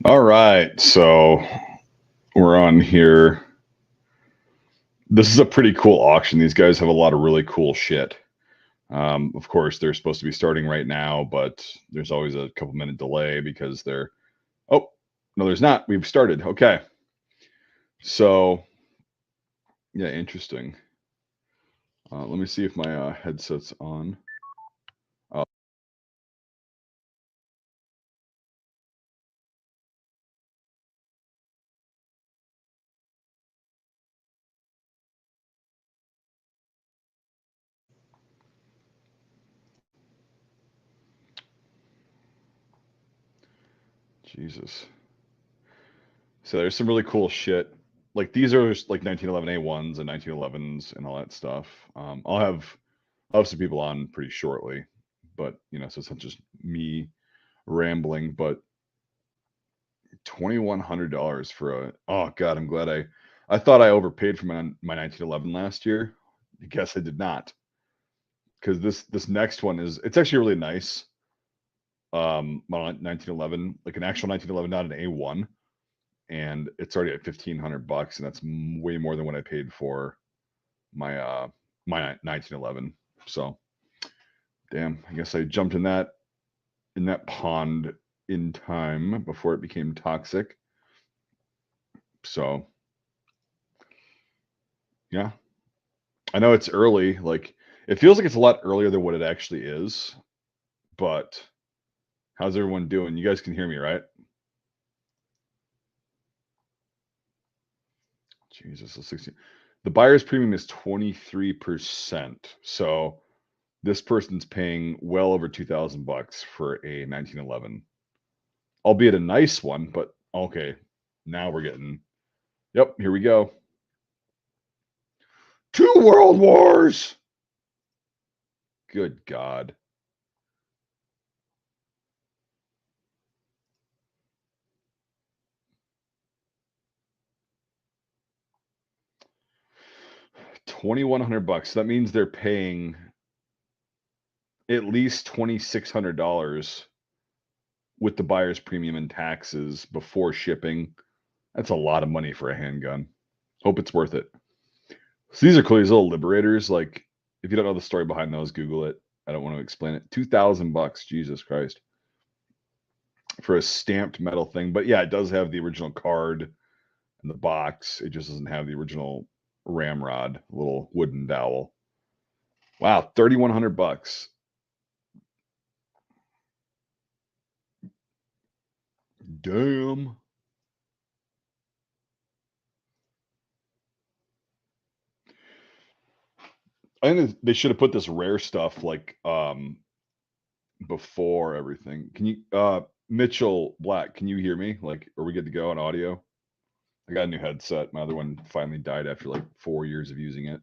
All right, so we're on here. This is a pretty cool auction. These guys have a lot of really cool shit. Of course, they're supposed to be starting right now, but there's always a couple minute delay because they're. Oh, no, there's not. We've started. Okay. So, yeah, interesting. Let me see if my headset's on. Jesus. So there's some really cool shit. Like these are like 1911 A1s and 1911s and all that stuff. I'll have some people on pretty shortly, but so it's not just me rambling. But $2,100 for a oh god, I'm glad I thought I overpaid for my 1911 last year. I guess I did not, because this next one it's actually really nice. Model 1911, like an actual 1911, not an A1, and it's already at $1,500, and that's way more than what I paid for my 1911. So, damn, I guess I jumped in that pond in time before it became toxic. So, yeah, I know it's early. Like, it feels like it's a lot earlier than what it actually is. But how's everyone doing? You guys can hear me, right? Jesus, the 16. The buyer's premium is 23%. So this person's paying well over $2,000 for a 1911, albeit a nice one. But okay, now we're getting. Yep, here we go. 2 world wars. Good God. $2,100. That means they're paying at least $2,600 with the buyer's premium and taxes before shipping. That's a lot of money for a handgun. Hope it's worth it. So these are cool. These little liberators. Like, if you don't know the story behind those, Google it. I don't want to explain it. $2,000. Jesus Christ. For a stamped metal thing. But yeah, it does have the original card in the box. It just doesn't have the original ramrod, little wooden dowel. Wow, $3,100. Damn. I think they should have put this rare stuff like before everything. Can you Mitchell Black, can you hear me? Like, are we good to go on audio? I got a new headset. My other one finally died after like 4 years of using it.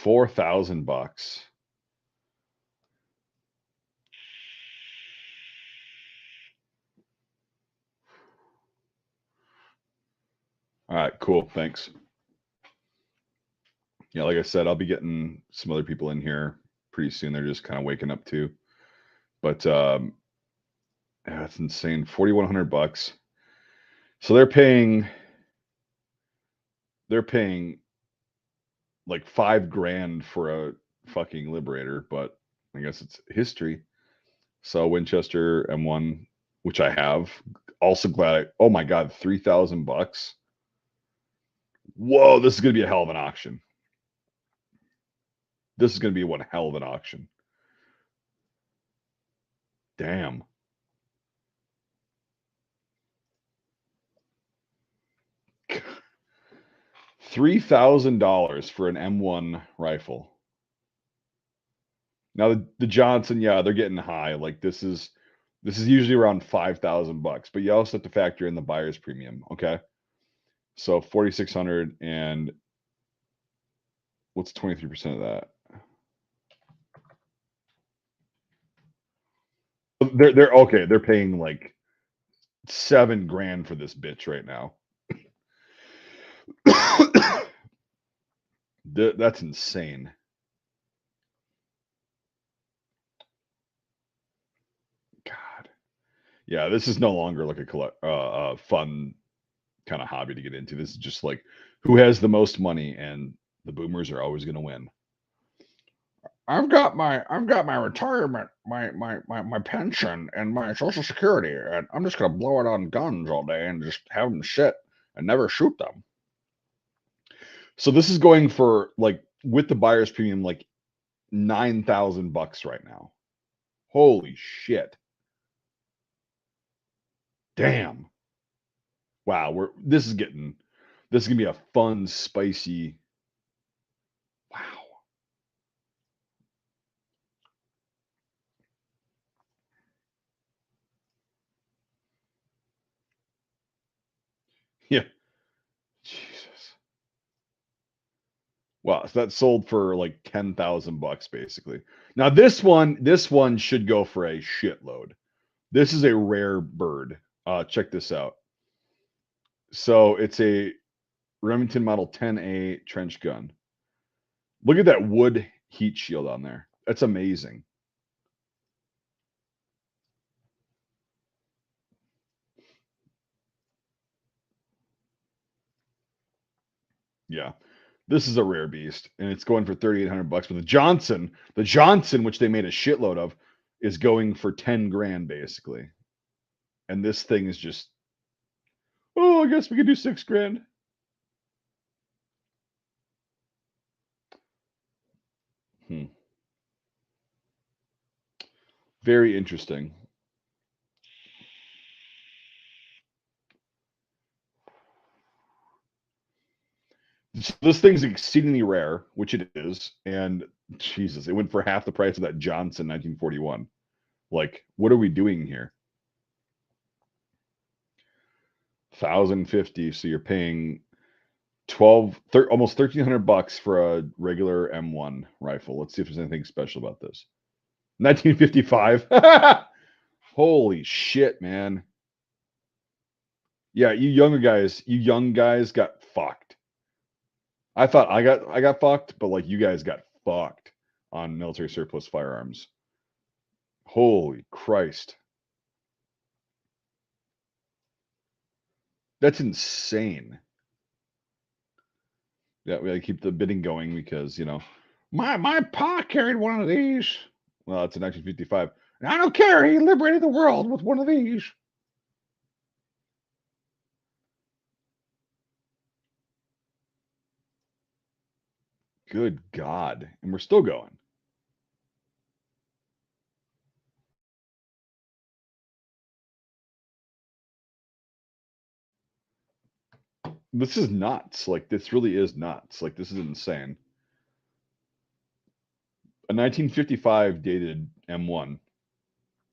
$4,000. All right, cool. Thanks. Yeah, like I said, I'll be getting some other people in here pretty soon. They're just kind of waking up too. But yeah, that's insane. $4,100. So they're paying like $5,000 for a fucking Liberator, but I guess it's history. So Winchester M1, which I have, also glad. Oh my god, $3,000. Whoa, this is gonna be a hell of an auction. This is gonna be one hell of an auction. Damn. $3,000 for an M1 rifle. Now the Johnson, yeah, they're getting high. Like this is usually around $5,000, but you also have to factor in the buyer's premium. Okay, so 4,600, and what's 23% of that? They're okay. They're paying like $7,000 for this bitch right now. That's insane. God. Yeah, this is no longer like a fun kind of hobby to get into. This is just like who has the most money, and the boomers are always going to win. I've got my retirement, my pension, and my social security, and I'm just gonna blow it on guns all day and just have them sit and never shoot them. So this is going for like with the buyer's premium like $9,000 right now. Holy shit! Damn! Wow, this is gonna be a fun, spicy. Wow. Yeah. Jesus. Wow, so that sold for like $10,000 basically. Now this one should go for a shitload. This is a rare bird. Check this out. So it's a Remington Model 10A trench gun. Look at that wood heat shield on there. That's amazing. Yeah. This is a rare beast, and it's going for $3,800. But the Johnson, which they made a shitload of, is going for 10 grand basically. And this thing is just, oh, I guess we could do 6 grand. Hmm. Very interesting. This thing's exceedingly rare, which it is, and Jesus, it went for half the price of that Johnson 1941. Like, what are we doing here? 1,050, so you're paying almost $1,300 for a regular M1 rifle. Let's see if there's anything special about this. 1955. Holy shit, man. Yeah, you young guys got fucked. I thought I got fucked, but like you guys got fucked on military surplus firearms. Holy Christ. That's insane. Yeah, we gotta keep the bidding going because, my pa carried one of these. Well, it's a 1955. I don't care. He liberated the world with one of these. Good God. And we're still going. This is nuts. Like, this really is nuts. Like, this is insane. A 1955 dated M1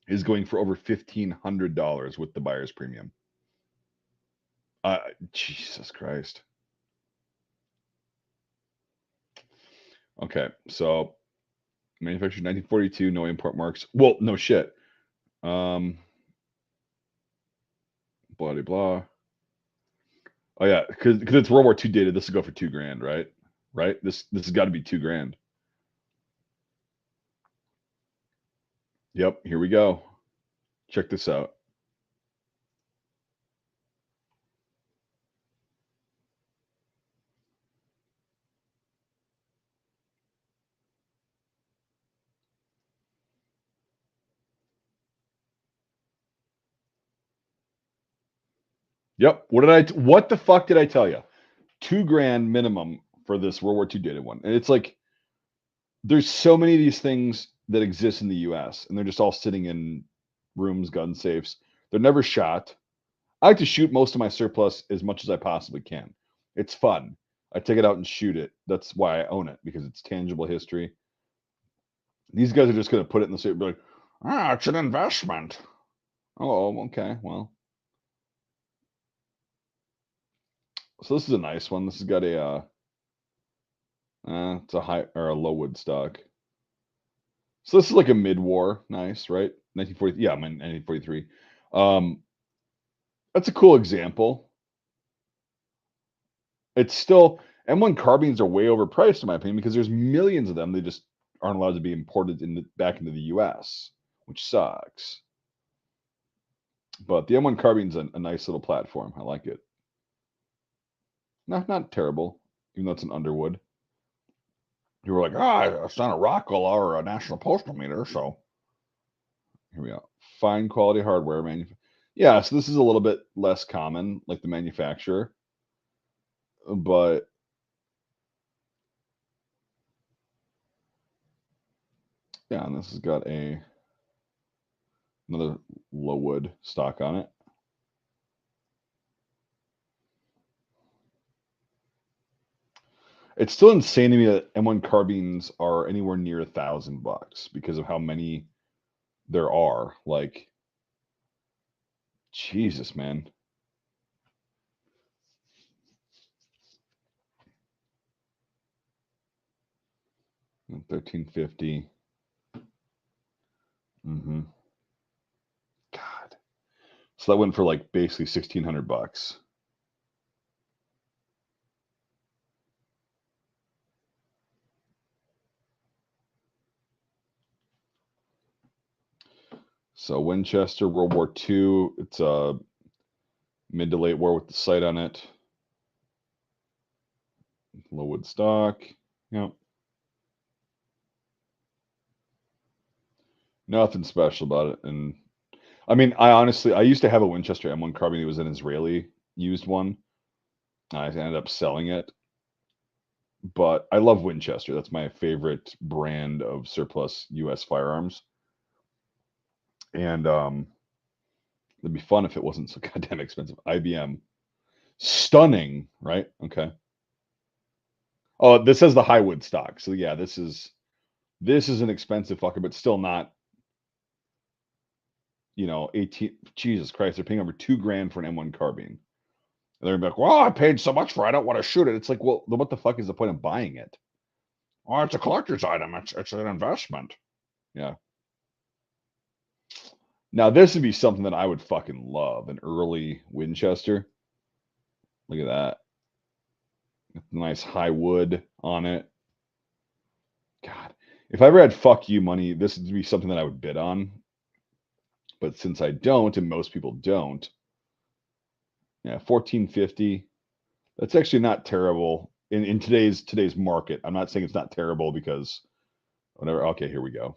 is going for over $1,500 with the buyer's premium. Jesus Christ. Okay, so manufactured 1942, no import marks. Well, no shit. Blah blah blah. Oh yeah, because it's World War II dated. This will go for 2 grand, right? Right. This has got to be 2 grand. Yep. Here we go. Check this out. Yep. What the fuck did I tell you? 2 grand minimum for this World War II dated one, and it's like there's so many of these things that exist in the U.S. and they're just all sitting in rooms, gun safes. They're never shot. I like to shoot most of my surplus as much as I possibly can. It's fun. I take it out and shoot it. That's why I own it, because it's tangible history. These guys are just going to put it in the safe and be like, it's an investment. Oh, okay. Well, so this is a nice one. This has got it's a high or a low wood stock. So this is like a mid-war. Nice, right? 1940. Yeah, I'm in 1943. That's a cool example. It's still M1 carbines are way overpriced in my opinion because there's millions of them. They just aren't allowed to be imported back into the US, which sucks. But the M1 carbine's a nice little platform. I like it. Not terrible, even though it's an Underwood. You were like, it's not a Rockwell or a National Postal Meter, so here we go. Fine quality hardware Yeah, so this is a little bit less common, like the manufacturer, but yeah, and this has got another low wood stock on it. It's still insane to me that M1 carbines are anywhere near $1,000 because of how many there are. Like, Jesus, man. $1,350. Mm-hmm. God. So that went for like basically $1,600. So Winchester, World War II. It's a mid to late war with the sight on it. Low wood stock. Yep. Nothing special about it. And I mean, I used to have a Winchester M1 carbine. It was an Israeli used one. I ended up selling it. But I love Winchester. That's my favorite brand of surplus US firearms. And it'd be fun if it wasn't so goddamn expensive. IBM. Stunning, right? Okay. Oh, this is the high wood stock. So yeah, this is an expensive fucker, but still not, 18. Jesus Christ, they're paying over $2,000 for an M1 carbine. And they're gonna be like, well, I paid so much for it, I don't want to shoot it. It's like, well, what the fuck is the point of buying it? Oh, it's a collector's item. It's an investment. Yeah. Now this would be something that I would fucking love. An early Winchester. Look at that. Nice high wood on it. God. If I ever had fuck you money, this would be something that I would bid on. But since I don't, and most people don't, yeah, 1450. That's actually not terrible in today's market. I'm not saying it's not terrible because whatever. Okay, here we go.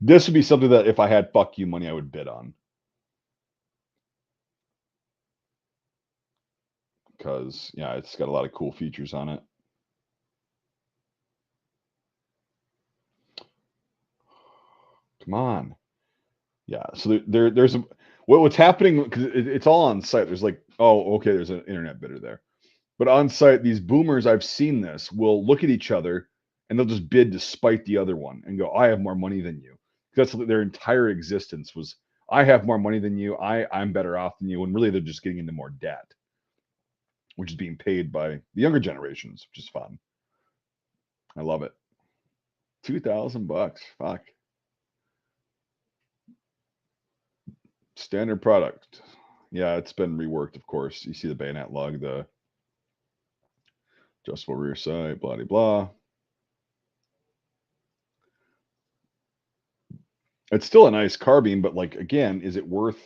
This would be something that if I had fuck you money, I would bid on. Because yeah, it's got a lot of cool features on it. Come on. Yeah. So there's what's happening because it's all on site. There's like, oh, okay, there's an internet bidder there. But on site, these boomers, I've seen this, will look at each other and they'll just bid despite the other one and go, I have more money than you. That's their entire existence was, I have more money than you. I'm better off than you. And really, they're just getting into more debt, which is being paid by the younger generations, which is fun. I love it. $2,000. Fuck. Standard product. Yeah, it's been reworked, of course. You see the bayonet lug, the adjustable rear sight, blah, blah, blah. It's still a nice carbine, but like again, is it worth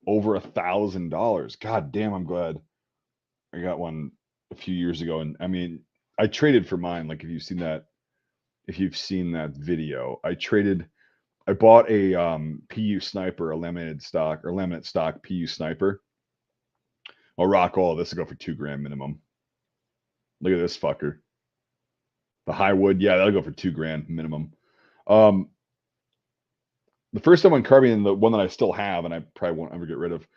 over $1,000? God damn, I'm glad I got one a few years ago. And I mean, I traded for mine. Like if you've seen that video, I bought a PU sniper, a laminated stock or laminate stock PU sniper. I'll rock all this will go for $2,000 minimum. Look at this fucker. The high wood, yeah, that'll go for $2,000 minimum. The first time on carbine, and the one that I still have, and I probably won't ever get rid of,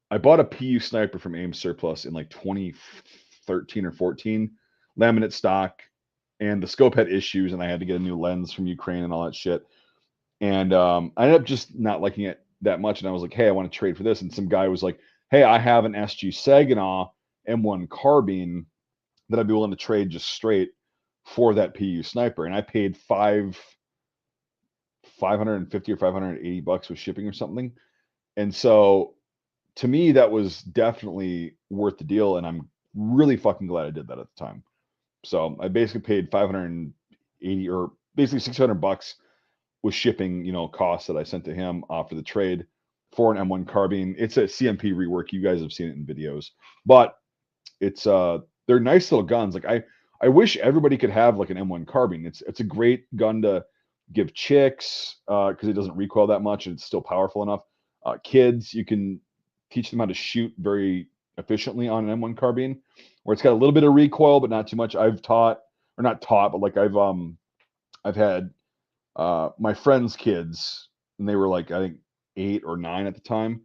I bought a PU sniper from AIM Surplus in like 2013 or 14, laminate stock, and the scope had issues, and I had to get a new lens from Ukraine and all that shit. And I ended up just not liking it that much, and I was like, hey, I want to trade for this. And some guy was like, hey, I have an SG Saginaw M1 carbine that I'd be willing to trade just straight for that PU sniper, and I paid 550 or $580 with shipping or something. And so to me, that was definitely worth the deal. And I'm really fucking glad I did that at the time. So I basically paid 580 or basically $600 with shipping, costs that I sent to him for the trade for an M1 carbine. It's a CMP rework. You guys have seen it in videos, but it's they're nice little guns. Like I wish everybody could have like an M1 carbine. It's a great gun to give chicks because it doesn't recoil that much and it's still powerful enough. Kids, you can teach them how to shoot very efficiently on an M1 carbine, where it's got a little bit of recoil but not too much. I've taught, or not taught, but like I've had my friends' kids, and they were like I think 8 or 9 at the time,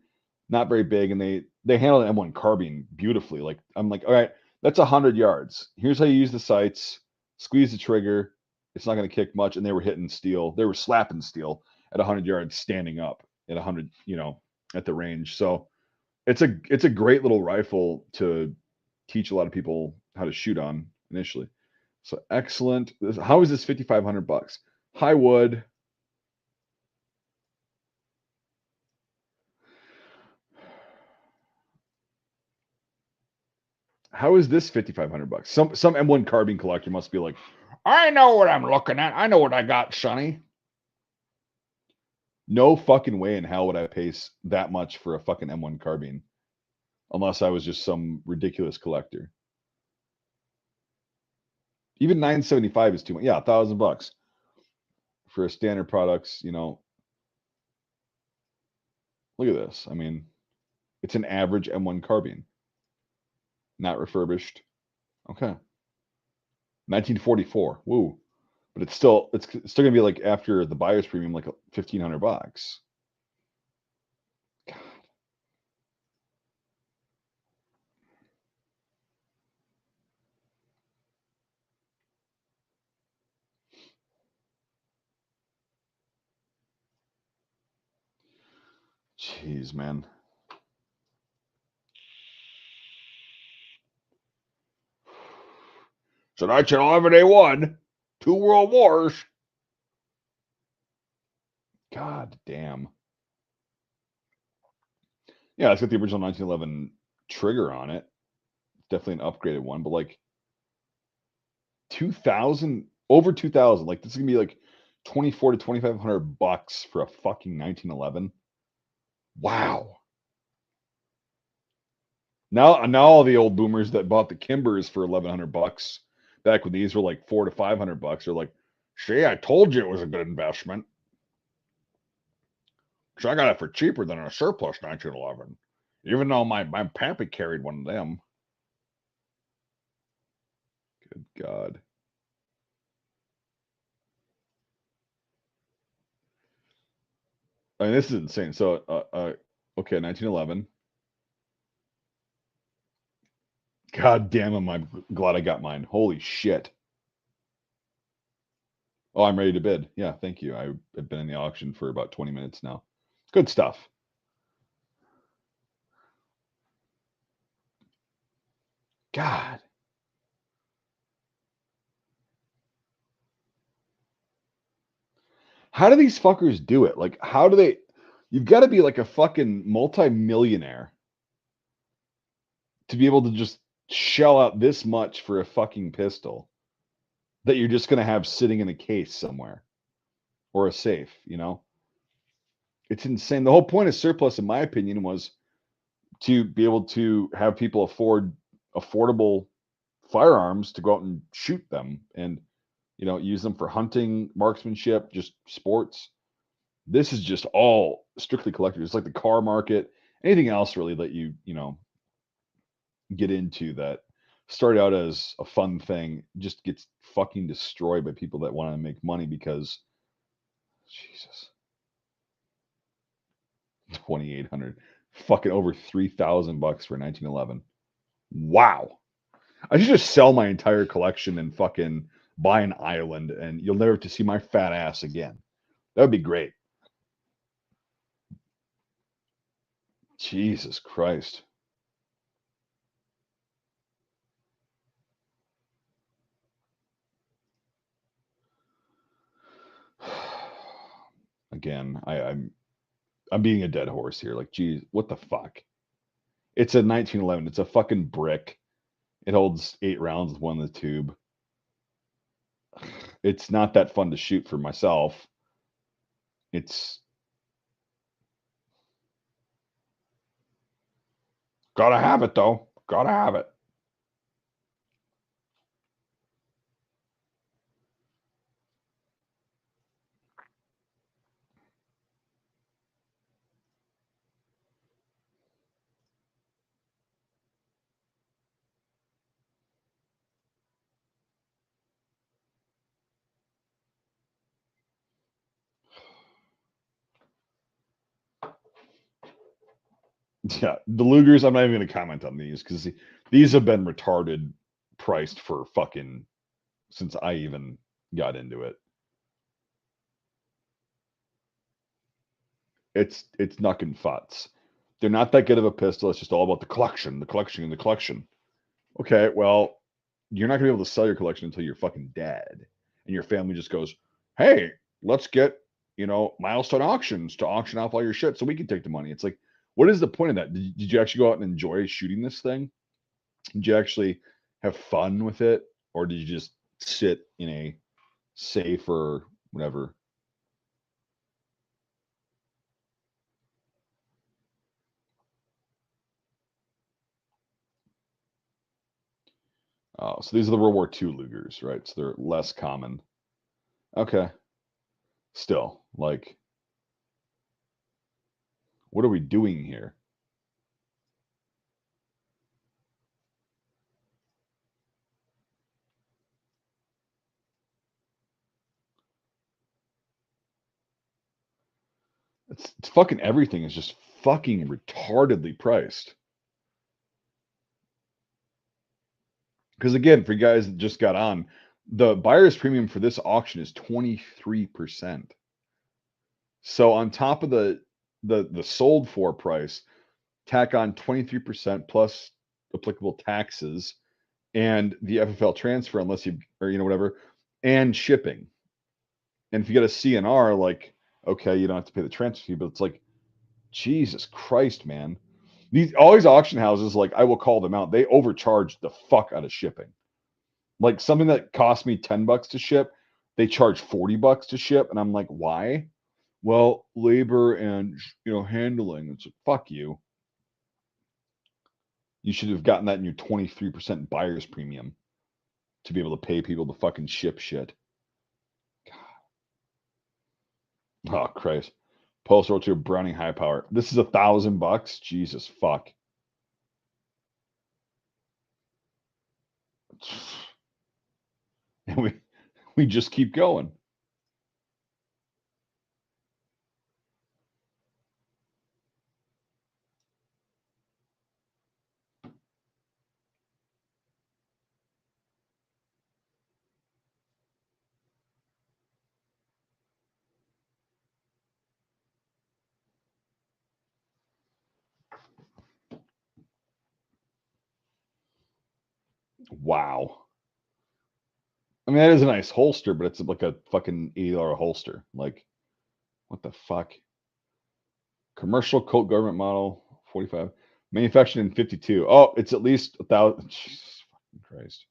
not very big, and they handled an M1 carbine beautifully. Like I'm like, all right, that's 100 yards. Here's how you use the sights. Squeeze the trigger. It's not going to kick much, and they were hitting steel. They were slapping steel at 100 yards, standing up at 100, at the range. So it's a great little rifle to teach a lot of people how to shoot on initially. So excellent. How is this $5,500? High wood. How is this $5,500? Some M1 carbine collector must be like, I know what I'm looking at. I know what I got, Sonny. No fucking way in hell would I pay that much for a fucking M1 carbine, unless I was just some ridiculous collector. Even 975 is too much. Yeah, $1,000 for a standard products. Look at this. I mean, it's an average M1 carbine, not refurbished. Okay, 1944. Woo. But it's still gonna be like after the buyer's premium, like $1,500. God. Jeez, man. So 1911 A1, 2 world wars. God damn. Yeah, it's got the original 1911 trigger on it. Definitely an upgraded one, but like 2000, over 2000. Like this is gonna be like 24 to $2,500 for a fucking 1911. Wow. Now all the old boomers that bought the Kimbers for $1,100 back when these were like $400 to $500 are like, see, I told you it was a good investment. So I got it for cheaper than a surplus 1911, even though my pappy carried one of them. Good God. I mean, this is insane. So, okay, 1911. God damn, am I glad I got mine. Holy shit. Oh, I'm ready to bid. Yeah, thank you. I've been in the auction for about 20 minutes now. Good stuff. God. How do these fuckers do it? Like, how do they? You've got to be like a fucking multi-millionaire to be able to just shell out this much for a fucking pistol that you're just going to have sitting in a case somewhere or a safe. It's insane. The whole point of surplus, in my opinion, was to be able to have people afford affordable firearms to go out and shoot them and use them for hunting, marksmanship, just sports. This is just all strictly collectors. It's like the car market, anything else really that you get into that started out as a fun thing just gets fucking destroyed by people that want to make money because Jesus. 2,800, fucking over $3,000 for 1911. Wow. I should just sell my entire collection and fucking buy an island, and you'll never have to see my fat ass again. That would be great. Jesus Christ. Again, I'm being a dead horse here. Like, geez, what the fuck? It's a 1911. It's a fucking brick. It holds 8 rounds with one in the tube. It's not that fun to shoot for myself. It's gotta have it though. Gotta have it. Yeah, the Lugers, I'm not even gonna comment on these because these have been retarded priced for fucking since I even got into it. It's knuckin' futz. They're not that good of a pistol. It's just all about the collection, the collection, and the collection. Okay, well, you're not gonna be able to sell your collection until you're fucking dead, and your family just goes, "Hey, let's get milestone auctions to auction off all your shit so we can take the money." It's like, what is the point of that? Did you actually go out and enjoy shooting this thing? Did you actually have fun with it, or did you just sit in a safe or whatever? Oh, so these are the World War II Lugers, right? So they're less common. Okay, still, like, what are we doing here? It's fucking everything is just fucking retardedly priced. Because again, for you guys that just got on, the buyer's premium for this auction is 23%. So on top of the sold for price, tack on 23% plus applicable taxes and the FFL transfer, unless you or whatever, and shipping. And if you get a CNR, like, okay, you don't have to pay the transfer fee, but it's like, Jesus Christ, man. All these auction houses, like, I will call them out, they overcharge the fuck out of shipping. Like something that cost me $10 to ship, they charge $40 to ship, and I'm like, why? Well, labor and handling. It's like, fuck you. You should have gotten that in your 23% buyer's premium to be able to pay people to fucking ship shit. Oh Christ. Pulse Rotor Browning High Power. This is $1,000. Jesus fuck. And we just keep going. Wow. I mean, that is a nice holster, but it's like a fucking $80 holster. Like, what the fuck? Commercial Colt government model 45. Manufactured in 52. Oh, it's at least 1,000. Jesus fucking Christ.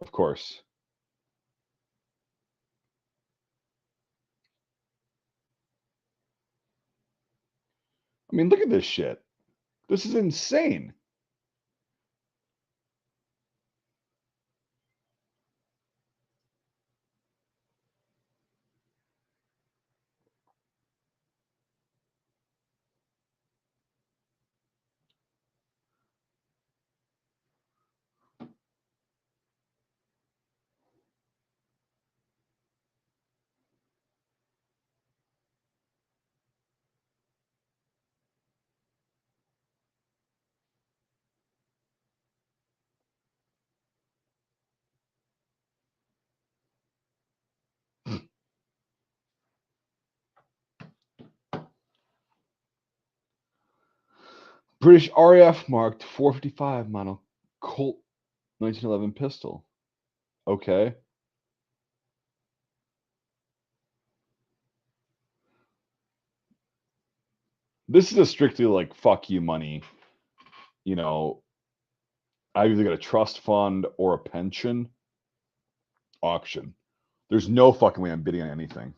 Of course. I mean, look at this shit. This is insane. British RAF marked 455 model Colt 1911 pistol. Okay. This is a strictly like fuck you money, you know, I either got a trust fund or a pension. Auction. There's no fucking way I'm bidding on anything.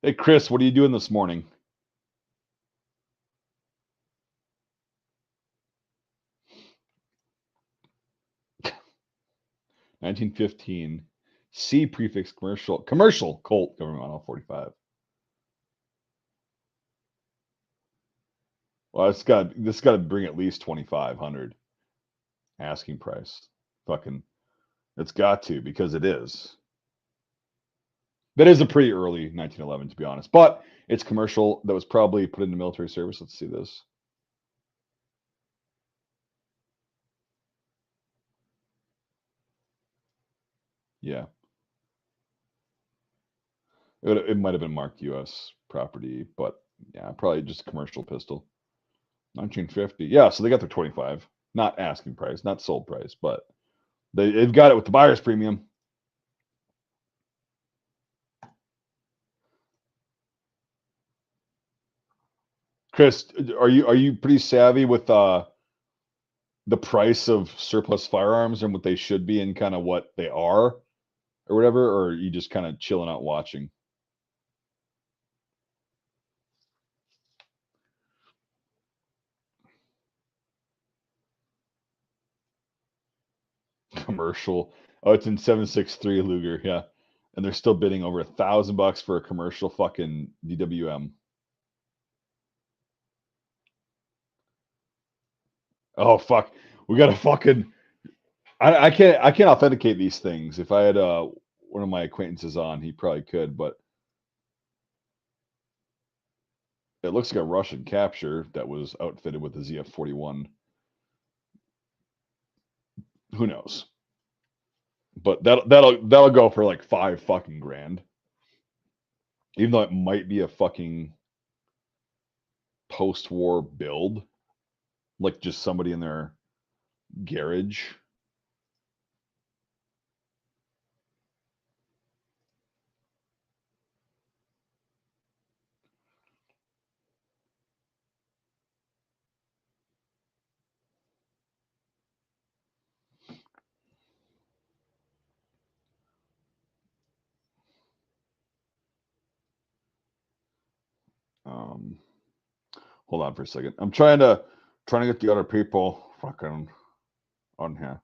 Hey, Chris, what are you doing this morning? $19.15. C prefix commercial Colt government model 45. Well, this got to bring at least 2,500 asking price. Fucking, it's got to, because it is. That is a pretty early 1911, to be honest, but it's commercial that was probably put into military service. Let's see this. Yeah, it might have been marked U.S. property, but yeah, probably just a commercial pistol. 1950. Yeah, so they got their 25. Not asking price, not sold price, but they've got it with the buyer's premium. Chris, are you pretty savvy with the price of surplus firearms and what they should be and kind of what they are or whatever, or are you just kind of chilling out watching? Commercial. Oh, it's in 763 Luger, yeah. And they're still bidding over $1,000 for a commercial fucking DWM. Oh fuck. We got to fucking I can't authenticate these things. If I had one of my acquaintances on, he probably could, but it looks like a Russian capture that was outfitted with the ZF-41. Who knows? But that'll go for like 5 fucking grand. Even though it might be a fucking post-war build, like just somebody in their garage. Um, hold on for a second. I'm trying to get the other people fucking on here.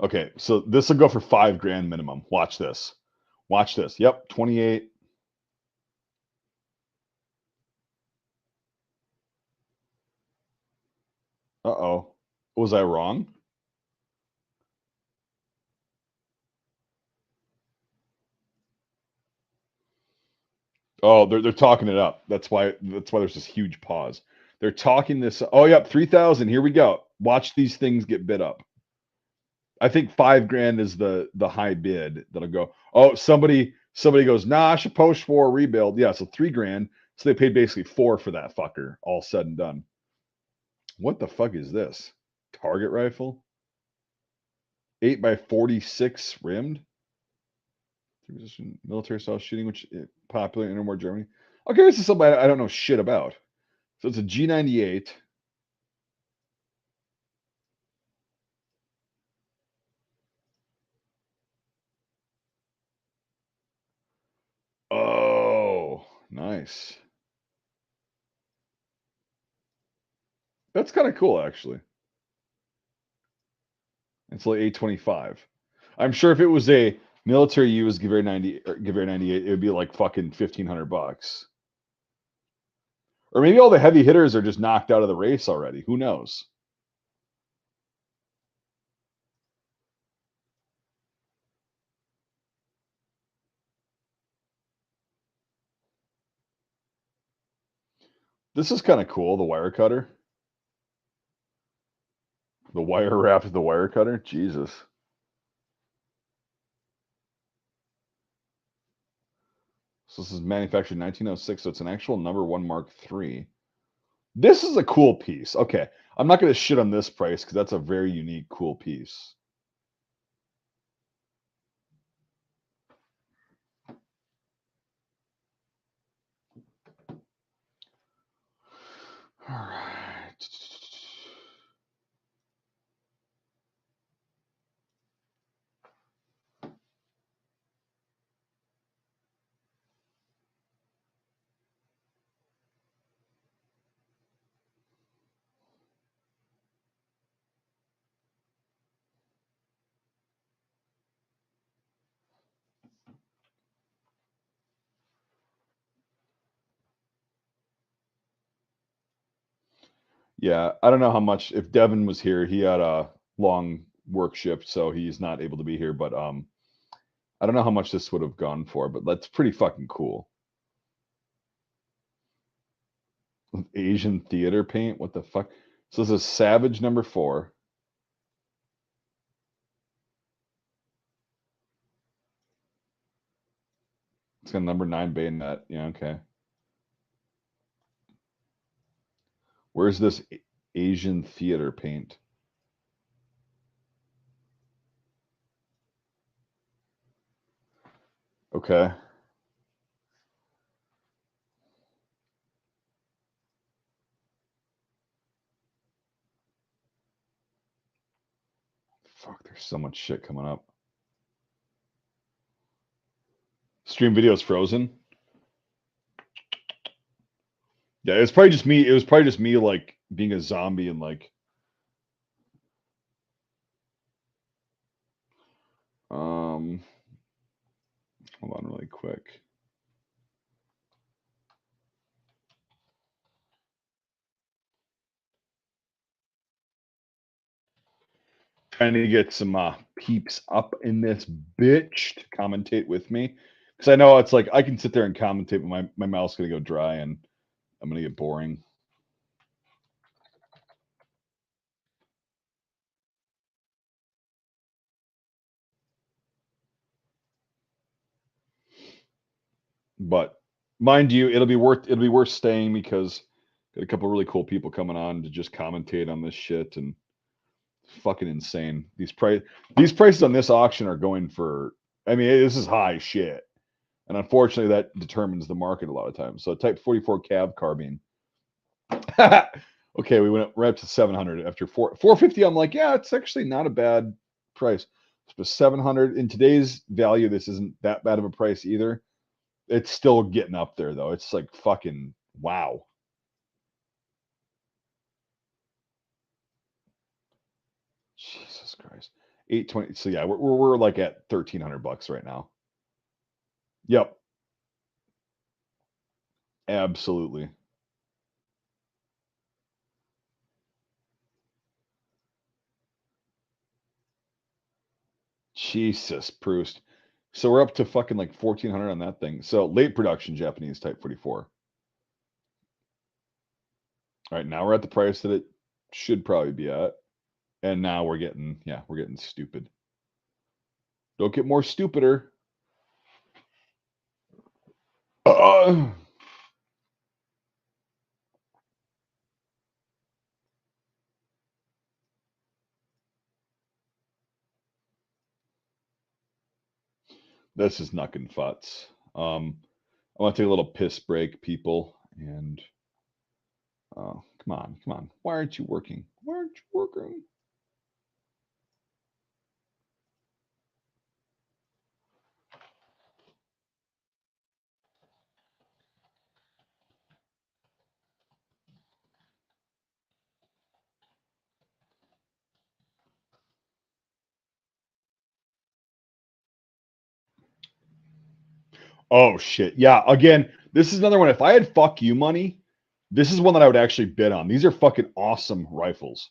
Okay, so this will go for 5 grand minimum. Watch this. Watch this. Yep, 28. Uh-oh. Was I wrong? Oh, they're talking it up. That's why there's this huge pause. They're talking this. Oh, yep, 3,000. Here we go. Watch these things get bid up. I think 5 grand is the high bid that'll go. Oh, somebody goes, nah, I should post for rebuild. Yeah, so 3 grand. So they paid basically 4 for that fucker, all said and done. What the fuck is this? Target rifle? 8x46 rimmed? Three-position military style shooting, which is popular in Interwar Germany. Okay, this is something I don't know shit about. So it's a G98. Oh, nice. That's kind of cool, actually. It's like 825. I'm sure if it was a military use Gewehr 90 or Gewehr 98, it would be like fucking $1,500. Or maybe all the heavy hitters are just knocked out of the race already. Who knows? This is kind of cool, the wire cutter. The wire wrapped the wire cutter. Jesus. So this is manufactured in 1906, so it's an actual number 1 Mark III. This is a cool piece. Okay. I'm not going to shit on this price because that's a very unique, cool piece. All right. Yeah, I don't know how much. If Devin was here, he had a long work shift, so he's not able to be here. But I don't know how much this would have gone for, but that's pretty fucking cool. Asian theater paint. What the fuck? So this is Savage number 4. It's got number 9 bayonet. Yeah, okay. Where's this Asian theater paint? Okay. Fuck, there's so much shit coming up. Stream video is frozen. Yeah, it's probably just me. It was probably just me like being a zombie and like hold on really quick. Trying to get some peeps up in this bitch to commentate with me. Because I know it's like I can sit there and commentate, but my mouth's gonna go dry and I'm gonna get boring. But mind you, it'll be worth staying because got a couple really cool people coming on to just commentate on this shit and fucking insane. These prices on this auction are going for, I mean, this is high shit. And unfortunately that determines the market a lot of times. So type 44 cav carbine. Okay, we went right up to 700 after 450. I'm like, yeah, it's actually not a bad price. But 700 in today's value, this isn't that bad of a price either. It's still getting up there though. It's like fucking wow. Jesus Christ. 820. So yeah, we're like at $1,300 right now. Yep. Absolutely. Jesus, Proust. So we're up to fucking like 1,400 on that thing. So late production Japanese type 44. All right, now we're at the price that it should probably be at. And now we're getting, yeah, we're getting stupid. Don't get more stupider. This is knuckin' futz. I want to take a little piss break, people. And come on, come on. Why aren't you working? Why aren't you working? Oh shit. Yeah. Again, this is another one. If I had fuck you money, this is one that I would actually bid on. These are fucking awesome rifles.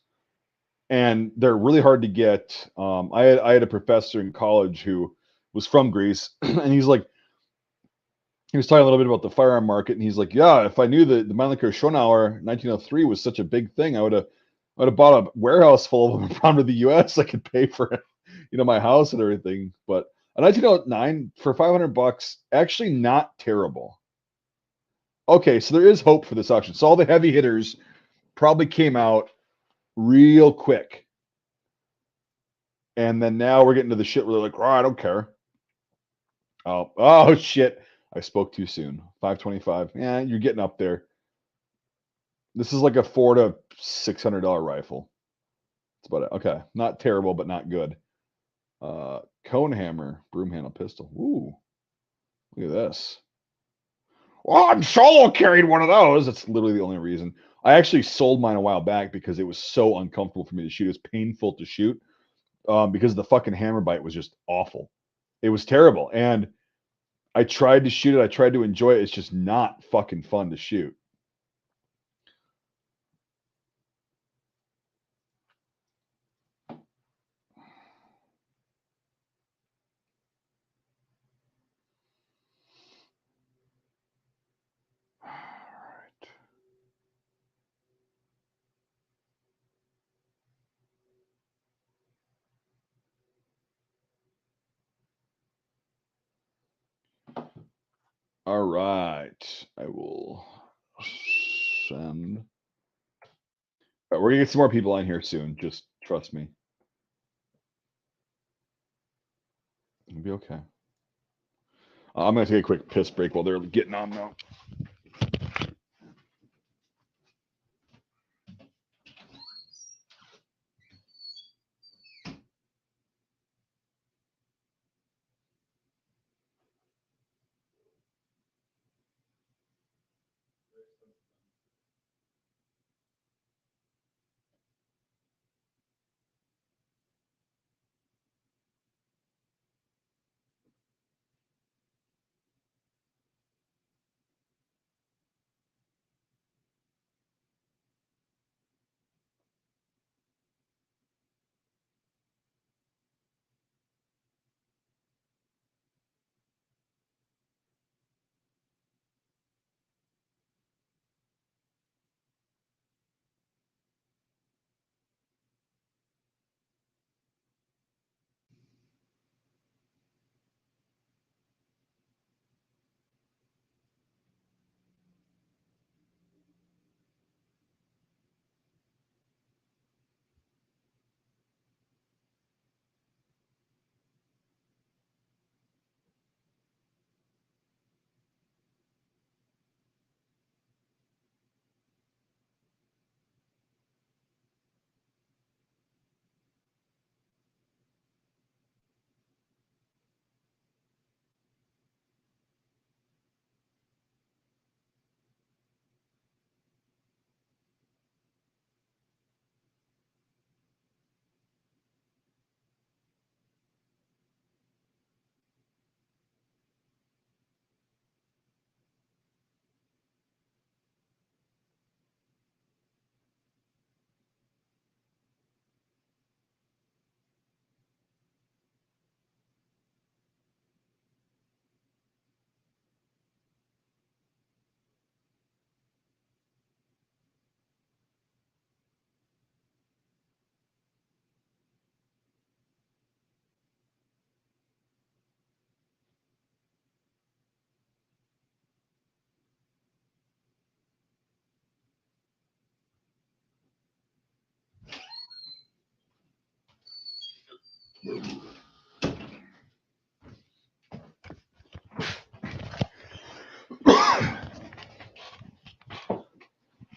And they're really hard to get. I had a professor in college who was from Greece, and he's like, he was talking a little bit about the firearm market, and he's like, "Yeah, if I knew that the Mannlicher Schonauer 1903 was such a big thing, I would have bought a warehouse full of them and brought them to the U.S. I could pay for it, my house and everything." But a 1909 for $500, actually not terrible. Okay, so there is hope for this auction. So all the heavy hitters probably came out real quick, and then now we're getting to the shit where they're like, "Oh, I don't care." Oh shit! I spoke too soon. 525. Yeah, you're getting up there. This is like a $400 to $600 rifle. That's about it. Okay, not terrible, but not good. Cone hammer, broom handle pistol. Ooh, look at this. Well, I'm solo carried one of those. That's literally the only reason. I actually sold mine a while back because it was so uncomfortable for me to shoot. It was painful to shoot because the fucking hammer bite was just awful. It was terrible. And I tried to shoot it. I tried to enjoy it. It's just not fucking fun to shoot. All right. I will send. All right, we're gonna get some more people on here soon. Just trust me. It'll be okay. I'm gonna take a quick piss break while they're getting on now.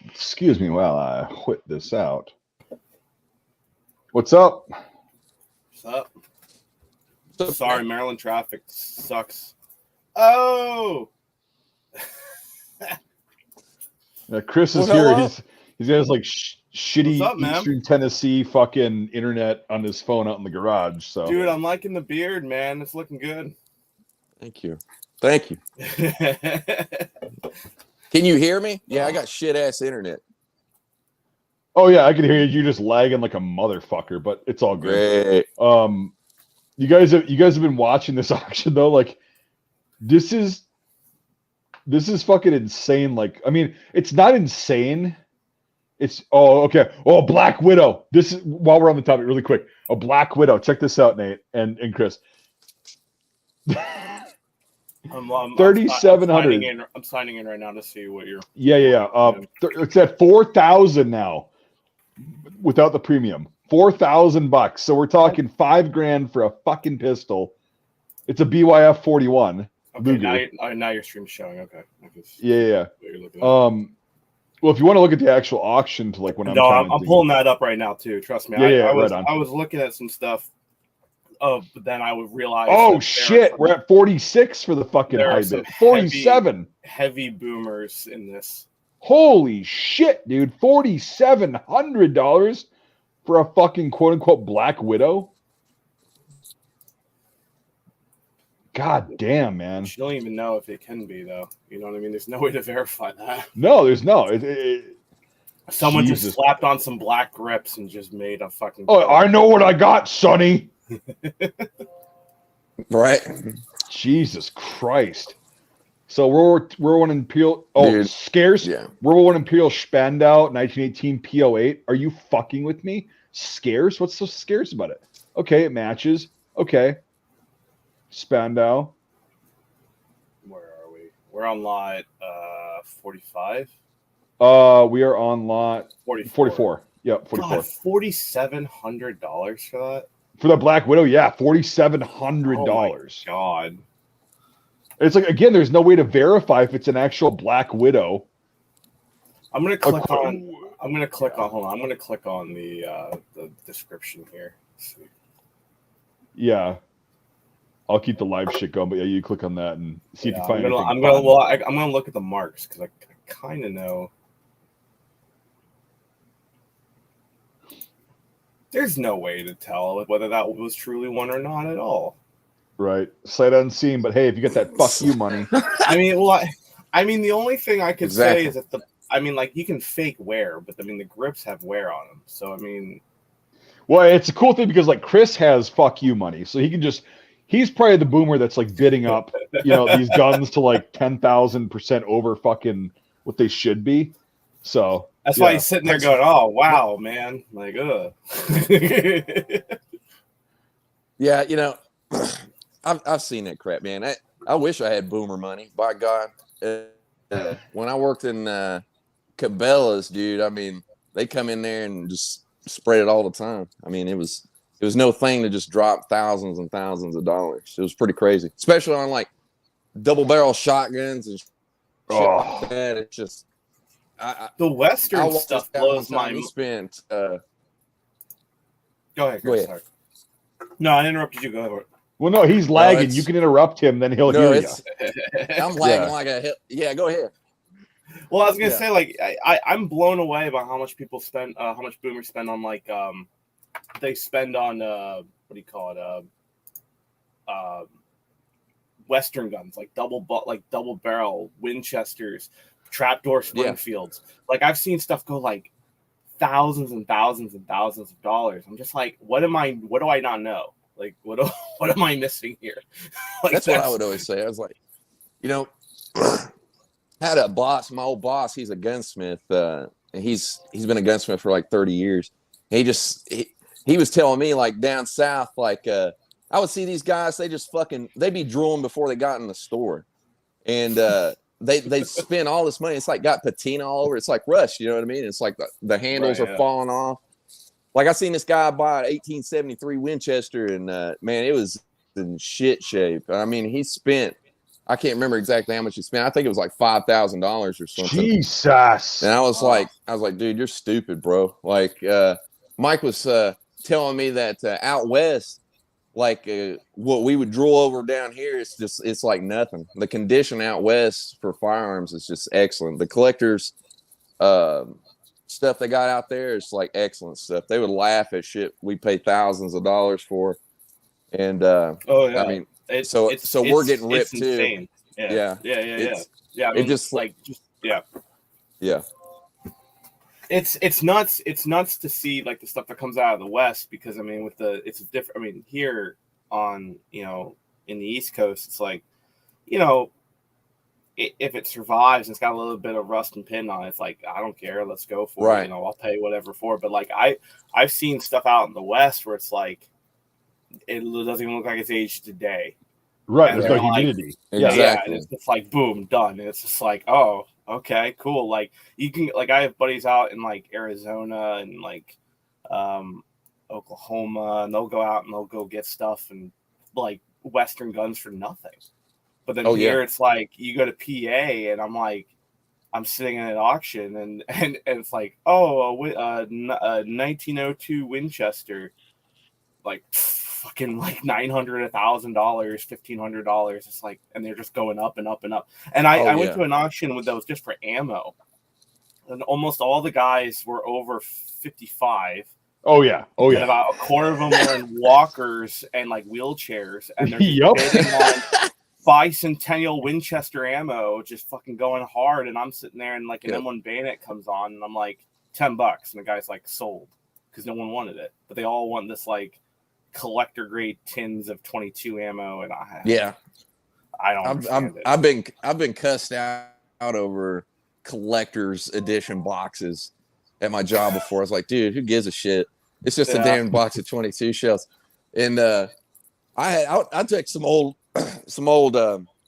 Excuse me while I whip this out. What's up? What's up? Sorry, Maryland traffic sucks. Oh! Chris is here. He's got his like shitty up, Eastern Tennessee fucking internet on his phone out in the garage. So, dude, I'm liking the beard, man. It's looking good. Thank you. Can you hear me? Yeah, I got shit ass internet. Oh yeah, I can hear you. You're just lagging like a motherfucker, but it's all good. Great. You guys have been watching this auction though. Like, this is This is fucking insane. Like, I mean, it's not insane. It's okay. Oh, Black Widow. This is while we're on the topic, really quick. A Black Widow. Check this out, Nate and Chris. I'm 3,700. I'm signing in right now to see what you're. Yeah. It's at 4,000 now, without the premium. $4,000. So we're talking $5,000 for a fucking pistol. It's a BYF 41. Okay, Luger. now your stream's showing. Okay. Yeah. Well, if you want to look at the actual auction to like when I'm pulling that up right now too. Trust me. I was looking at some stuff. Oh, but then I would realize. Oh shit! We're at 46 for the fucking high bid. 47 heavy boomers in this. Holy shit, dude! $4,700 for a fucking quote unquote Black Widow. God damn, man! You don't even know if it can be though. You know what I mean? There's no way to verify that. No, there's no. Someone just slapped on some black grips and just made a fucking. Oh, I know what I got, Sonny. Right. Jesus Christ. So World War I Imperial. Oh, dude, scarce. Yeah. World War I Imperial Spandau 1918 P08. Are you fucking with me? Scarce? What's so scarce about it? Okay, it matches. Okay. Spandau. Where are we? We're on lot 45. We are on lot 44. Yep, 44. God, $4,700 for that. For the Black Widow, yeah, $4,700. Oh my God. It's like, again, there's no way to verify if it's an actual Black Widow. I'm gonna click on. Hold on. I'm gonna click on the description here. Yeah, I'll keep the live shit going, but yeah, you click on that and see if you find anything. I'm gonna look at the marks because I kind of know. There's no way to tell whether that was truly one or not at all. Right. Sight unseen, but hey, if you get that fuck you money. I mean, the only thing I could say is that you can fake wear, but the grips have wear on them. So, well, it's a cool thing because like Chris has fuck you money. So he's probably the boomer that's like bidding up, these guns to like 10,000% over fucking what they should be. So that's why he's sitting there going, "Oh wow, man!" Like, ugh. Yeah, I've seen that crap, man. I wish I had boomer money. By God, when I worked in Cabela's, dude, they come in there and just spread it all the time. it was no thing to just drop thousands and thousands of dollars. It was pretty crazy, especially on like double barrel shotguns and shit like that. It's just. The Western stuff blows my mind. Spent. Go ahead. Sorry. No, I interrupted you. Go ahead. Well, no, he's lagging. You can interrupt him, then he'll hear you. I'm lagging like a hell. Yeah, go ahead. Well, I was gonna say, like, I'm blown away by how much people spend, how much boomers spend on, like, they spend on what do you call it? Western guns, like double barrel Winchesters. Trapdoor Springfields. Yeah. Like, I've seen stuff go like thousands and thousands and thousands of dollars. I'm just like, what do I not know? Like, what am I missing here? Like, that's what I would always say. I was like, had a boss, my old boss, he's a gunsmith. And he's been a gunsmith for like 30 years. He was telling me, like, down south, like, I would see these guys, they'd be drooling before they got in the store. And they spend all this money. It's like got patina all over. It's like Rush, you know what I mean? It's like the handles are falling off. Like, I seen this guy buy an 1873 Winchester, and man, it was in shit shape. He spent, I can't remember exactly how much he spent. I think it was like $5,000 or something. Jesus. And I was like, dude, you're stupid, bro. Like, Mike was telling me that out west, like what we would drool over down here, it's like nothing. The condition out west for firearms is just excellent. The collectors stuff they got out there is like excellent stuff. They would laugh at shit we pay thousands of dollars for. And so we're getting ripped too. Yeah. It just like yeah. It's nuts. It's nuts to see like the stuff that comes out of the West, because it's different. Here on in the East Coast, it's like if it survives and it's got a little bit of rust and pin on it, it's like, I don't care, let's go for it. You know, I'll pay whatever for it. But like I've seen stuff out in the West where it's like it doesn't even look like it's aged today. Right, there's no humidity. Exactly. Yeah, and it's just like boom, done. And it's just like, oh, okay, cool. Like you can, like, I have buddies out in like Arizona and like Oklahoma, and they'll go out and they'll go get stuff and like Western guns for nothing. But then here it's like you go to PA and I'm like, I'm sitting in an auction and it's like, oh, a 1902 Winchester, like fucking like $900, $1,000, $1,500. It's like, and they're just going up and up and up. And I went to an auction with those just for ammo, and almost all the guys were over 55. Oh yeah. And about a quarter of them were in walkers and like wheelchairs, and they're just bidding on bicentennial Winchester ammo, just fucking going hard. And I'm sitting there and like an M1 bayonet comes on, and I'm like $10, and the guy's like sold because no one wanted it, but they all want this like collector grade tins of 22 ammo, and I don't understand it. I've been cussed out over collector's edition boxes at my job before. I was like, dude, who gives a shit? It's just a damn box of 22 shells. And I took some old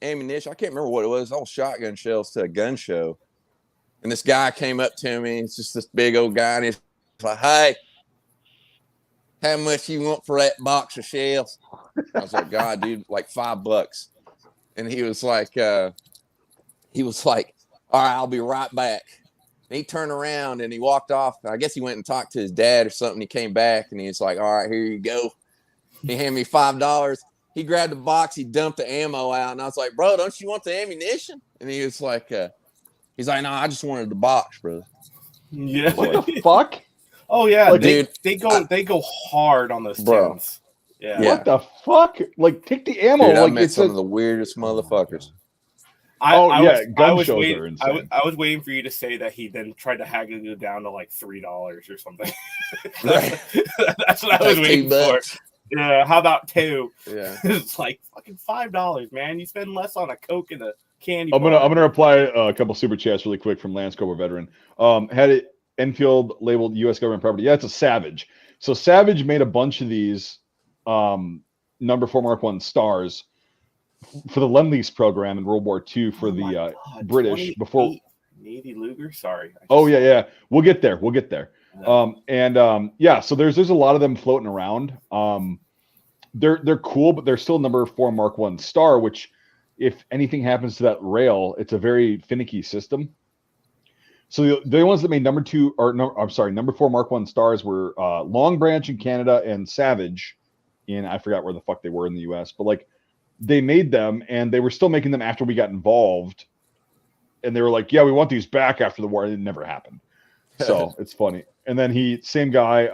ammunition. I can't remember what it was. Old shotgun shells to a gun show, and this guy came up to me. It's just this big old guy, and he's like, hey, how much you want for that box of shells? I was like, God, dude, like $5. And he was like, all right, I'll be right back. And he turned around and he walked off. I guess he went and talked to his dad or something. He came back and he's like, all right, here you go. He handed me $5. He grabbed the box. He dumped the ammo out. And I was like, bro, don't you want the ammunition? And he was like, no, I just wanted the box, bro. Yeah. What the fuck? Oh yeah, like, they go hard on those tins. Yeah. What the fuck? Like, take the ammo. Dude, like, I met some of the weirdest motherfuckers. I was shows are insane. I was waiting for you to say that he then tried to haggle you down to like $3 or something. That's what I was waiting for. Yeah, how about 2? Yeah, it's like fucking $5, man. You spend less on a Coke and a candy bar. I'm gonna reply a couple super chats really quick from Lance Cobra veteran. Had it Enfield labeled U.S. government property. Yeah, it's a Savage. So Savage made a bunch of these number 4 Mark 1 stars for the Lend-Lease program in World War II for the British before Navy Luger. Sorry. Yeah. We'll get there. So there's a lot of them floating around. They're cool, but they're still number 4 Mark 1 star, which if anything happens to that rail, it's a very finicky system. So the ones that made number 4 Mark 1 stars were Long Branch in Canada and Savage in, I forgot where the fuck they were in the US, but like they made them and they were still making them after we got involved. And they were like, yeah, we want these back after the war. And it never happened. So it's funny. And then same guy,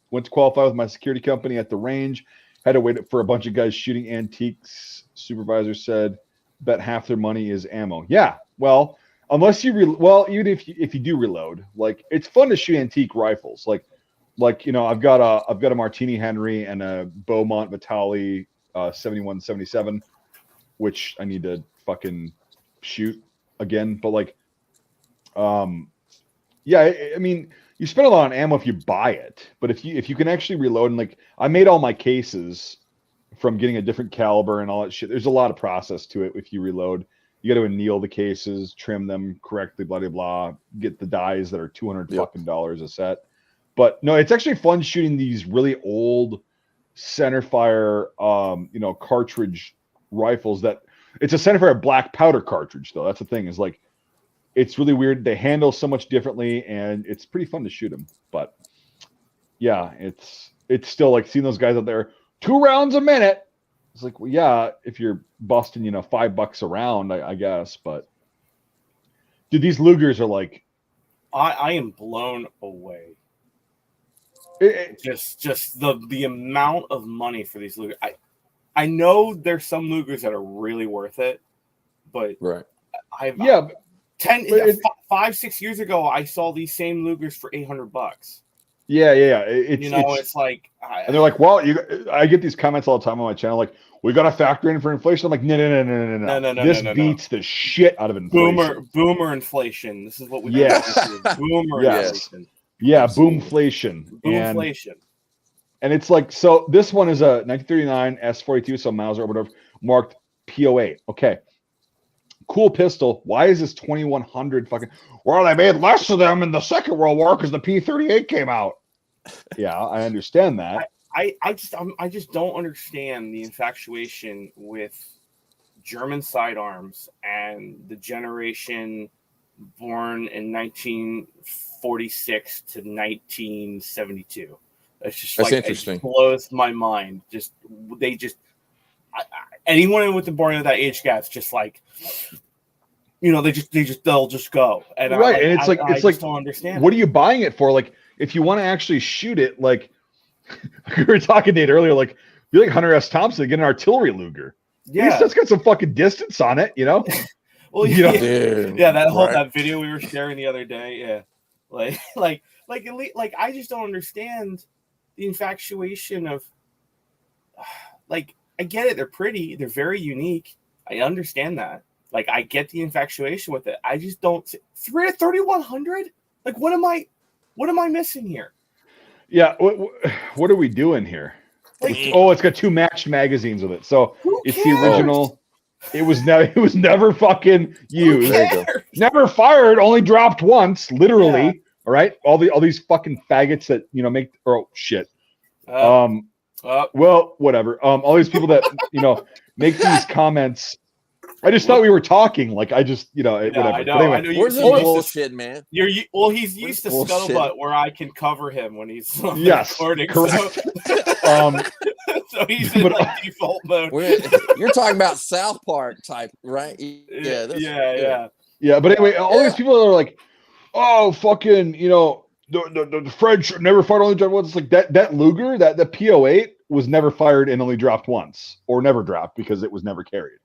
went to qualify with my security company at the range, had to wait for a bunch of guys shooting antiques. Supervisor said, bet half their money is ammo. Yeah. Well, unless you, even if you do reload, like it's fun to shoot antique rifles. Like, I've got a Martini Henry and a Beaumont Vitale 71-77, which I need to fucking shoot again. But like, I mean, you spend a lot on ammo if you buy it, but if you can actually reload, and like I made all my cases from getting a different caliber and all that shit. There's a lot of process to it. If you reload, you got to anneal the cases, trim them correctly, blah blah blah. Get the dies that are $200 fucking dollars a set. But no, it's actually fun shooting these really old centerfire, cartridge rifles. That it's a centerfire black powder cartridge though. That's the thing, is like it's really weird. They handle so much differently, and it's pretty fun to shoot them. But yeah, it's still like seeing those guys out there 2 rounds a minute. It's like, well, yeah, if you're busting, $5 a round, I guess. But dude, these Lugers are like, I am blown away. Just the amount of money for these Lugers. I know there's some Lugers that are really worth it, but right. 5-6 years ago, I saw these same Lugers for $800. Yeah. It's like, and they're like, well, I get these comments all the time on my channel, like, we got to factor in for inflation. I'm like, no. This beats the shit out of inflation. Boomer inflation. This is what we boomer inflation. Yeah, boomflation. Boomflation. And it's like, so this one is a 1939 S42, so Mauser or whatever, marked PO8. Okay. Cool pistol. Why is this 2100 fucking? Well, they made less of them in the Second World War because the P38 came out. Yeah, I understand that. I just don't understand the infatuation with German sidearms and the generation born in 1946 to 1972. That's interesting. It blows my mind. Anyone with the born in that age gap's just like, they'll just go. And right, and it's like I don't understand. What are you buying it for? Like, if you want to actually shoot it, like we were talking Nate earlier, like be like Hunter S. Thompson to get an artillery Luger. Yeah, that's got some fucking distance on it, Well, that video we were sharing the other day, yeah, like I just don't understand the infatuation of, like, I get it, they're pretty, they're very unique, I understand that, like, I get the infatuation with it, I just don't. 3,100, like, what am I missing here? Yeah, what are we doing here? Like, it's got 2 matched magazines with it, so it's the original. It was never fucking used, never fired, only dropped once, literally. Yeah. All right, all these fucking faggots that make shit. Well, whatever. All these people that make these comments. I just thought we were talking. Like, I just, whatever. I know. But anyway, I know where's the bullshit, man? He's used to Scuttlebutt, where I can cover him when he's recording. Correct. So he's in default mode. You're talking about South Park type, right? Yeah. But anyway, all these people are like, oh, fucking, the French never fired, only dropped once. It's like that Luger, that the PO8 was never fired and only dropped once, or never dropped because it was never carried.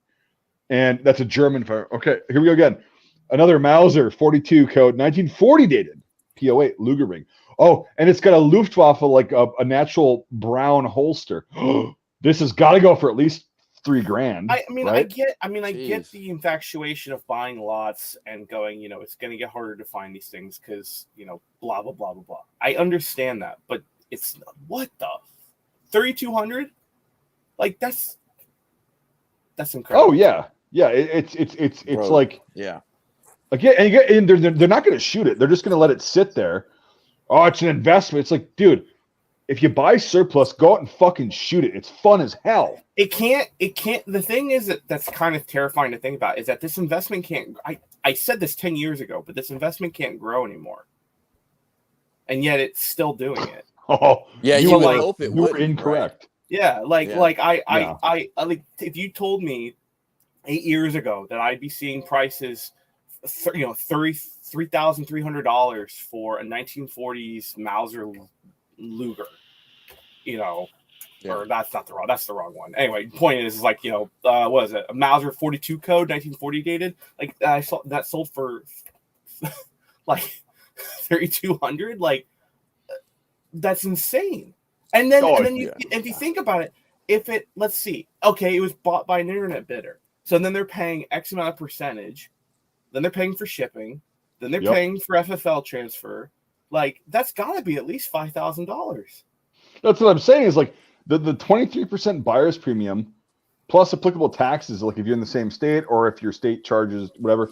And that's a German fire. Okay, here we go again. Another Mauser 42 code, 1940 dated PO8 Luger ring. Oh, and it's got a Luftwaffe, like a natural brown holster. This has got to go for at least $3,000. I mean, right? I get the infatuation of buying lots and going, it's going to get harder to find these things because, blah, blah, blah, blah, blah. I understand that, but it's what the 3,200? Like, that's incredible. Oh yeah. It's Bro, like, yeah. Again, and they're not going to shoot it. They're just going to let it sit there. Oh, it's an investment. It's like, dude, if you buy surplus, go out and fucking shoot it. It's fun as hell. It can't. The thing is that's kind of terrifying to think about is that this investment can't. I said this 10 years ago, but this investment can't grow anymore. And yet it's still doing it. Oh, yeah. You would hope it would. You were incorrect. Right? Yeah. I like, if you told me 8 years ago that I'd be seeing prices, $33,300 for a 1940s Mauser Luger, or that's the wrong one. Anyway, point is like, what is it? A Mauser 42 code, 1940 dated. Like, I saw that sold for like 3,200. Like, that's insane. And then if you think about it, let's see, okay, it was bought by an internet bidder. So then they're paying X amount of percentage. Then they're paying for shipping. Then they're paying for FFL transfer. Like, that's got to be at least $5,000. That's what I'm saying is like the 23% buyer's premium plus applicable taxes, like if you're in the same state or if your state charges whatever.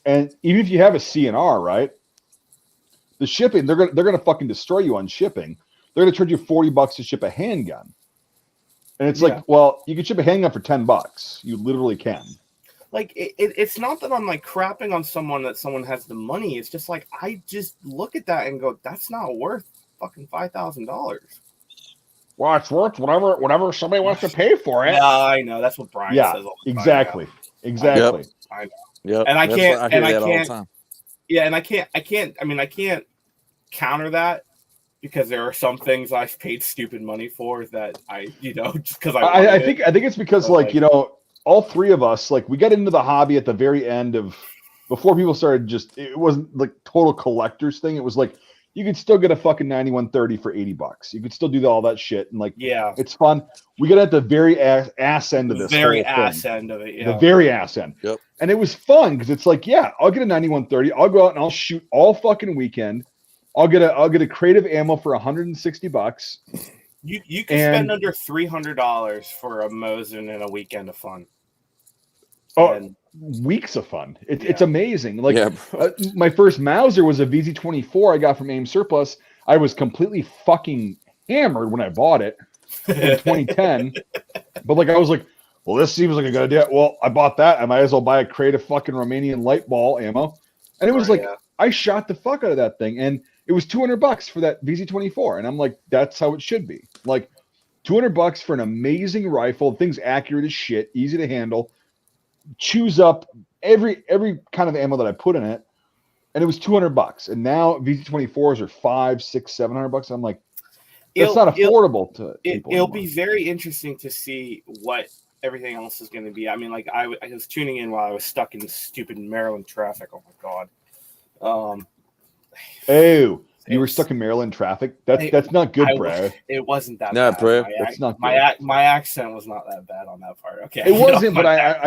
And even if you have a CNR, right? The shipping, they're gonna fucking destroy you on shipping. They're gonna charge you $40 to ship a handgun. And it's like, well, you can ship a handgun for $10. You literally can. Like, it's not that I'm like crapping on someone that someone has the money. It's just like, I just look at that and go, that's not worth fucking $5,000. Well, it's worth whatever somebody wants to pay for it. Yeah, I know. That's what Brian says all the time. Exactly. I know. Yep. And I can't counter that. Because there are some things I've paid stupid money for that just because I think it's because all three of us, like, we got into the hobby at the very end of, before people started it wasn't like total collectors thing. It was like you could still get a fucking 9130 for $80. You could still do all that shit, and like, yeah, it's fun. We got at the very ass end of this very whole ass thing. end of it. Yeah, The very ass end. Yep. And it was fun because it's like, yeah, I'll get a 9130. I'll go out and I'll shoot all fucking weekend. I'll get a crate of ammo for $160. You can spend under $300 for a Mosin and a weekend of fun. Oh, weeks of fun. It's amazing. Like my first Mauser was a VZ-24 I got from AIM Surplus. I was completely fucking hammered when I bought it in 2010. But like I was like, well, this seems like a good idea. Well, I bought that. I might as well buy a crate of fucking Romanian light ball ammo. And it was I shot the fuck out of that thing. And it was $200 for that VZ-24. And I'm like, that's how it should be. Like $200 for an amazing rifle. The thing's accurate as shit, easy to handle. Chews up every kind of ammo that I put in it. And it was $200. And now VZ-24s are $500, $600, $700. I'm like, that's not affordable to people. It'll be very interesting to see what everything else is going to be. I mean, like I was tuning in while I was stuck in stupid Maryland traffic. Oh my god. You were stuck in Maryland traffic. That's not good, Brad. It wasn't that bad. That's not good. My accent was not that bad on that part. Okay, it wasn't, but I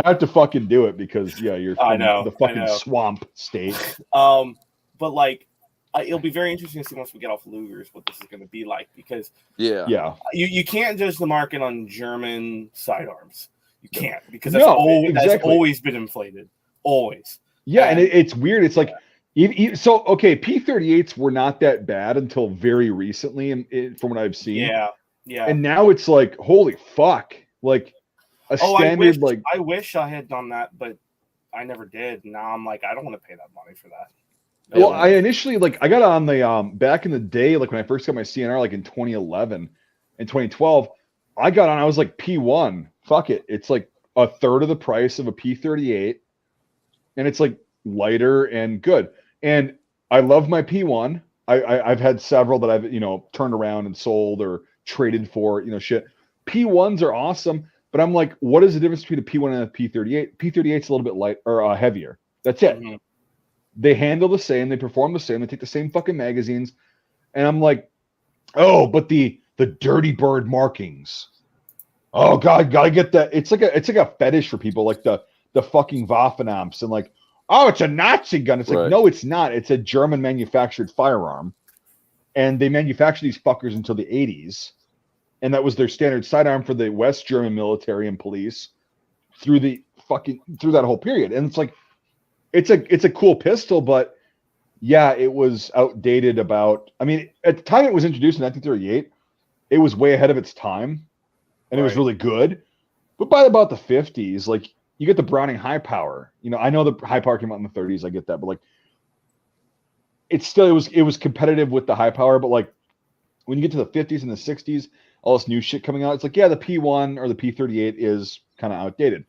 have to fucking do it because you're from the fucking swamp state. But like. It'll be very interesting to see once we get off Lugers what this is going to be like because you can't judge the market on German sidearms. You can't because that's always been inflated. Always. Yeah, and it's weird. It's like P38s were not that bad until very recently, from what I've seen. Yeah. And now it's like, holy fuck! Like a standard. I wish I had done that, but I never did. Now I'm like, I don't want to pay that money for that. Well, I initially I got on the back in the day, like when I first got my CNR, like in 2011 and 2012, I got on. I was like P1. Fuck it, it's like a third of the price of a P38, and it's like lighter and good. And I love my P1. I've had several that I've turned around and sold or traded for shit. P1s are awesome, but I'm like, what is the difference between a P1 and a P38? P38's a little bit light or heavier. That's it. Mm-hmm. They handle the same. They perform the same. They take the same fucking magazines. And I'm like, oh, but the dirty bird markings. Oh God, gotta get that. It's like a fetish for people, like the fucking Waffenamps and like, oh, it's a Nazi gun. It's like, no, it's not. It's a German manufactured firearm. And they manufactured these fuckers until the 80s. And that was their standard sidearm for the West German military and police through that whole period. And it's like, it's a cool pistol, but it was outdated at the time it was introduced in 1938, it was way ahead of its time and it was really good. But by about the 50s, like you get the Browning high power, I know the high power came out in the 30s. I get that, but like it was competitive with the high power. But like when you get to the 50s and the 60s, all this new shit coming out, it's like, the P1 or the P38 is kind of outdated.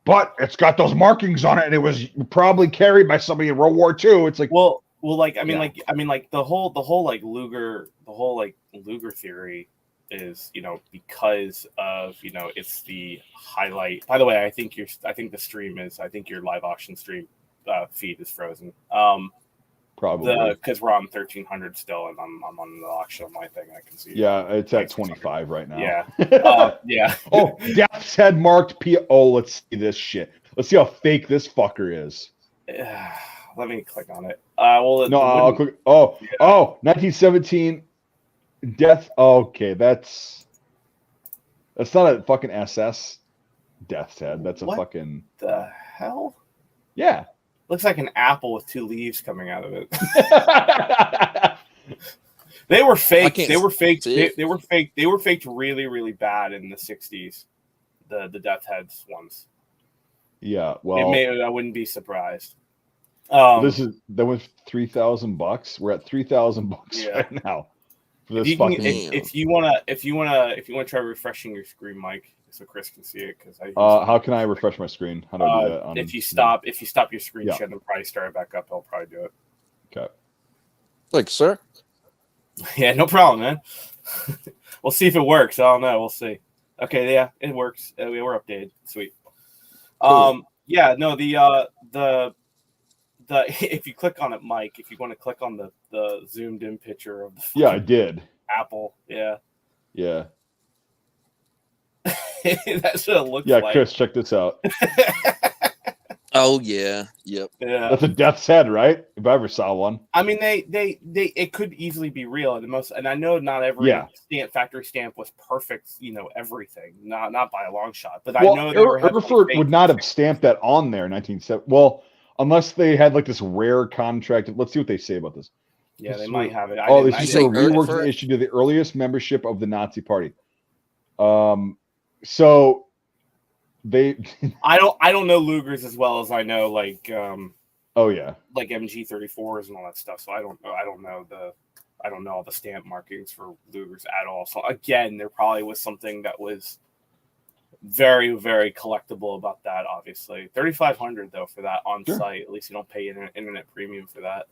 But it's got those markings on it, and it was probably carried by somebody in World War II. It's like, well, the whole like Luger theory is, because of, it's the highlight. By the way, I think your live auction stream feed is frozen. Probably because we're on 1300 still, and I'm on the auction on my thing. I can see. Yeah, it's at 25 right now. Yeah. Oh, Death's Head marked P. Oh, let's see this shit. Let's see how fake this fucker is. Let me click on it. I'll click. Oh, 1917 Death. Okay, that's not a fucking SS Death's Head. That's a fucking. The hell? Yeah. Looks like an apple with two leaves coming out of it. They were fake. They were faked. They were fake. They were faked really, really bad in the 60s. The Death Heads ones. Yeah, well, I wouldn't be surprised. That was $3,000. We're at $3,000 right now. For this if you wanna try refreshing your screen, Mike, so Chris can see it. How can I refresh my screen? How do I do that? If you stop your screen share and probably start it back up, I'll probably do it. Okay. Like, sir? Yeah, no problem, man. We'll see if it works. I don't know. We'll see. Okay, yeah, it works. We were updated. Sweet. Cool. The if you click on it, Mike, if you want to click on the zoomed in picture of the Yeah, I did. Apple, yeah. That's what it looks like. Yeah, Chris, check this out. Oh yeah, yep. Yeah, That's a death's head, right? If I ever saw one. I mean, they it could easily be real at the most, and I know not every factory stamp was perfect, everything, not by a long shot, but I know Hereford would not have stamped that on there in 1970. Well, unless they had like this rare contract. Let's see what they say about this. Yeah, they might have it. They say reworked and issued to the earliest membership of the Nazi Party. So they I don't know Lugers as well as I know like like MG34s and all that stuff. So I don't know all the stamp markings for Lugers at all. So again, there probably was something that was very, very collectible about that. Obviously, $3,500 though for that on site. At least you don't pay internet premium for that.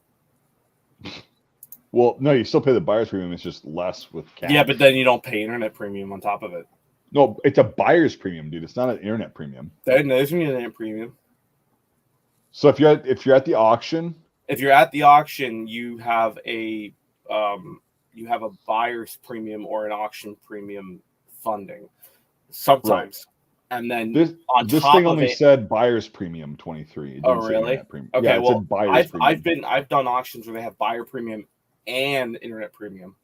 Well, no, you still pay the buyer's premium. It's just less with cash. Yeah, but then you don't pay internet premium on top of it. No, it's a buyer's premium, dude. It's not an internet premium. There's an internet premium. So if you're at the auction, you have a buyer's premium or an auction premium funding sometimes, right. And then this thing only said buyer's premium 23. Oh, really? Premium. Okay, yeah, well, buyer's premium. I've done auctions where they have buyer premium and internet premium.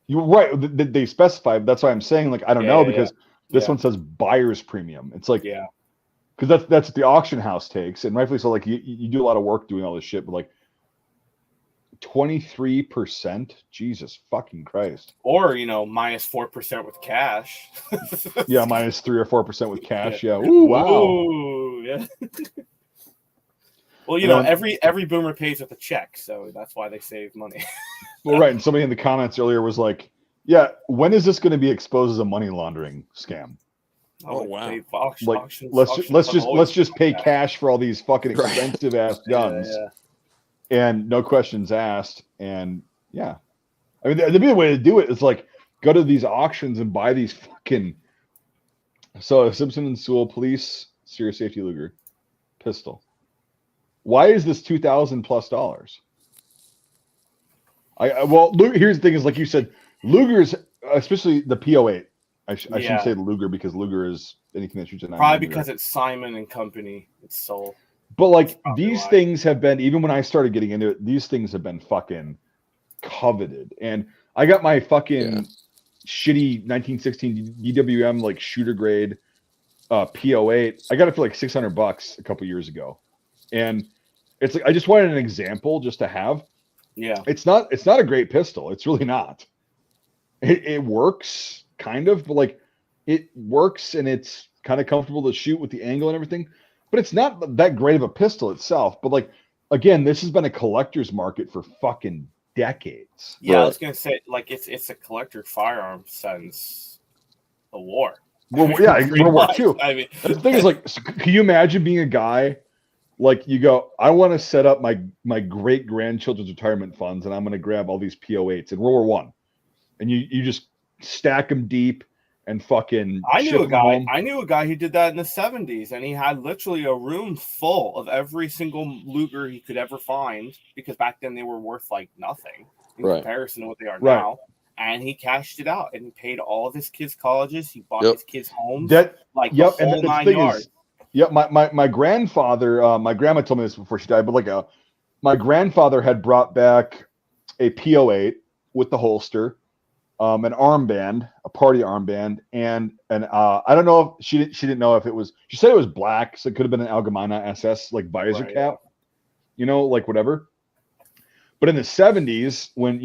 You're right. They specify. That's why I'm saying like I don't know because this one says buyer's premium. It's like because that's what the auction house takes, and rightfully so. Like you do a lot of work doing all this shit, but like 23%, Jesus fucking Christ. Or minus 4% with cash. Yeah, minus 3 or 4% with cash. Yeah. Ooh, wow. Ooh, yeah. Well, every boomer pays with a check, so that's why they save money. Well, right. And somebody in the comments earlier was like, "Yeah, when is this going to be exposed as a money laundering scam?" Oh wow! Let's just pay cash for all these fucking expensive ass guns, and no questions asked. And I mean, the best way to do it is like go to these auctions and buy these fucking. So Simpson and Sewell Police Serious Safety Luger pistol. Why is this $2,000+? Here's the thing: is like you said, Lugers, especially the P08. I shouldn't say the Luger because Luger is anything that shoots a 9mm. Probably because it's Simon and Company. It's sold. But like these things have been, even when I started getting into it, these things have been fucking coveted. And I got my fucking shitty 1916 DWM like shooter grade P08. I got it for like $600 a couple years ago. And it's like I just wanted an example just to have. Yeah. It's not a great pistol. It's really not. It works kind of, but like it works and it's kind of comfortable to shoot with the angle and everything. But it's not that great of a pistol itself. But like again, this has been a collector's market for fucking decades. Yeah, I was gonna say like it's a collector firearm since the war. Well, World War II. I mean, the thing is, like, can you imagine being a guy, like, you go, I want to set up my great grandchildren's retirement funds, and I'm going to grab all these PO8s in World War I, and you just stack them deep and fucking. I knew a guy who did that in the 70s, and he had literally a room full of every single Luger he could ever find, because back then they were worth like nothing in comparison to what they are now. And he cashed it out, and he paid all of his kids' colleges. He bought his kids' homes. The whole 9 yards. My grandfather, my grandma told me this before she died, but like my grandfather had brought back a PO8 with the holster, an armband, a party armband, and I don't know if she didn't know if it was. She said it was black, so it could have been an Algemana SS like visor cap, like whatever. But in the 70s, when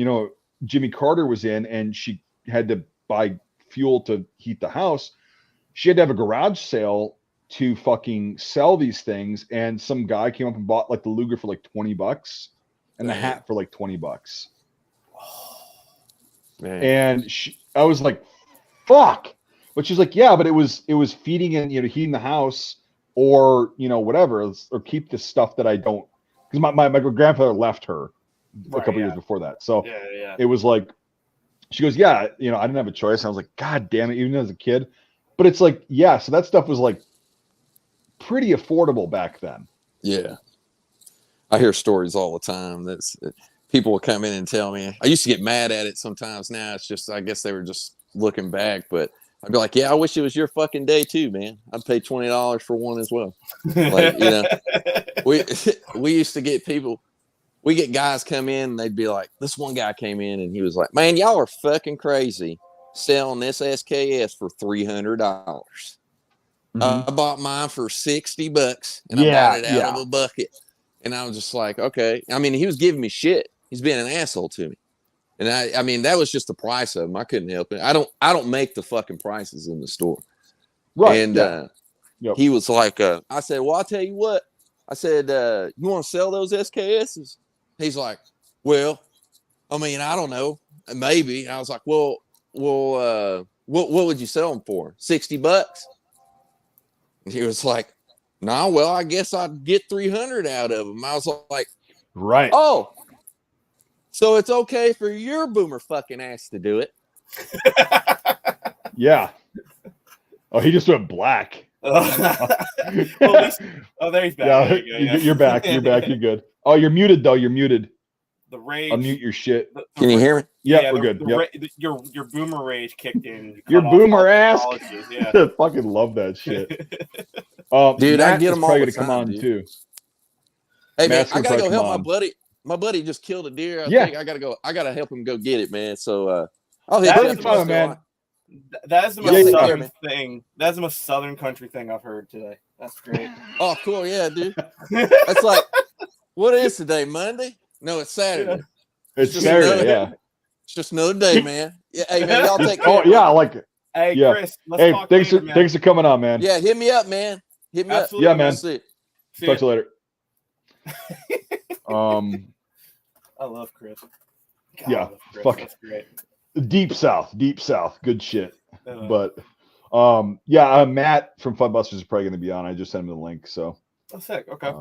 Jimmy Carter was in and she had to buy fuel to heat the house, she had to have a garage sale to fucking sell these things, and some guy came up and bought like the Luger for like $20 and the hat for like $20. Man. And I was like, fuck. But she's like, yeah, but it was feeding and heating the house or whatever, or keep the stuff that I don't, because my grandfather left her a couple years before that. So it was like, she goes, yeah, I didn't have a choice. I was like, God damn it, even as a kid. But it's like, yeah, so that stuff was like pretty affordable back then. Yeah. I hear stories all the time. That's people will come in and tell me. I used to get mad at it sometimes. Now it's just, I guess they were just looking back. But I'd be like, yeah, I wish it was your fucking day too, man. I'd pay $20 for one as well. Like, you know, we used to get people. We get guys come in and they'd be like, this one guy came in and he was like, man, y'all are fucking crazy selling this SKS for $300. I bought mine for $60 and I bought it out of a bucket. And I was just like, okay. I mean, he was giving me shit. He's being an asshole to me. And I mean, that was just the price of them. I couldn't help it. I don't make the fucking prices in the store. Right. And he was like, I said, well, I'll tell you what. I said, you want to sell those SKSs? He's like, well, I mean, I don't know. Maybe. I was like, well, what would you sell them for? $60? And he was like, nah, well, I guess I'd get 300 out of them. I was like, right. Oh, so it's okay for your boomer fucking ass to do it. Yeah. Oh, he just went black. Well, there he's back. Yeah, you're back. You're back. You're good. Oh, you're muted though. You're muted. The rage. Unmute your shit. Can you hear me? Yeah, we're good. Your boomer rage kicked in. Your boomer ass. Yeah. I fucking love that shit. Dude, Matt I get him all the time. Come on, dude. Too. Hey man, I gotta go help my buddy. My buddy just killed a deer. I think I gotta go. I gotta help him go get it, man. So I'll hit you man. That is the most southern thing. That's the most southern country thing I've heard today. That's great. Oh, cool. Yeah, dude. That's like, what is today? Monday? No, it's Saturday. It's Saturday, It's just another day, man. Yeah, hey, man, y'all take care. Oh, yeah, I like it. Hey, Chris, let's talk later, man. Thanks for coming on, man. Yeah, hit me up, man. Hit me up. Yeah, man. See Talk to you later. I love Chris. God, yeah, fuck. That's great. Deep South. Good shit. But Matt from Funbusters is probably going to be on. I just sent him the link, so. Oh, sick. Okay.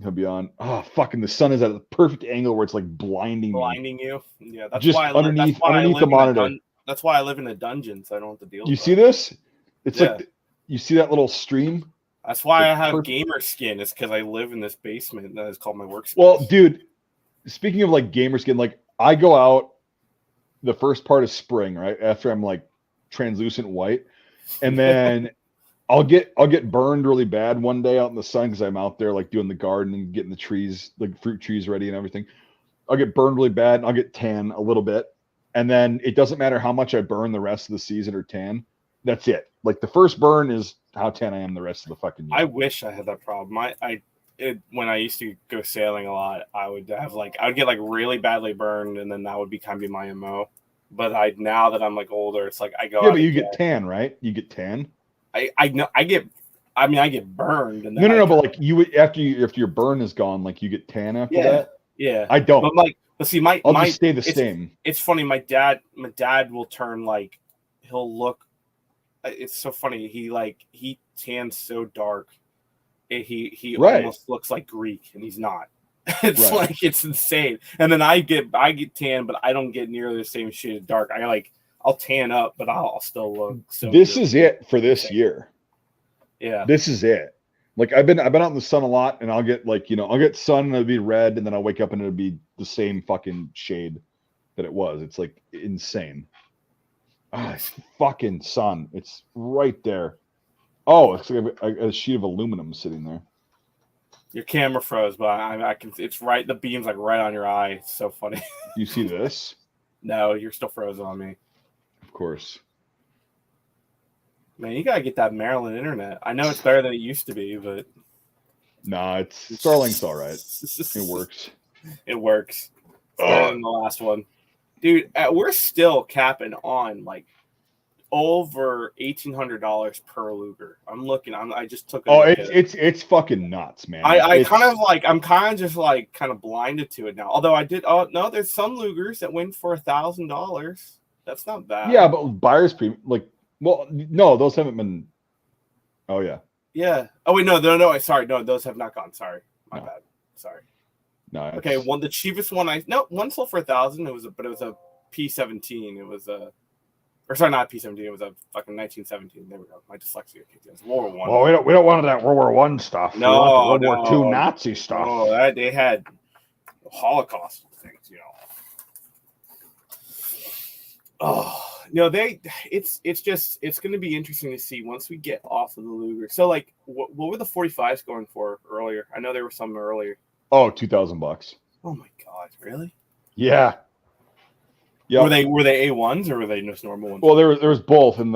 He'll be on. Oh, fucking the sun is at a perfect angle where it's like blinding you. Yeah, that's just why underneath the monitor. That's why I live in a dungeon, so I don't have to deal with You see this? It's like you see that little stream? That's why I have gamer skin. It's because I live in this basement that is called my workspace. Well, dude, speaking of like gamer skin, like I go out the first part of spring, right? After I'm like translucent white, and then I'll get burned really bad one day out in the sun because I'm out there like doing the garden and getting the trees, like fruit trees ready and everything. I'll get burned really bad and I'll get tan a little bit. And then it doesn't matter how much I burn the rest of the season or tan. That's it. Like the first burn is how tan I am the rest of the fucking year. I wish I had that problem. When I used to go sailing a lot, I would get like really badly burned, and then that would be kind of my MO. But now that I'm like older, it's like I go. Yeah, but you get tan, right? You get tan. I get burned. And no, but like after your burn is gone, like you get tan after that. Yeah, I don't. But see, I'll just stay the same. It's funny. My dad will turn like he'll look. It's so funny. He tans so dark. He almost looks like Greek, and he's not. It's like it's insane. And then I get tan, but I don't get nearly the same shade of dark. I'll tan up, but I'll still look. So this is it for this year. Yeah, this is it. Like I've been out in the sun a lot, and I'll get I'll get sun and it'll be red, and then I'll wake up and it'll be the same fucking shade that it was. It's like insane. It's fucking sun. It's right there. Oh, it's like a sheet of aluminum sitting there. Your camera froze, but I can. It's right. The beam's like right on your eye. It's so funny. You see this? No, you're still frozen on me. Of course. Man, you gotta get that Maryland internet. I know it's better than it used to be, but nah, Starlink's all right. It works. It works. It's better than the last one, dude. We're still capping on like over $1,800 per Luger. I'm looking. I just took. It's fucking nuts, man. I'm kind of blinded to it now. Although I did. Oh no, there's some Lugers that went for $1,000. That's not bad. Yeah, but buyer's premium, like, well, no, those haven't been. Oh yeah. Yeah. Oh wait, no. Sorry, no, those have not gone. Sorry, my bad. Sorry. No. Okay, the cheapest one one sold for $1,000. It was a P17. It Or sorry, not P-17. It was a fucking 1917. There we go. My dyslexia kicked in. It's World War Well, we don't want that World War One stuff. No, we want the World War II Nazi stuff. Oh, they had Holocaust things, you know. Oh, no, it's going to be interesting to see once we get off of the Luger. So, like, what were the 45s going for earlier? I know there were some earlier. Oh, $2,000. Oh my God, really? Yeah. Yep. Were they A1s or were they just normal ones? Well, there was both, and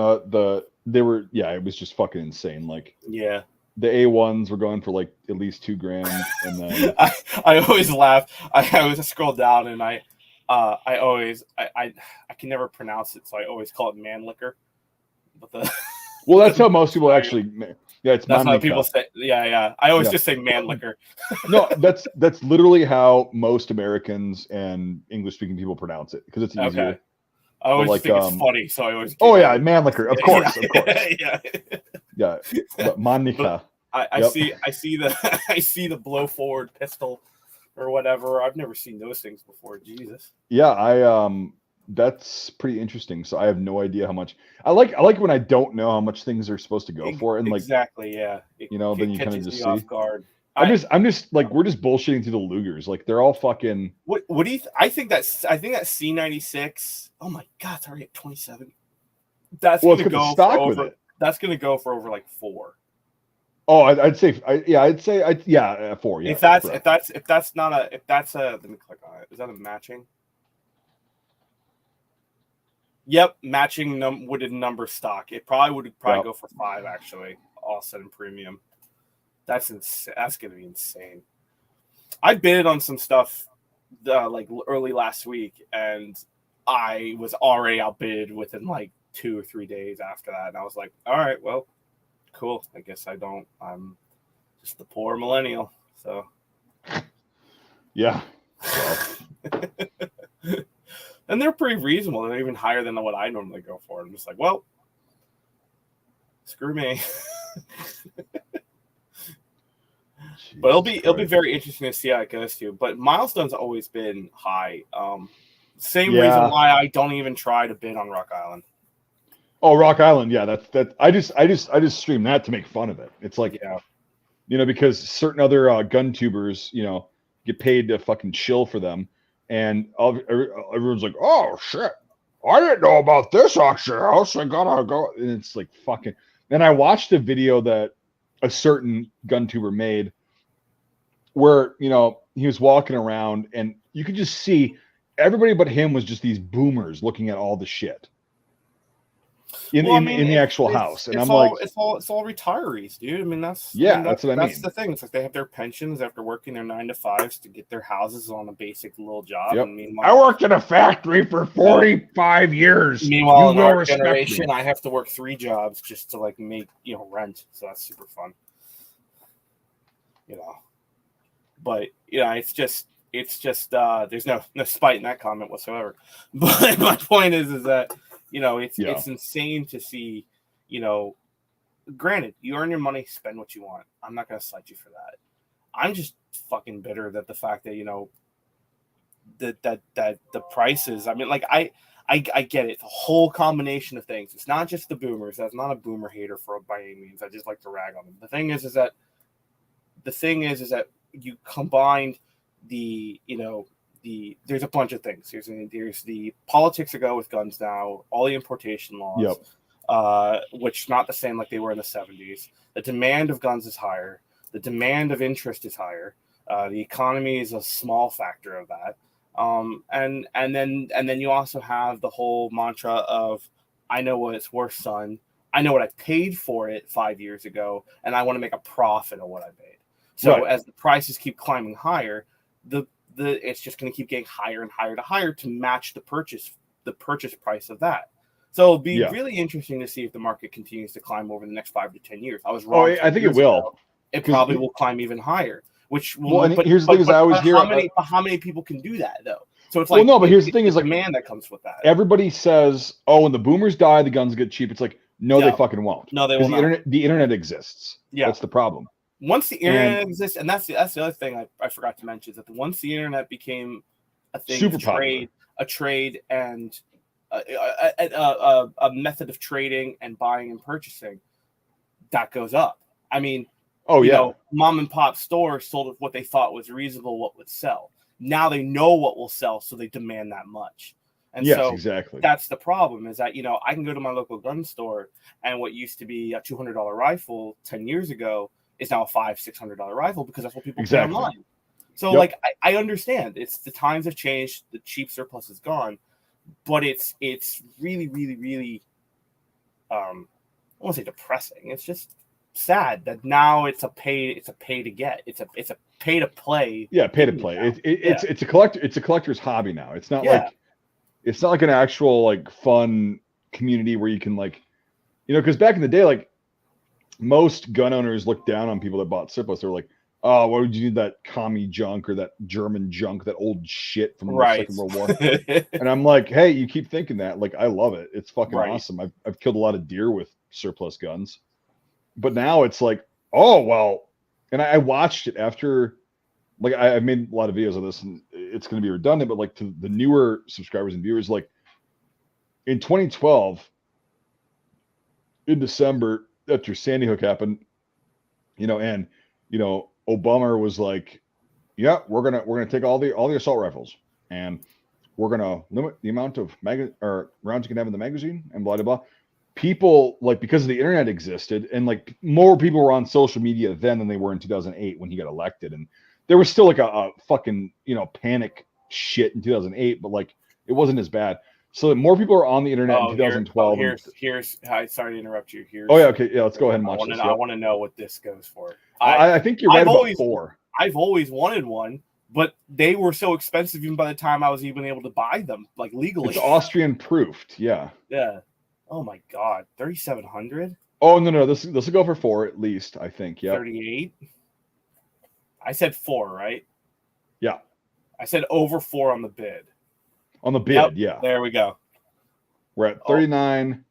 they were it was just fucking insane. Like yeah, the A1s were going for like at least $2,000, and then I always laugh. I always scroll down and I can never pronounce it, so I always call it man liquor. But well, that's how most people actually. Yeah, that's how people say. Yeah. I always just say man liquor. No, that's literally how most Americans and English-speaking people pronounce it because it's easier. Okay. I always think it's funny, so I always. Oh yeah, man liquor, of course, of course. Yeah. But Monica. I see the blow forward pistol or whatever. I've never seen those things before. Jesus. Yeah, that's pretty interesting. So I have no idea how much. I like when I don't know how much things are supposed to go for, and like exactly, yeah. Then you kind of just see. Off guard. I'm just like we're just bullshitting through the Lugers. Like they're all fucking. What do you? I think that C96. Oh my God, it's already at 27. That's gonna go for over. That's gonna go for over like 4. Oh, I'd say 4. Yeah. If that's a let me click on it. Is that a matching? Yep, matching wooded number stock. It would go for 5 actually. All set in premium. That's gonna be insane. I bid on some stuff like early last week, and I was already outbid within like 2 or 3 days after that. And I was like, all right, well, cool. I guess I'm just the poor millennial. So yeah. And they're pretty reasonable. They're even higher than what I normally go for. I'm just like, well, screw me. But it'll be very interesting to see how it goes too. But Milestone's always been high. Same reason why I don't even try to bid on Rock Island. Oh, Rock Island, yeah. That I just stream that to make fun of it. It's like because certain other gun tubers, get paid to fucking chill for them. And everyone's like, oh, shit. I didn't know about this auction house. I gotta go. And it's like fucking. And I watched a video that a certain gun tuber made where, he was walking around and you could just see everybody but him was just these boomers looking at all the shit in the actual house. And I'm like, it's all retirees, dude. I mean, that's what I mean. That's the thing. It's like they have their pensions after working their 9 to 5s to get their houses on a basic little job. Yep. And meanwhile, I worked in a factory for 45 years. Meanwhile, in our generation, I have to work 3 jobs just to like make rent. So that's super fun. But it's just there's no spite in that comment whatsoever. But my point is that it's insane to see. Granted, you earn your money, spend what you want. I'm not gonna slight you for that. I'm just fucking bitter that the fact that that the prices. I mean, like I get it. The whole combination of things. It's not just the boomers. That's not a boomer hater by any means. I just like to rag on them. The thing is that you combined there's a bunch of things. There's the politics that go with guns now, all the importation laws, which not the same like they were in the 70s. The demand of guns is higher. The demand of interest is higher. The economy is a small factor of that. And then you also have the whole mantra of, I know what it's worth, son. I know what I paid for it 5 years ago, and I want to make a profit on what I paid. So as the prices keep climbing higher, it's just going to keep getting higher and higher to match the purchase price of that. So it'll be really interesting to see if the market continues to climb over the next 5 to 10 years. I was wrong. Oh, I think it will. It probably will climb even higher. Which here's the thing: is I always hear how many people can do that though. So it's like but here's the thing: is like demand that comes with that. Everybody says, "Oh, when the boomers die, the guns get cheap." It's like, no, they fucking won't. No, they won't. The internet exists. Yeah, that's the problem. Once the internet exists, and that's the other thing I forgot to mention, is that once the internet became a thing, super a trade, and a method of trading and buying and purchasing, that goes up. I mean, you know, mom and pop stores sold what they thought was reasonable, what would sell. Now they know what will sell, so they demand that much. And yes, so exactly. That's the problem, is that, you know, I can go to my local gun store, and what used to be a $200 rifle 10 years ago is now a $500-$600 rifle, because that's what people pay online. So, like, I understand. It's the times have changed. The cheap surplus is gone, but it's really, really, really, I won't say depressing. It's just sad that now it's a pay to get. It's a pay to play. Yeah, pay to play. It's a collector's hobby now. It's not like an actual like fun community where you can, like, you know, because back in the day, like, most gun owners looked down on people that bought surplus. They were like, oh, why would you need that commie junk or that German junk, that old shit from the Second World War? And I'm like, hey, you keep thinking that. Like, I love it. It's fucking awesome. I've killed a lot of deer with surplus guns. But now it's like, oh, well. And I watched it after, like, I've made a lot of videos on this, and it's going to be redundant, but like, to the newer subscribers and viewers, like, in 2012, in December, after Sandy Hook happened, you know, and, you know, Obama was like, yeah, we're gonna take all the assault rifles, and we're gonna limit the amount of rounds you can have in the magazine, and blah blah blah. People, like, because the internet existed, and like more people were on social media then than they were in 2008 when he got elected, and there was still like a fucking, you know, panic shit in 2008, but like it wasn't as bad. So more people are on the internet in 2012. Here's sorry to interrupt you. Let's go ahead and watch this. I want to know what this goes for. I think you're right about 4. I've always wanted one, but they were so expensive even by the time I was even able to buy them, like, legally. It's Austrian proofed, yeah. Yeah. Oh my god, 3,700. Oh no, this will go for 4 at least, I think. Yeah. 38. I said 4, right? Yeah. I said over 4 on the bid. On the bid, yeah. There we go. We're at 39,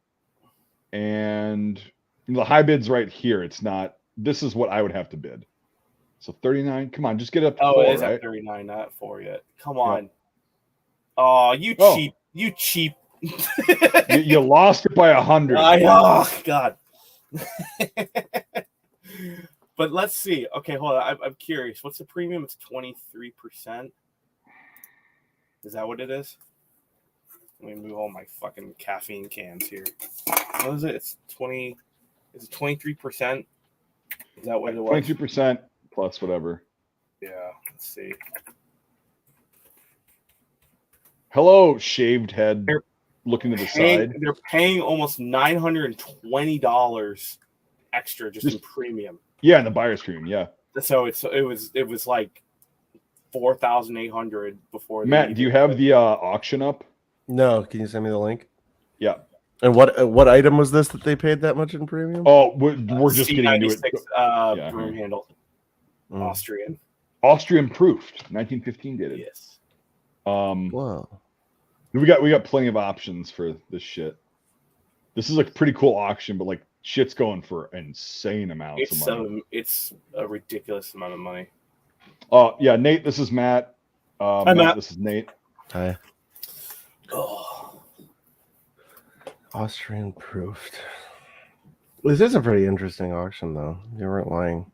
and the high bid's right here. It's not. This is what I would have to bid. So 39. Come on, just get up to 4, it is right? at 39, not 4 yet. Come on. Yeah. Oh, cheap. You cheap. you lost it by 100. Oh God. But let's see. Okay, hold on. I'm curious. What's the premium? It's 23%. Is that what it is? Let me move all my fucking caffeine cans here. What is it? It's 20. Is it 23%? Is that what it was? 22% plus whatever. Yeah. Let's see. Hello, shaved head. Looking to the side. They're paying almost $920 extra just in premium. Yeah, in the buyer's premium. Yeah. So it was like 4,800 before. Matt, do you have the auction up? No. Can you send me the link? Yeah. And what item was this that they paid that much in premium? Oh, we're just getting into it. Broomhandle. Austrian proofed, 1915 dated. Yes. Wow. We got plenty of options for this shit. This is a pretty cool auction, but like shit's going for insane amounts of money. It's a ridiculous amount of money. Yeah, Nate, this is Matt. Hi, Matt. This is Nate. Hi. Oh. Austrian proofed. This is a pretty interesting auction, though. You weren't lying.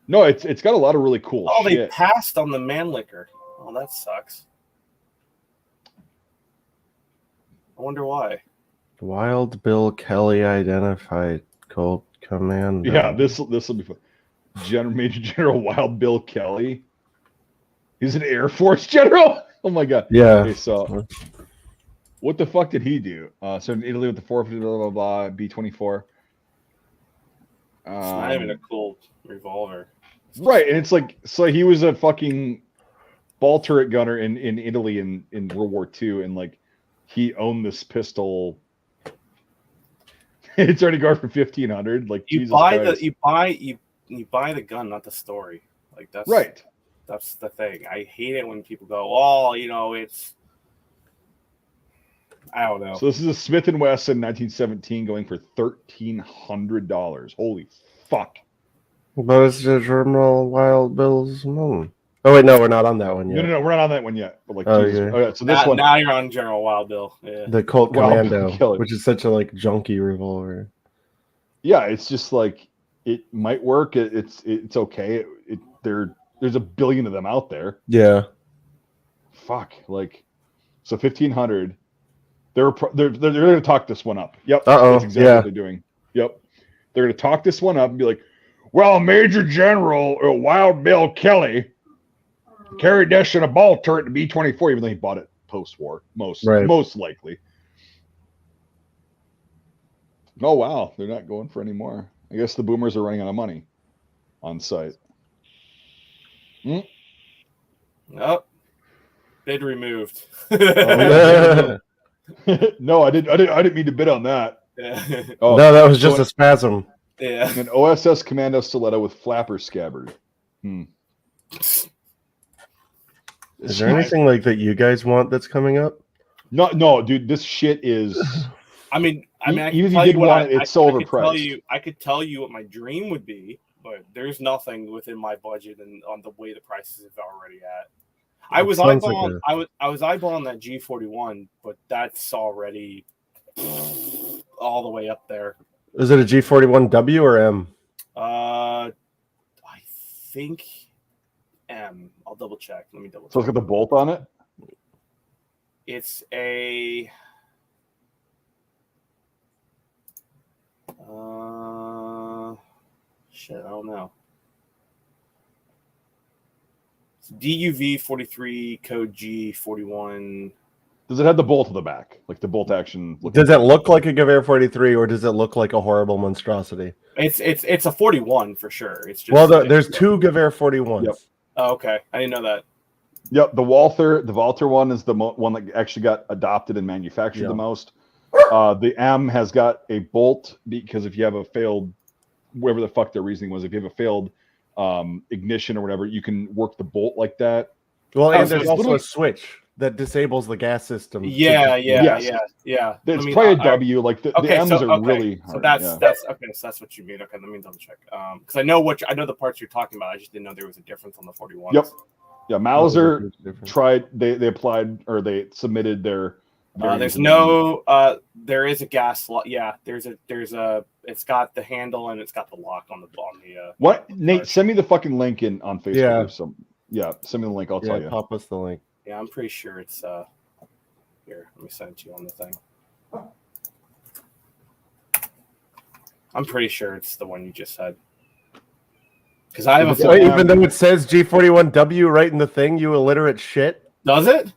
No, it's got a lot of really cool shit. They passed on the Mannlicher. Oh, that sucks. I wonder why. Wild Bill Kelly identified Colt Commando. Yeah, this will be fun. Major General Wild Bill Kelly. He's an Air Force general. Oh my god. Yeah. Okay, so what the fuck did he do? So in Italy with the 450, blah blah blah, B-24. It's not even a cool revolver. Right, and it's like, so he was a fucking ball turret gunner in Italy in World War II, and like he owned this pistol. It's already going for 1,500. Like you buy the gun, not the story. Like that's right. That's the thing. I hate it when people go, "Oh, you know, it's." I don't know. So this is a Smith & Wesson 1917 going for $1,300. Holy fuck! But it's the General Wild Bill's moon. Oh wait, no, we're not on that one yet. No, we're not on that one yet. But like, Oh, Jesus. yeah. Oh, yeah. So this one, now you're on General Wild Bill. Yeah. The Colt Wild Commando, Killer. which is such a like junky revolver. yeah, it's just like it might work. It's okay. There's a billion of them out there. Yeah. Fuck, like, so 1,500. They're going to talk this one up. Yep. Uh-oh, That's exactly yeah. what they're doing. Yep. They're going to talk this one up and be like, well, Major General Wild Bill Kelly carried this in a ball turret to B-24, even though he bought it post-war, most likely. Oh, wow. They're not going for any more. I guess the boomers are running out of money on site. Oh, bid removed. No, I didn't mean to bid on that. Yeah. Oh, no, that was just a spasm. Yeah. An OSS Commando stiletto with flapper scabbard. Is there anything like that you guys want that's coming up? No, dude. This shit is. I mean, even if you did want it, it's so overpriced. I could tell you what my dream would be, but there's nothing within my budget and on the way the prices have already at. I was eyeballing that G41, but that's already all the way up there. Is it a G41W or M? I think M. I'll double check. Let me double check. So it's got the bolt on it? It's a shit, I don't know. It's DUV 43 code G41. Does it have the bolt to the back? Like the bolt action? Does it look like a Gewehr 43 or does it look like a horrible monstrosity? It's a 41 for sure. It's just there's two Gewehr 41s. Yep. Oh, okay. I didn't know that. Yep, the Walther one is the one that actually got adopted and manufactured the most. The M has got a bolt because if you have a failed, whatever the fuck their reasoning was, if you have a failed ignition or whatever, you can work the bolt like that. Well, and so there's also a switch that disables the gas system. Yeah. It's probably a W. Like the M's are really hard. So that's okay. So that's what you mean. Okay, let me double check. Because I know the parts you're talking about. I just didn't know there was a difference on the 41. Yep. Yeah, Mauser tried. They applied or they submitted their. There's no. There is a gas lock. Yeah, there's a. It's got the handle and it's got the lock on the. What, Nate? Send me the fucking link on Facebook. Yeah. Or some. Yeah, send me the link. I'll tell you. Pop us the link. Yeah, I'm pretty sure it's here. Let me send it to you on the thing. I'm pretty sure it's the one you just said. Because I have a even though it says G41W right in the thing, you illiterate shit. Does it?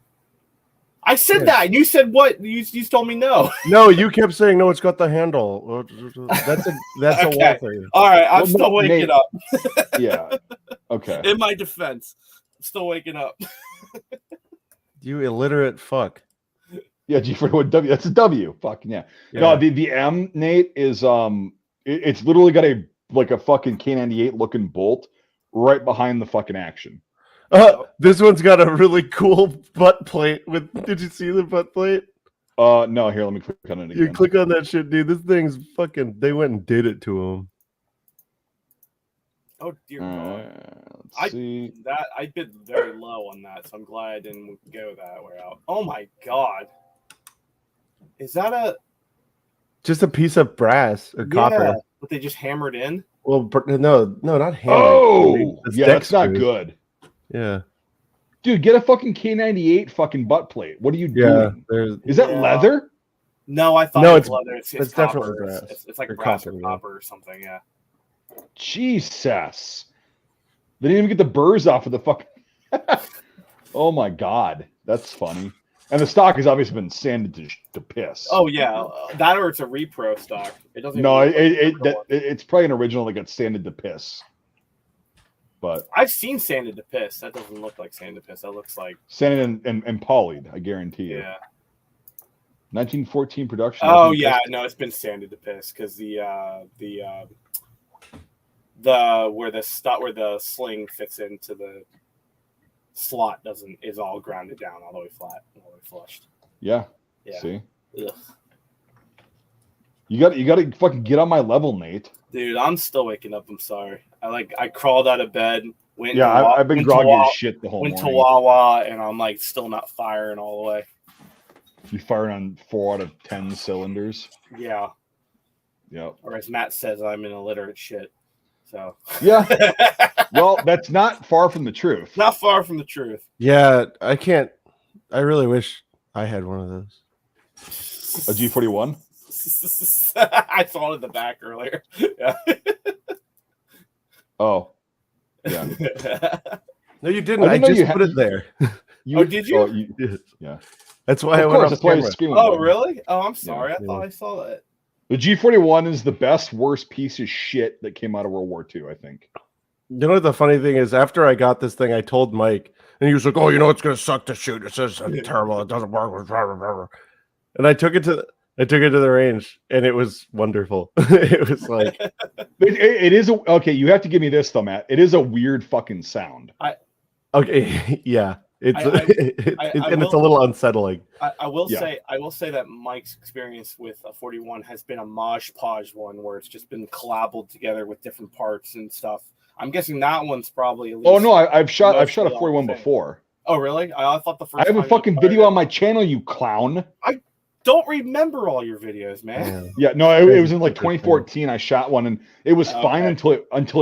I said that. You said what? You told me no. No, you kept saying no. It's got the handle. That's a Walther. All right, I'm still waking up. Yeah. Okay. In my defense, I'm still waking up. You illiterate fuck. Yeah, G41W. That's a W. Fucking yeah. No, the M, Nate, is it's literally got a fucking K98 looking bolt right behind the fucking action. This one's got a really cool butt plate with. Did you see the butt plate? No. Here, let me click on it again. You click on that shit, dude. This thing's fucking. They went and did it to him. Oh dear God! Let's see. I bid very low on that, so I'm glad I didn't go that way out. Oh my God! Is that just a piece of brass or copper? But they just hammered in. Well, no, not hammered. Oh, yeah, that's not good. Yeah, dude, get a fucking K98 fucking butt plate. What are you doing? Is that leather? No, I thought it was leather. It's definitely brass. brass. It's like brass or copper or something. Yeah. Jesus. They didn't even get the burrs off of the fucking. Oh my God, that's funny. And the stock has obviously been sanded to piss. Oh yeah, that or it's a repro stock. It doesn't. No, it's probably an original that got sanded to piss. But I've seen sanded to piss. That doesn't look like sanded to piss. That looks like sanded and polyed. I guarantee you. Yeah. 1914 production. Oh yeah, no, it's been sanded to piss because where the sling fits into the slot is all grounded down all the way flat, all the way flushed. Yeah. Yeah. See. Ugh. You got to fucking get on my level, Nate. Dude, I'm still waking up. I'm sorry. I crawled out of bed. I've been groggy as shit the whole went morning. to Wawa, and I'm like still not firing all the way. You firing on 4 out of 10 cylinders. Yeah. Yep. Or as Matt says, I'm an illiterate shit. So yeah. Well, that's not far from the truth. Not far from the truth. Yeah, I can't. I really wish I had one of those. A G41? I saw it in the back earlier. Yeah. Oh. Yeah. No, you didn't. I just put it there. Did you? Oh, yeah. That's why of course, that's why you're screaming. Oh, really? Oh, I'm sorry. I thought I saw that. The G41 is the worst piece of shit that came out of World War II, I think. You know what the funny thing is? After I got this thing, I told Mike, and he was like, "Oh, you know it's gonna suck to shoot. It's just terrible. It doesn't work." And I took it to the range, and it was wonderful. It was like it is okay. You have to give me this though, Matt. It is a weird fucking sound. Okay, yeah. It's a little unsettling. I will say that Mike's experience with a 41 has been a mosh podge one where it's just been collabed together with different parts and stuff. I'm guessing that one's probably at least. Oh no, I've shot a 41 before. Oh really? I thought the first. I have a fucking video on my channel, you clown. I don't remember all your videos, man. Yeah, no, it was in like 2014. I shot one and it was fine until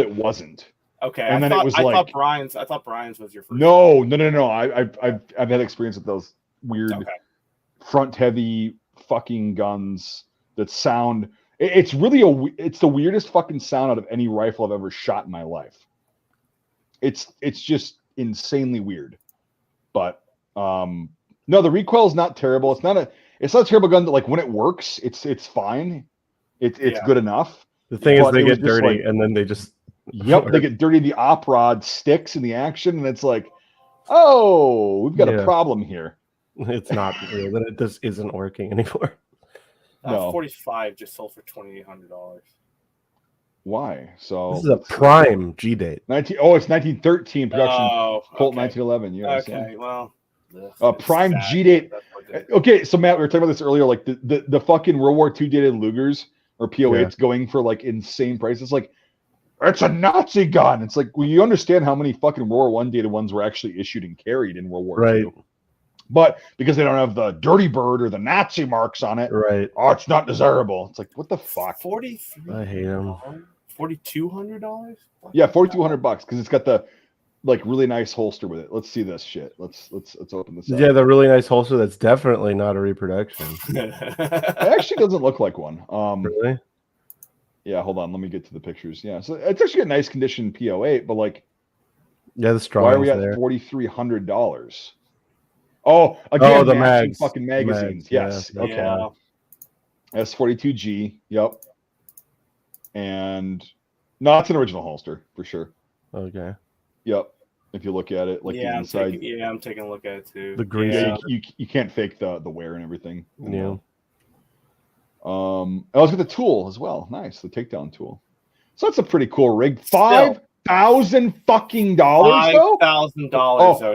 it wasn't. Okay, and then I it was thought Brian's was your first. No. I've had experience with those weird front heavy fucking guns that sound. It's really it's the weirdest fucking sound out of any rifle I've ever shot in my life. It's just insanely weird, but no, the recoil is not terrible. It's not a terrible gun that like when it works, it's fine. It's good enough. The thing is, they get dirty and then they just. Yep, they get dirty. The op rod sticks in the action, and it's like, oh, we've got a problem here. It's not real. That it just isn't working anymore. No. 45 just sold for $2,800. Why? So this is a prime G date. It's 1913 production. Colt 1911. Yeah. Okay. Well. Prime G date. Okay, so Matt, we were talking about this earlier. Like the fucking World War II dated Lugers or PO8s going for like insane prices. Like. It's a Nazi gun. It's like, well, you understand how many fucking World War I dated ones were actually issued and carried in World War II. But because they don't have the dirty bird or the Nazi marks on it, oh, it's not desirable. It's like, what the fuck? 43. I hate them. $4,200? Yeah, $4,200 because it's got the like really nice holster with it. Let's see this shit. Let's open this up. Yeah, the really nice holster. That's definitely not a reproduction. It actually doesn't look like one. Really? Yeah, hold on. Let me get to the pictures. Yeah, so it's actually a nice condition PO8, but like, yeah, the strong. Why are we at $4,300? Oh, again, the mags, fucking magazines. Yes. Yeah, okay. Yeah. S42G. Yep. And no, it's an original holster for sure. Okay. Yep. If you look at it, like the inside. I'm taking a look at it too. The grease. Yeah, you can't fake the wear and everything. Yeah. I was with the tool as well. Nice, the takedown tool. So that's a pretty cool rig. $5,000 fucking dollars though. $5,000.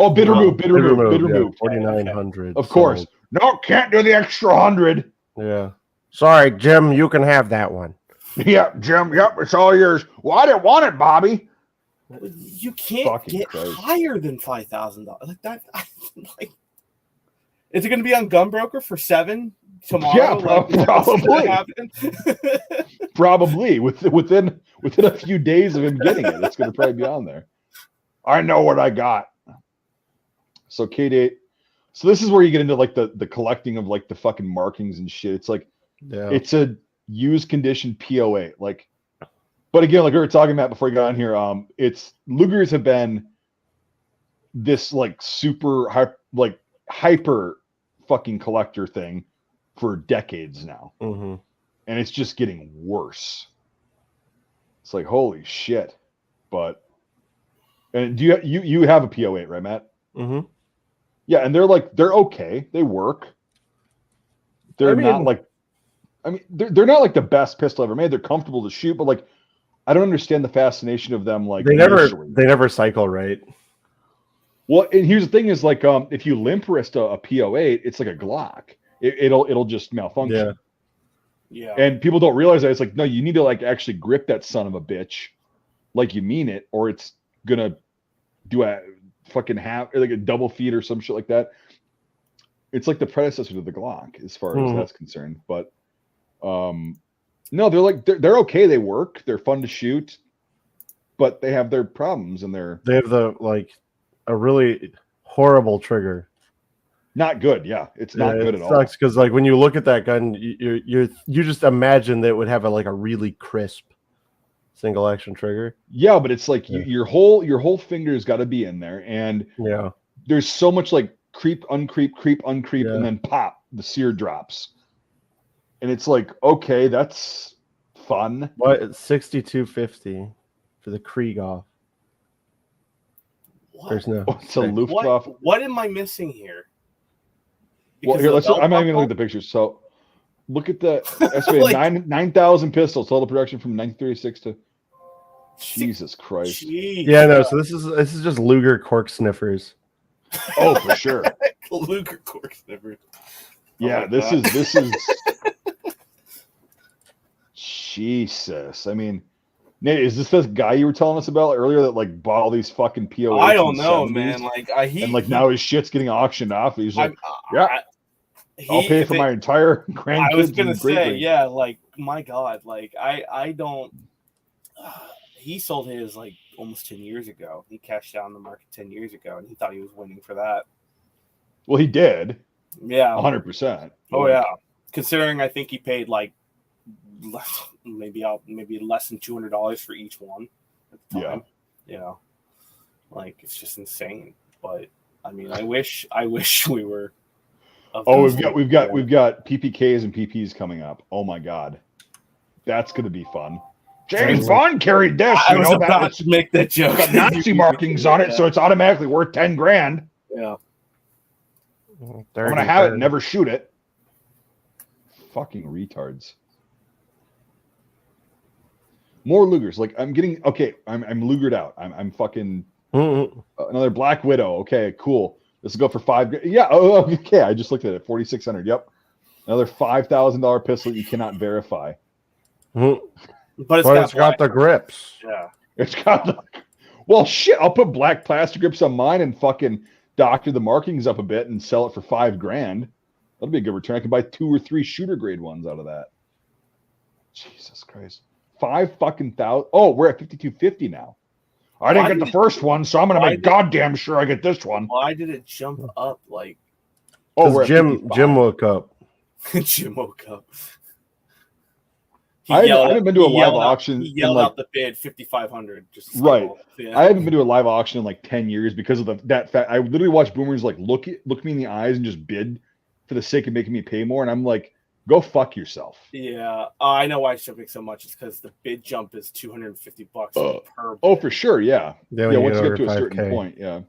Oh, bid remove. 4,900. Of course. No, can't do the extra 100. Yeah. Sorry, Jim. You can have that one. Yeah, Jim. Yep, it's all yours. Well, I didn't want it, Bobby. You can't get higher than $5,000. Like that. Like, is it going to be on Gunbroker for $7 tomorrow? Yeah, probably. Probably within a few days of him getting it, it's going to probably be on there. I know what I got. So K-Date. So this is where you get into like the collecting of like the fucking markings and shit. It's like it's a used condition PO8. Like, but again, like we were talking about before you got on here, it's Lugers have been this like super hyper fucking collector thing for decades now. Mm-hmm. And it's just getting worse. It's like, holy shit. But and do you have a PO8, right, Matt? Mm-hmm. Yeah, and they're okay. They work. They're not like they're not like the best pistol ever made. They're comfortable to shoot, but like I don't understand the fascination of them. Like they never cycle right. Well, and here's the thing: is like if you limp wrist a PO8, it's like a Glock. It'll just malfunction. Yeah. And people don't realize that. It's like, no, you need to like actually grip that son of a bitch like you mean it, or it's gonna do a fucking half, like a double feed or some shit like that. It's like the predecessor to the Glock as far as that's concerned. But no, they're okay. They work. They're fun to shoot, but they have their problems and they have a really horrible trigger. Not good. Yeah, it's not good at all. It sucks because like when you look at that gun, you just imagine that it would have a really crisp single action trigger. Yeah, but it's like your whole finger's got to be in there, and there's so much like creep, uncreep, and then pop, the sear drops, and it's like, okay, that's fun. What? It's 6250 for the Krieghoff. There's no. It's a Luftwaffe. What am I missing here? Well, here, I'm not even looking at the pictures. So look at the SVT 9,000 pistols, total production from 1936 to Jesus Christ. Yeah, no. So this is just Luger cork sniffers. Oh, for sure. Luger cork sniffers. Yeah, this is Jesus. I mean, Nate, is this guy you were telling us about earlier that like bought all these fucking POAs? I don't know, man. Like now his shit's getting auctioned off. He's like, I'll pay for my entire grandkids. I was gonna say, like my God, like I don't. He sold his like almost 10 years ago. He cashed out on the market 10 years ago, and he thought he was winning for that. Well, he did. Yeah, 100%. Oh yeah, considering I think he paid like maybe less than $200 for each one at the time. Yeah, like it's just insane. But I mean, I wish we were. We've got PPKs and PPs coming up. Oh my God, that's gonna be fun. James Bond carried this. I was about to make that joke. Got Nazi markings on it, so it's automatically worth 10 grand. Yeah, I'm gonna have it, never shoot it. Fucking retards. More Lugers. Like I'm getting I'm Lugered out. I'm fucking another Black Widow. Okay, cool. This will go for $5,000. Yeah. Oh, okay. I just looked at it. 4,600. Yep. Another $5,000 pistol you cannot verify. But it's got the grips. Yeah. It's got well, shit. I'll put black plastic grips on mine and fucking doctor the markings up a bit and sell it for $5,000. That'll be a good return. I can buy 2 or 3 shooter grade ones out of that. Jesus Christ. $5,000. Oh, we're at 5,250 now. I didn't get the first one, so I'm gonna make goddamn sure I get this one. Why did it jump up like? Oh, Jim woke up. Jim woke up. I haven't been to a live auction. He yelled out the bid 5,500. Just right. I haven't been to a live auction in like 10 years because of that fact. I literally watched boomers like look me in the eyes and just bid for the sake of making me pay more, and I'm like, go fuck yourself. Yeah, I know why it's jumping so much. It's because the bid jump is $250 per bid. Oh, for sure, yeah. Once you get to a certain point, yeah.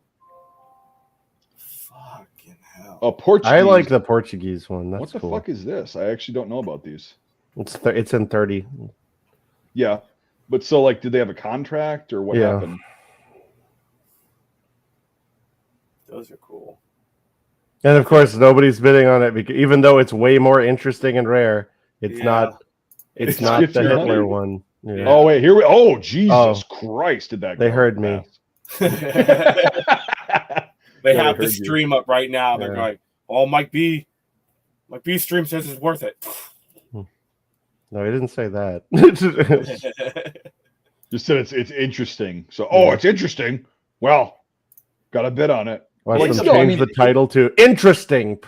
Fucking hell. Oh, Portuguese. I like the Portuguese one. That's what the cool. fuck is this? I actually don't know about these. It's in 30. Yeah, but so like, did they have a contract or what happened? Those are cool. And of course, nobody's bidding on it because even though it's way more interesting and rare, it's not. It's not the Hitler one. Yeah. Oh wait, here we. Oh Jesus Christ! Did that? They heard me. They have the stream up right now. They're going, "Oh, Mike B stream says it's worth it." No, he didn't say that. Just said it's interesting. So, it's interesting. Well, got a bid on it. Watch them change the title to interesting.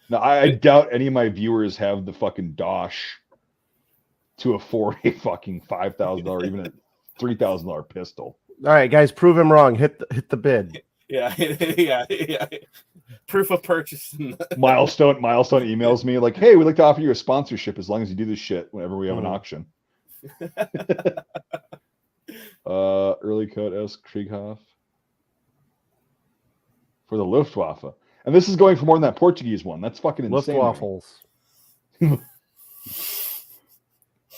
Now, I doubt any of my viewers have the fucking dosh to afford a fucking $5,000, even a $3,000 pistol. All right, guys, prove him wrong. Hit the bid. Yeah. Proof of purchase. Milestone emails me like, "Hey, we'd like to offer you a sponsorship as long as you do this shit whenever we have an auction." Early code S. Krieghoff for the Luftwaffe, and this is going for more than that Portuguese one. That's fucking insane. Luftwaffles.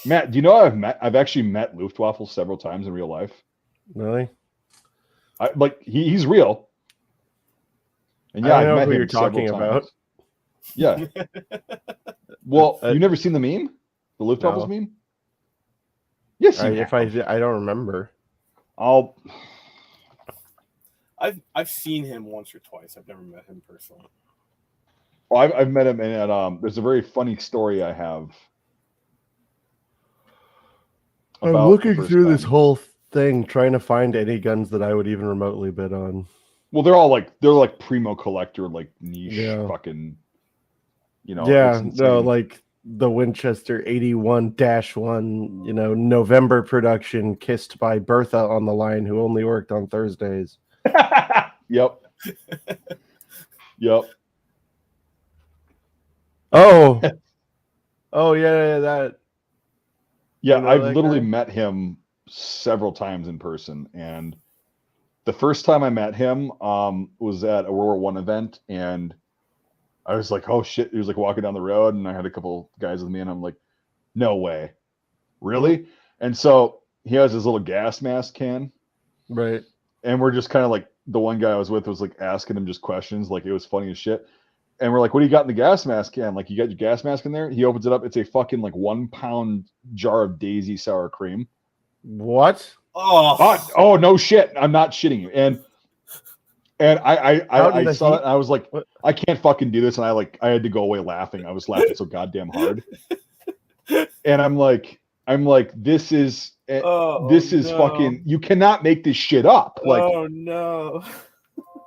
Matt, do you know I've actually met Luftwaffe several times in real life? Really? He's real. And I know who you're talking about. Yeah. Well, you never seen the meme? The Luftwaffe's meme? Yes, I don't remember. I've seen him once or twice. I've never met him personally. Well, I've met him, and there's a very funny story I have. I'm looking through this whole thing, trying to find any guns that I would even remotely bid on. Well, they're like primo collector, like niche fucking, you know. Yeah, no, like the Winchester 81-1, you know, November production, kissed by Bertha on the line, who only worked on Thursdays. Yep. Yep. Oh. Oh yeah, that. Yeah, You know I've that literally guy? met him several times in person, and the first time I met him was at a World War I event, and I was like, "Oh shit!" He was like walking down the road, and I had a couple guys with me, and I'm like, "No way, really?" And so he has his little gas mask can, Right. and we're just kind of like, the one guy I was with was like asking him just questions, like it was funny as shit. And we're like, "What do you got in the gas mask can? Like, you got your gas mask in there?" He opens it up. It's a fucking like 1 pound jar of Daisy sour cream. What? Oh no shit! I'm not shitting you. And I saw it, and I was like, What? I can't fucking do this, and I had to go away laughing. I was laughing so goddamn hard. And I'm like, this is fucking. You cannot make this shit up. Like, oh no.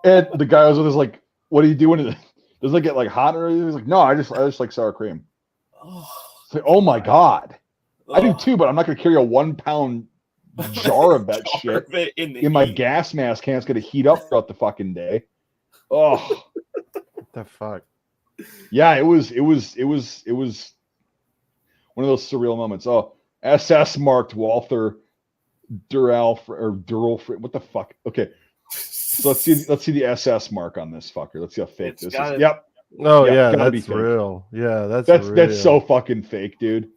and the guy I was with is like, "What are you doing? Does it get like hot or anything?" He's like, "No, I just like sour cream." It's like, oh my god, I do too, but I'm not gonna carry a 1 pound jar of that shit in my gas mask can. It's gonna heat up throughout the fucking day. Oh, What the fuck? yeah, it was one of those surreal moments. Oh, SS marked Walther Dural or Dural. What the fuck? Okay, so let's see the SS mark on this fucker. Let's see how fake this is. Yep. Oh Yep, yeah, gotta be that's fake. real. Yeah, that's that's so fucking fake, dude.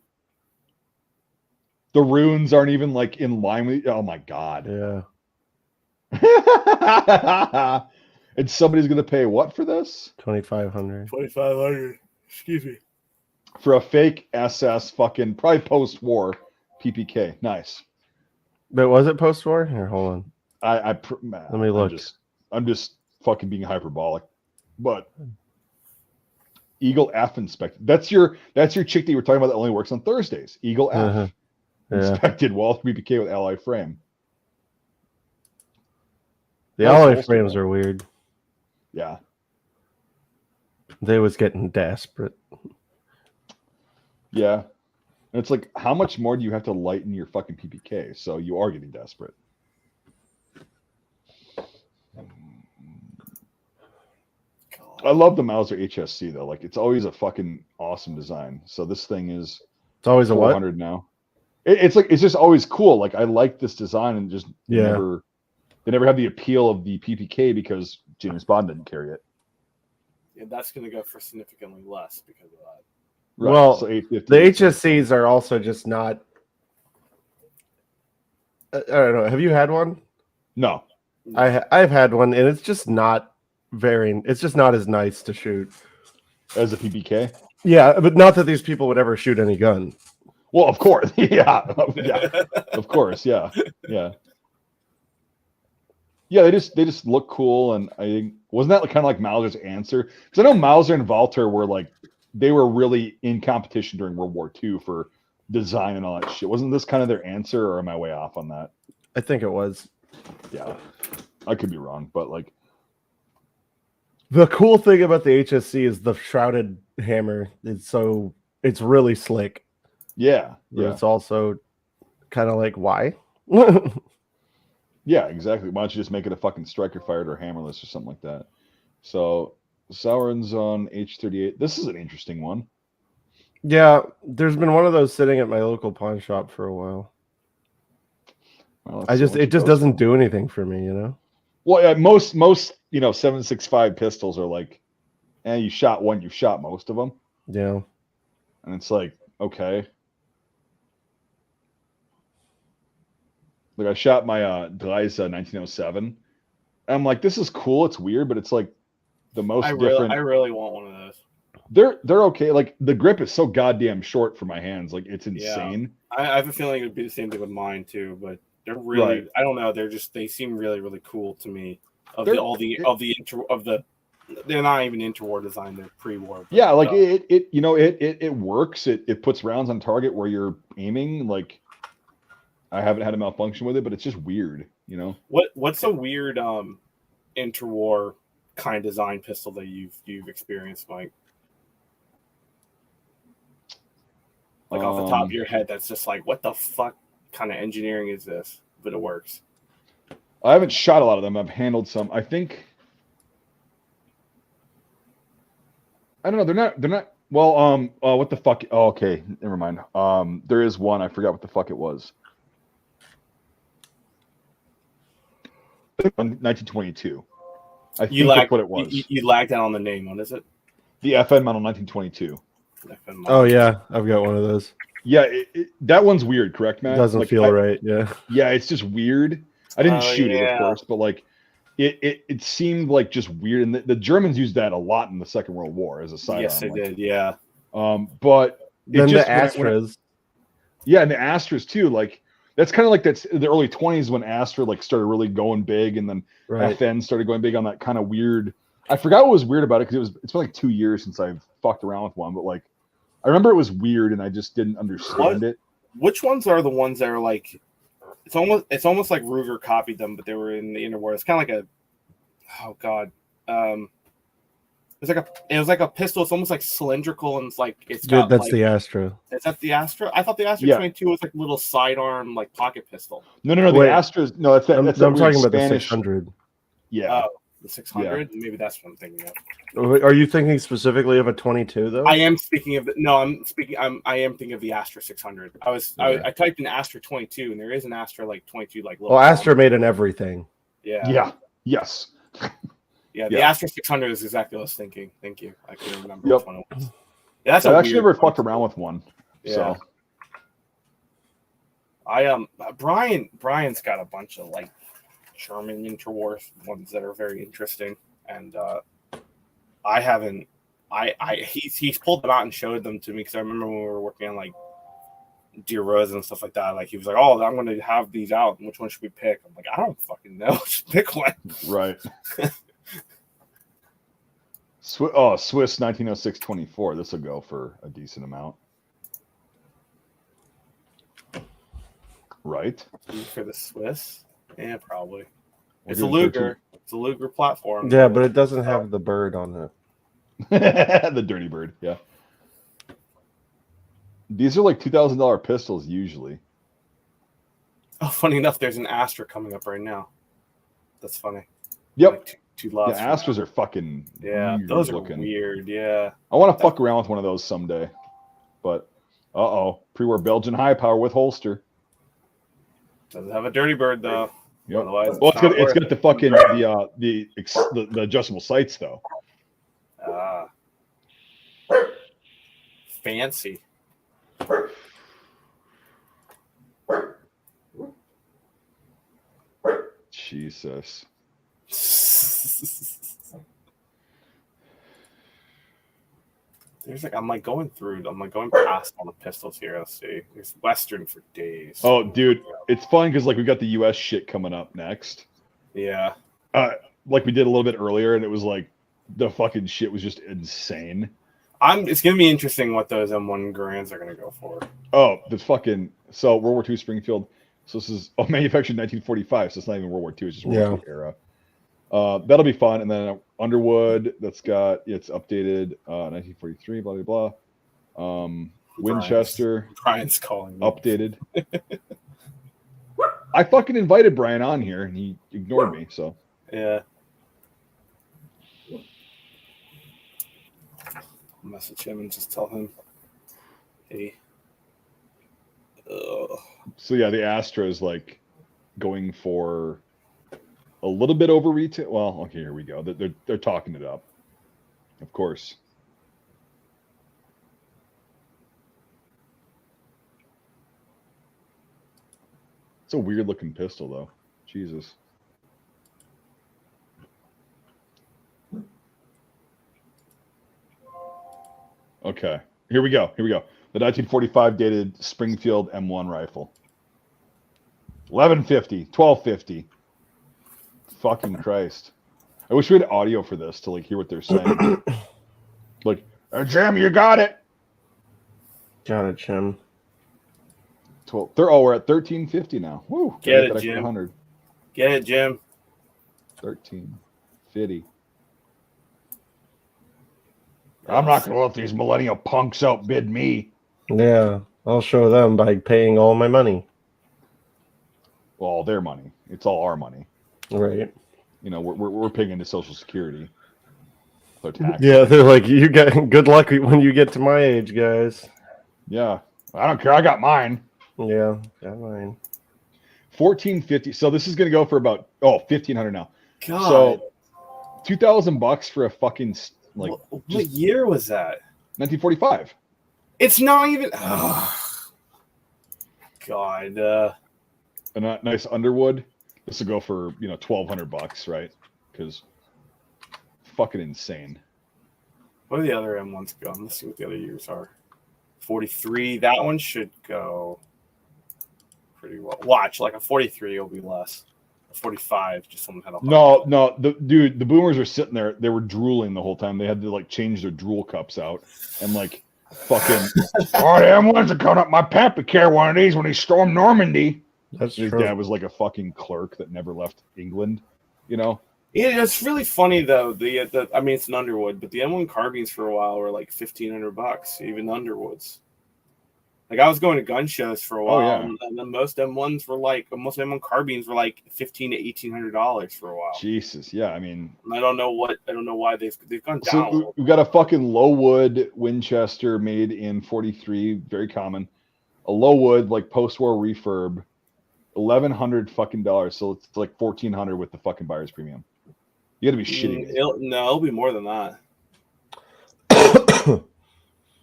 The runes aren't even like in line with. Oh my god. Yeah. And somebody's gonna pay what for this? 2,500. 2,500. Excuse me. For a fake SS fucking probably post-war PPK. Nice. But was it post-war? Here, hold on. Let me look. I'm just fucking being hyperbolic. But Eagle F inspected. That's your chick that you were talking about that only works on Thursdays. Eagle F. Uh-huh. Yeah. Inspected Walther PPK with alloy frame. The alloy frames are weird. Yeah. They was getting desperate. Yeah. And it's like, how much more do you have to lighten your fucking PPK? So you are getting desperate. I love the Mauser HSC though. Like, it's always a fucking awesome design. So this thing is. It's always a 400 what? now. It's like, it's just always cool. Like, I like this design, and just they never have the appeal of the PPK because James Bond didn't carry it. Yeah, that's going to go for significantly less because of that. Right. Well, so the HSCs are also just not. I don't know. Have you had one? No. I've had one, and it's just not it's just not as nice to shoot as a PPK. Yeah, but not that these people would ever shoot any gun. Well, of course, yeah, of course, yeah. They just look cool, and I think wasn't that kind of like Mauser's answer? Because I know Mauser and Walter were like, they were really in competition during World War II for design and all that shit. Wasn't this kind of their answer, or am I way off on that? I think it was. Yeah, I could be wrong, but like, the cool thing about the HSC is the shrouded hammer. It's really slick. Yeah. But it's also kind of like, why? Yeah, exactly. Why don't you just make it a fucking striker fired or hammerless or something like that? So Sauron's on H38. This is an interesting one. Yeah, there's been one of those sitting at my local pawn shop for a while. Well, it just doesn't do anything for me, you know. Well, most 7.65 pistols are like, you shot one, you shot most of them. Yeah, and it's like, okay. Like, I shot my Dreiser 1907. And I'm like, this is cool. It's weird, but it's like the most different. I really want one of those. They're okay. Like, the grip is so goddamn short for my hands. Like, it's insane. Yeah. I have a feeling it would be the same thing with mine too, but They're really, Right. I don't know. They seem really, really cool to me. They're not even interwar design. They're pre-war. But, yeah, like it works. It puts rounds on target where you're aiming. Like I haven't had a malfunction with it, but it's just weird, you know. What's a weird interwar kind of design pistol that you've experienced, Mike? Like off the top of your head, that's just like, what the fuck kind of engineering is this? But it works. I haven't shot a lot of them. I've handled some. I think I don't know. They're not. Well, what the fuck? Oh, okay, never mind. There is one. I forgot what the fuck it was. 1922. I think that's what it was. You lagged out on the name. What is it? The FN model 1922. Oh yeah, I've got one of those. Yeah, that one's weird, correct, Matt? It doesn't feel right. Yeah. Yeah, it's just weird. I didn't shoot it, of course, but like it seemed like just weird. And the Germans used that a lot in the Second World War as a sidearm. Yes, they did. Yeah. But then the Astras. Yeah, and the Astras too. Like that's kind of like that's the early 20s when Astra like started really going big, and then FN started going big on that kind of weird. I forgot what was weird about it because it's been like 2 years since I've fucked around with one, but like I remember it was weird and I just didn't understand it. Which ones are the ones that are like it's almost like Ruger copied them, but they were in the Interwar. It's kind of like it was like a pistol. It's almost like cylindrical and it's got that's the Astra. Is that the Astra? I thought the Astra 22 was like a little sidearm like pocket pistol. No, the Astra's no. That's I'm talking about the 600. Yeah. The 600, maybe that's what I'm thinking of. Are you thinking specifically of a 22 though? I am speaking of I am thinking of the Astra 600. I typed in Astra 22, and there is an Astra like 22 like. Well, Astra made an everything. Yeah. Yeah. Yes. Yeah. The Astra 600 is exactly what I was thinking. Thank you. I couldn't remember which one it was. Yeah, that's I've actually never fucked around with one. Yeah. So. Brian's got a bunch of like German interwar ones that are very interesting, and I haven't. He's pulled them out and showed them to me because I remember when we were working on like Deer Rose and stuff like that. Like he was like, "Oh, I'm going to have these out. Which one should we pick?" I'm like, "I don't fucking know. Just pick one." Right. Swiss 1906-24. This will go for a decent amount. Right. For the Swiss. Yeah, probably. It's a Luger. It's a Luger platform. Yeah, but it doesn't have the bird on it. The dirty bird, yeah. These are like $2,000 pistols usually. Oh, funny enough, there's an Astra coming up right now. That's funny. Yep. Like two lots. Yeah, Astras are fucking those are looking. weird. Yeah. I want to fuck around with one of those someday, but pre-war Belgian high power with holster. Doesn't have a dirty bird though. Yep. Otherwise, well, it's got the fucking the adjustable sights though. Fancy. Jesus. There's I'm going past all the pistols here. Let's see. There's Western for days. Oh, dude, it's fun because like we got the US shit coming up next. Yeah. Like we did a little bit earlier, and it was like the fucking shit was just insane. It's gonna be interesting what those M1 Garands are gonna go for. Oh, the fucking World War II Springfield. So this is manufactured 1945, so it's not even World War II, it's just World War II era. That'll be fun. And then Underwood, it's updated 1943, blah blah blah. Winchester, Brian's calling me. updated. I fucking invited Brian on here and he ignored me, so yeah. I'll message him and just tell him, hey. So yeah, the Astra is like going for a little bit over retail. Well, okay, here we go. They're talking it up, of course. It's a weird looking pistol, though. Jesus. Okay, here we go. The 1945 dated Springfield M1 rifle. $11.50, $12.50. Fucking Christ! I wish we had audio for this to like hear what they're saying. Like, Jim, you got it. Got it, Jim. 12. We're at $13.50 now. Woo! Get it, Jim. 100. Get it, Jim. $13.50. I'm not going to let these millennial punks outbid me. Yeah, I'll show them by paying all my money. Well, all their money. It's all our money. Right. You know, we're paying into Social Security. So tax. Yeah, they're like, you get good luck when you get to my age, guys. Yeah, I don't care. I got mine. Yeah, got mine. $14.50. So this is going to go for about $1,500 now. God. So $2,000 for a fucking like. What year was that? 1945. It's not even. Oh, God. A nice Underwood. This will go for $1,200, right? Because fucking insane. What are the other M1s going? Let's see what the other years are. 43. That one should go pretty well. Watch, like a 43 will be less. A 45, just someone had a. No. The boomers were sitting there. They were drooling the whole time. They had to like change their drool cups out and like fucking. Oh, the M1s are coming up. My papa carried one of these when he stormed Normandy. That's His true. dad was like a fucking clerk that never left England. Yeah, it's really funny though. I mean, it's an Underwood, but the M1 carbines for a while were like $1,500, even Underwoods. Like I was going to gun shows for a while, and then most M1 carbines were like $1,500 to $1,800 for a while. Jesus, yeah. I mean, I don't know why they've gone down. So we got a fucking Lowood Winchester made in 43, very common. A Lowood like post-war refurb, $1,100 fucking dollars. So it's like $1,400 with the fucking buyer's premium. You got to be shitting me. It'll be more than that.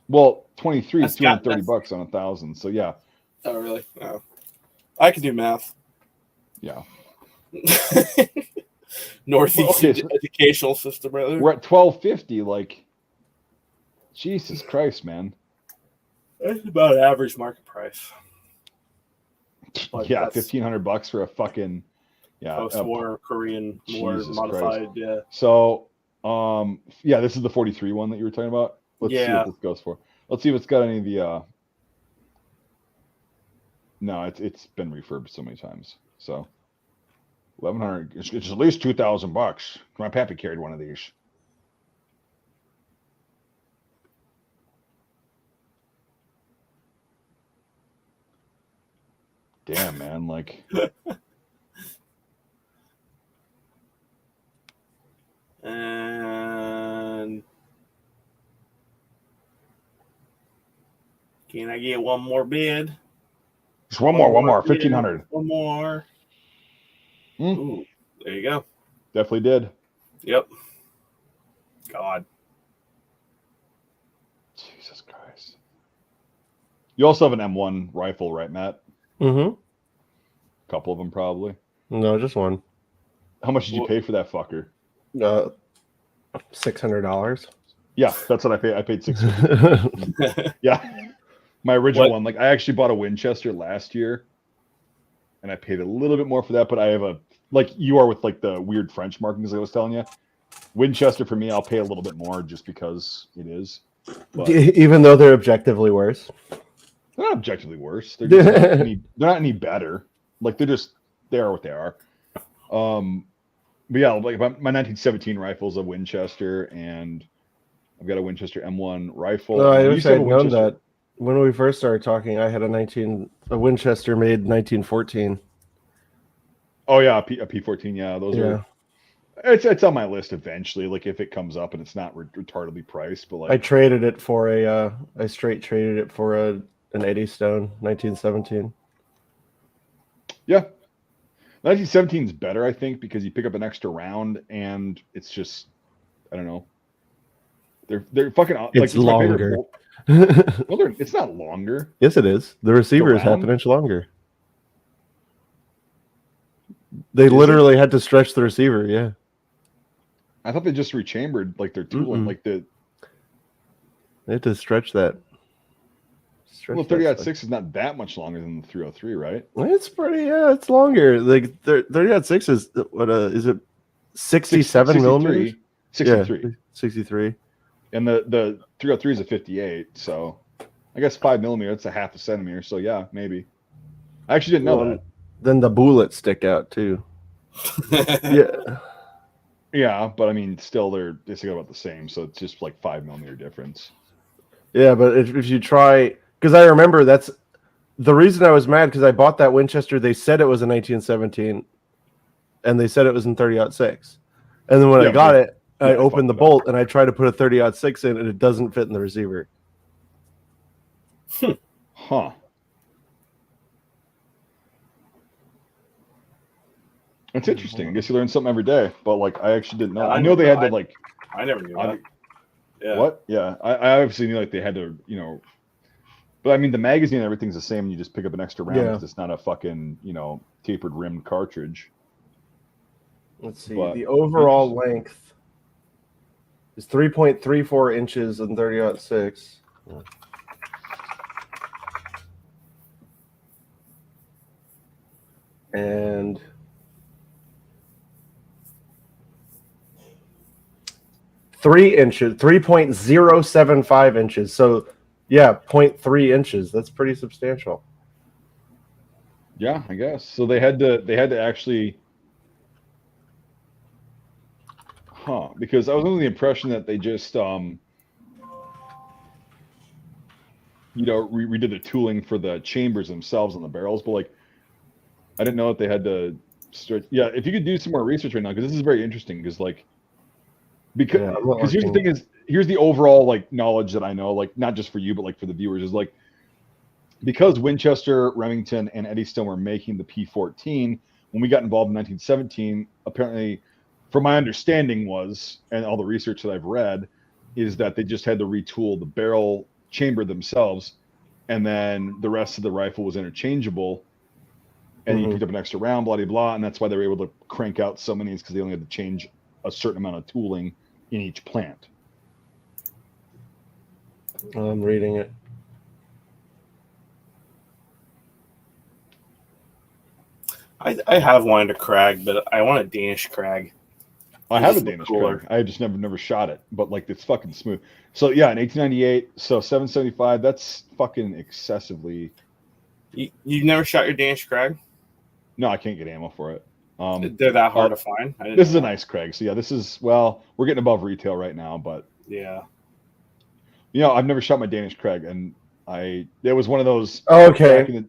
Well, 23 is $230 on 1,000. So yeah. Oh really? Oh. I can do math. Yeah. Northeast educational system, brother. We're at $1,250. Like, Jesus Christ, man. That's about average market price. But yeah, $1,500 for a fucking post-war Korean War modified. Christ. Yeah. So, this is the 43 one that you were talking about. Let's see what this goes for. Let's see if it's got any of the. No, it's been refurbed so many times. So, $1,100. It's at least $2,000. My pappy carried one of these. Damn, man! Like. And can I get one more bid? Just one more. $1,500. One more. Ooh, there you go. Definitely did. Yep. God. Jesus Christ. You also have an M1 rifle, right, Matt? Mm-hmm. A couple of them, probably. No, just one. How much did you pay for that fucker? $600. Yeah, that's what I paid. I paid $600. Yeah, my original one. Like, I actually bought a Winchester last year, and I paid a little bit more for that. But I have like you are with like the weird French markings I was telling you. Winchester for me, I'll pay a little bit more just because it is. But even though they're objectively worse. They're not objectively worse. They're just they're not any better. Like they are what they are. But yeah, like my 1917 rifle is a Winchester, and I've got a Winchester M1 rifle. Oh, I wish I had known that when we first started talking. I had a Winchester made 1914. Oh yeah, a P14. Yeah, those are. It's on my list eventually. Like if it comes up and it's not retardedly priced, but like I traded it for I straight traded it for an Eddystone 1917. Yeah. 1917 is better, I think, because you pick up an extra round and it's just, I don't know. They're fucking. It's like, longer. Well, it's not longer. Yes, it is. The receiver is half an inch longer. They literally had to stretch the receiver. Yeah. I thought they just rechambered like their tooling, like They had to stretch that stretch. Well, 30-06 is not that much longer than the 303, right? It's pretty. Yeah, it's longer. Like 30-06 is what? Is it 67 millimeters? 63. Yeah, 63. And the 303 is a 58, so I guess 5 millimeter. That's a half a centimeter. So yeah, maybe. I actually didn't know that. Then the bullets stick out too. Yeah. Yeah, but I mean, still they stick out about the same. So it's just like 5 millimeter difference. Yeah, but if you try, because I remember that's the reason I was mad, because I bought that Winchester. They said it was a 1917, and they said it was in 30-06. And then when I got it, I opened the bolt and I tried to put a 30-06 in, and it doesn't fit in the receiver. Huh. That's interesting. I guess you learn something every day. But like, I actually didn't know. I know they had to like. I never knew that. Yeah. What? Yeah, I obviously knew like they had to, But I mean, the magazine and everything's the same. You just pick up an extra round because it's not a fucking, tapered rimmed cartridge. Let's see. The overall length is 3.34 inches in 30-06. And 3 inches, 3.075 inches. So, yeah, 0.3 inches. That's pretty substantial. Yeah, I guess. So they had to actually, because I was under the impression that they just, redid the tooling for the chambers themselves on the barrels, but like, I didn't know that they had to start. Yeah, if you could do some more research right now, because this is very interesting. Because here's the thing here's the overall like knowledge that I know, like not just for you, but like for the viewers, is like because Winchester, Remington, and Eddystone were making the P14 when we got involved in 1917. Apparently, from my understanding was, and all the research that I've read, is that they just had to retool the barrel chamber themselves, and then the rest of the rifle was interchangeable. And you picked up an extra round, blah, blah, blah. And that's why they were able to crank out so many, because they only had to change a certain amount of tooling in each plant. I'm reading it. I have wanted a Crag, but I want a Danish Crag. I have a Danish Crag. I just never shot it, but like it's fucking smooth. So yeah, in 1898, so 775. That's fucking excessively. You've never shot your Danish Crag? No, I can't get ammo for it. They're that hard to find. This is a nice Crag. So yeah, this is we're getting above retail right now, but yeah. I've never shot my Danish Crag, and it was one of those. Oh, okay.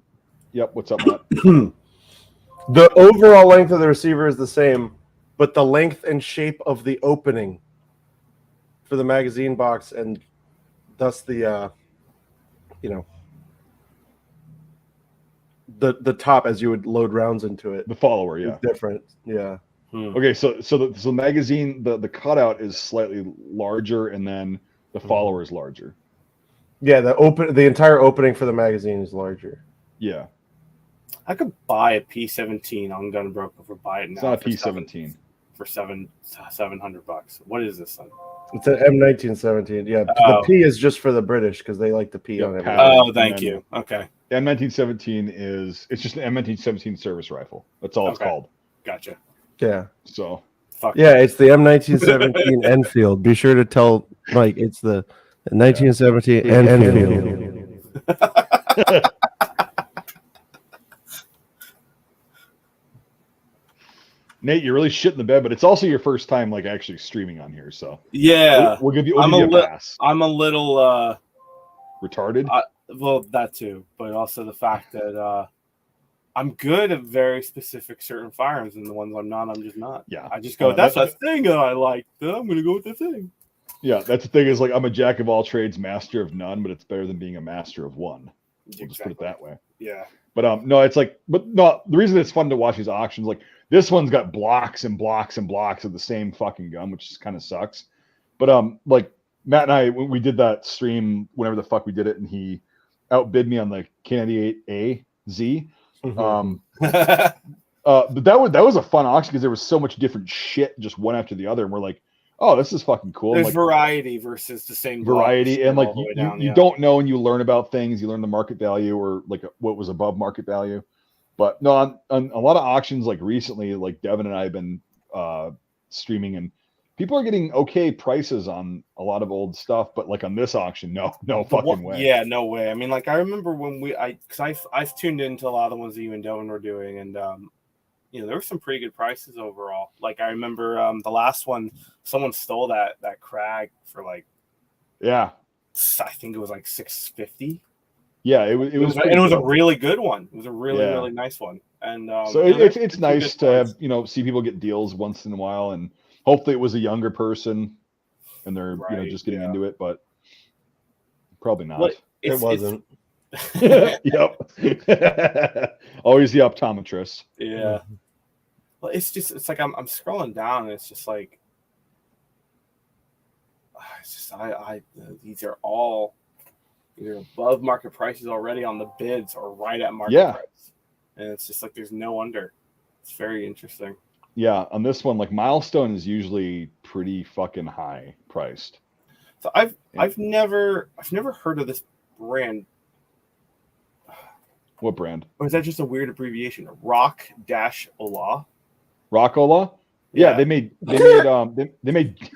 Yep. What's up, Matt? The overall length of the receiver is the same, but the length and shape of the opening for the magazine box, and thus the the top as you would load rounds into it. The follower, yeah, different, yeah. Okay, so the magazine, the cutout is slightly larger, and then the follower is larger. Yeah, the entire opening for the magazine is larger. Yeah, I could buy a P17 on Gunbroker for buy it now. It's not a P17 for $700. What is this one? It's an M1917. Yeah, the P is just for the British because they like the P on it. Oh, thank you. Okay. M1917 it's just an M1917 service rifle. That's all it's called. Gotcha. Yeah. So. It's the M1917 Enfield. Be sure to tell Mike it's the 1917 Enfield. Nate, you're really shitting the bed, but it's also your first time like actually streaming on here, so yeah, we'll give you a pass. I'm a little retarded. Well, that too, but also the fact that I'm good at very specific certain firearms, and the ones I'm not, I'm just not. Yeah, I just go. That's a thing that I like. I'm gonna go with the thing. Yeah, that's the thing. Is like I'm a jack of all trades, master of none, but it's better than being a master of one. We'll just put it that way. Yeah. But no, it's like, but no. The reason it's fun to watch these auctions, like this one's got blocks and blocks and blocks of the same fucking gun, which kind of sucks. But like Matt and I, when we did that stream, whenever the fuck we did it, and he outbid me on the K98A Z. But that was a fun auction because there was so much different shit, just one after the other, and we're like, oh, this is fucking cool. There's Like, variety versus the same variety, and like you down, don't know, and you learn about things. You learn the market value or like what was above market value. But no, on a lot of auctions like recently, like Devin and I have been streaming, and people are getting okay prices on a lot of old stuff. But like on this auction, no fucking way. Yeah, no way. I mean, like I remember when I've tuned into a lot of the ones that you and Devin were doing, and you know, there were some pretty good prices overall. Like I remember the last one, someone stole that Crag for like, yeah, I think it was like $650. Yeah, it was and it was a really good one. It was a really nice one. And so it's nice to have, you know, see people get deals once in a while, and hopefully it was a younger person and they're you know just getting into it, but probably not. It wasn't. Yep. Always the optometrist. Yeah. Well, it's like I'm scrolling down and it's just like these are all either above market prices already on the bids or right at market price. And it's just like there's no under. It's very interesting. Yeah, on this one, like Milestone is usually pretty fucking high priced. So I've never heard of this brand. What brand? Or is that just a weird abbreviation? Rock-Ola? Rock-Ola? Yeah, they made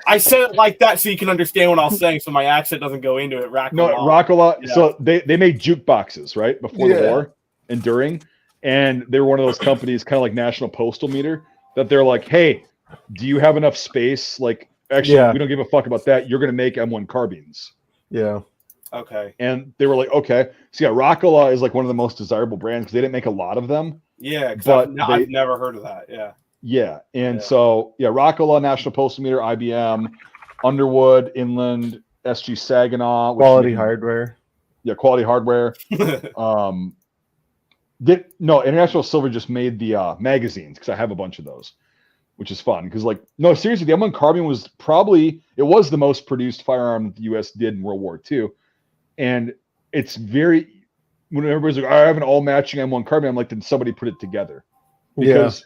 I said it like that so you can understand what I was saying, so my accent doesn't go into it. Rock-Ola. Yeah. So they made jukeboxes, right? Before the war and during. And they were one of those companies, kind of like National Postal Meter, that they're like, hey, do you have enough space? Like, actually, we don't give a fuck about that. You're gonna make M1 carbines. Yeah. Okay. And they were like, okay. So yeah, Rock-Ola is like one of the most desirable brands because they didn't make a lot of them. Yeah, but I've never heard of that. Yeah. Yeah, and so Rock-Ola, National Postal Meter, IBM, Underwood, Inland, SG Saginaw, Quality Hardware. Yeah, Quality Hardware. International Silver just made the magazines because I have a bunch of those, which is fun because seriously, the M1 carbine was the most produced firearm that the U.S. did in World War II, and it's very when everybody's like, I have an all matching M1 carbine, I'm like, did somebody put it together? Because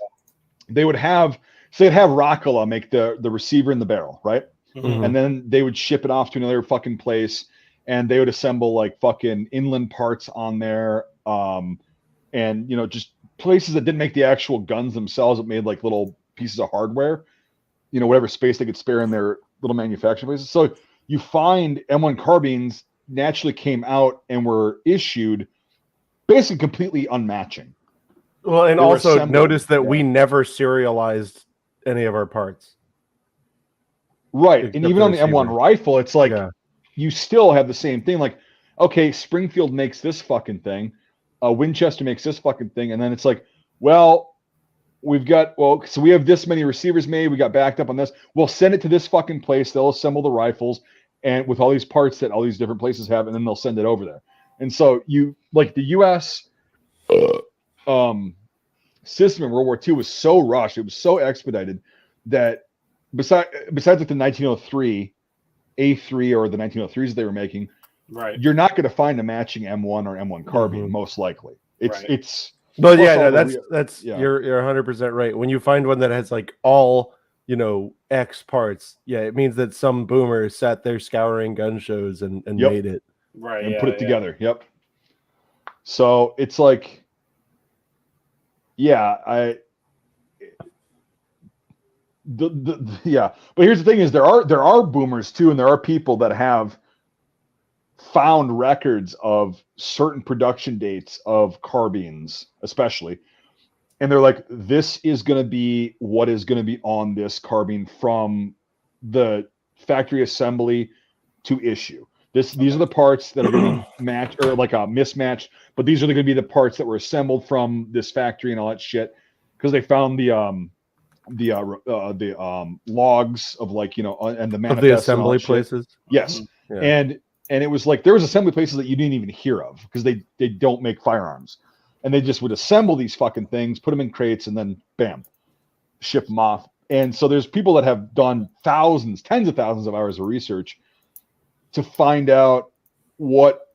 they would have, so they'd have Rock-Ola make the receiver in the barrel, right? Mm-hmm. And then they would ship it off to another fucking place, and they would assemble like fucking inland parts on there, and just places that didn't make the actual guns themselves, that made like little pieces of hardware, whatever space they could spare in their little manufacturing places. So you find M1 carbines naturally came out and were issued basically completely unmatching. Well, and also notice that we never serialized any of our parts. Right. And even on the M1 rifle, it's like you still have the same thing. Like, okay, Springfield makes this fucking thing. Winchester makes this fucking thing. And then it's like, well, so we have this many receivers made. We got backed up on this. We'll send it to this fucking place. They'll assemble the rifles and with all these parts that all these different places have, and then they'll send it over there. And so the U.S. system in World War II was so rushed, it was so expedited that besides like the 1903 A3 or the 1903s they were making, right, you're not going to find a matching M1 or M1 carbine most likely. It's but that's you're 100% right. When you find one that has like all X parts, it means that some boomer sat there scouring gun shows and made it and put it together. Yep. So it's like, but here's the thing: is there are boomers too, and there are people that have found records of certain production dates of carbines, especially, and they're like, this is going to be what is going to be on this carbine from the factory assembly to issue. These are the parts that are going to be matched or like a mismatched, but these are going to be the parts that were assembled from this factory and all that shit, because they found the logs of and the manifest of the assembly places. Yes, and it was like there was assembly places that you didn't even hear of because they don't make firearms, and they just would assemble these fucking things, put them in crates, and then bam, ship them off. And so there's people that have done tens of thousands of hours of research to find out what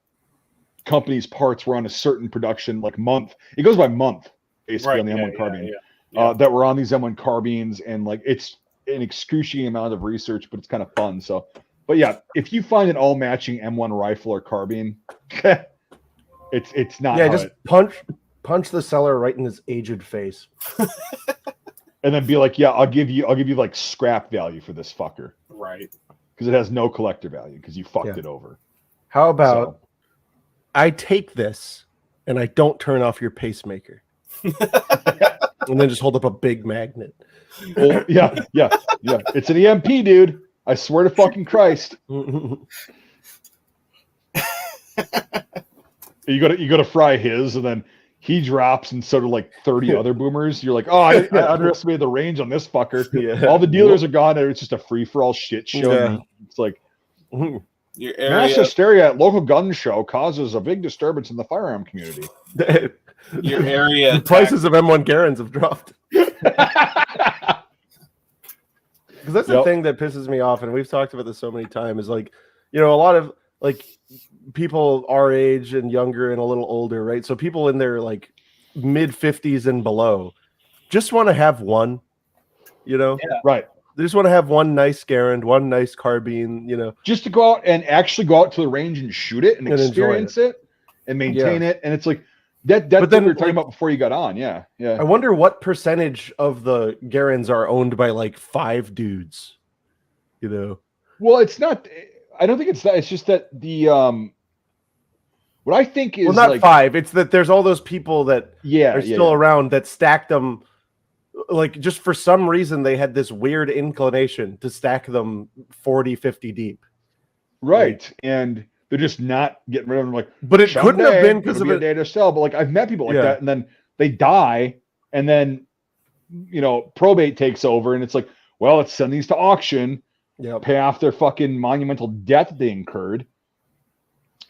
company's parts were on a certain production month. It goes by month basically on the M1 carbine that were on these M1 carbines, and it's an excruciating amount of research, but it's kind of fun. So, but yeah, if you find an all matching M1 rifle or carbine, it's not. Yeah, just punch the seller right in his aged face, and then be like, yeah, I'll give you like scrap value for this fucker, right? Because it has no collector value because you fucked it over. How about I take this and I don't turn off your pacemaker, and then just hold up a big magnet. Well, yeah. It's an EMP, dude. I swear to fucking Christ. You go to fry his, and then he drops, and so do like 30 other boomers. You're like, oh, I underestimated the range on this fucker. Yeah. All the dealers are gone, and it's just a free for all shit show. Yeah. It's like Your mass hysteria at local gun show causes a big disturbance in the firearm community. Your area the prices of M1 Garands have dropped. Because that's the thing that pisses me off, and we've talked about this so many times. Is like, a lot of like people our age and younger and a little older, right? So people in their like mid 50s and below just want to have one, right? They just want to have one nice Garand, one nice carbine, just to go out and actually go out to the range and shoot it and experience it and maintain it. And it's like that's what we were talking about before you got on. Yeah. I wonder what percentage of the Garands are owned by like 5 dudes, Well, it's not. I don't think it's that. It's just that the what I think is not 5. It's that there's all those people that are still around that stacked them. Like, just for some reason, they had this weird inclination to stack them 40, 50 deep. Right. And they're just not getting rid of them. Like, but it couldn't have been because of a day to sell. But like, I've met people like that, and then they die, and then probate takes over, and it's like, well, let's send these to auction, pay off their fucking monumental debt that they incurred,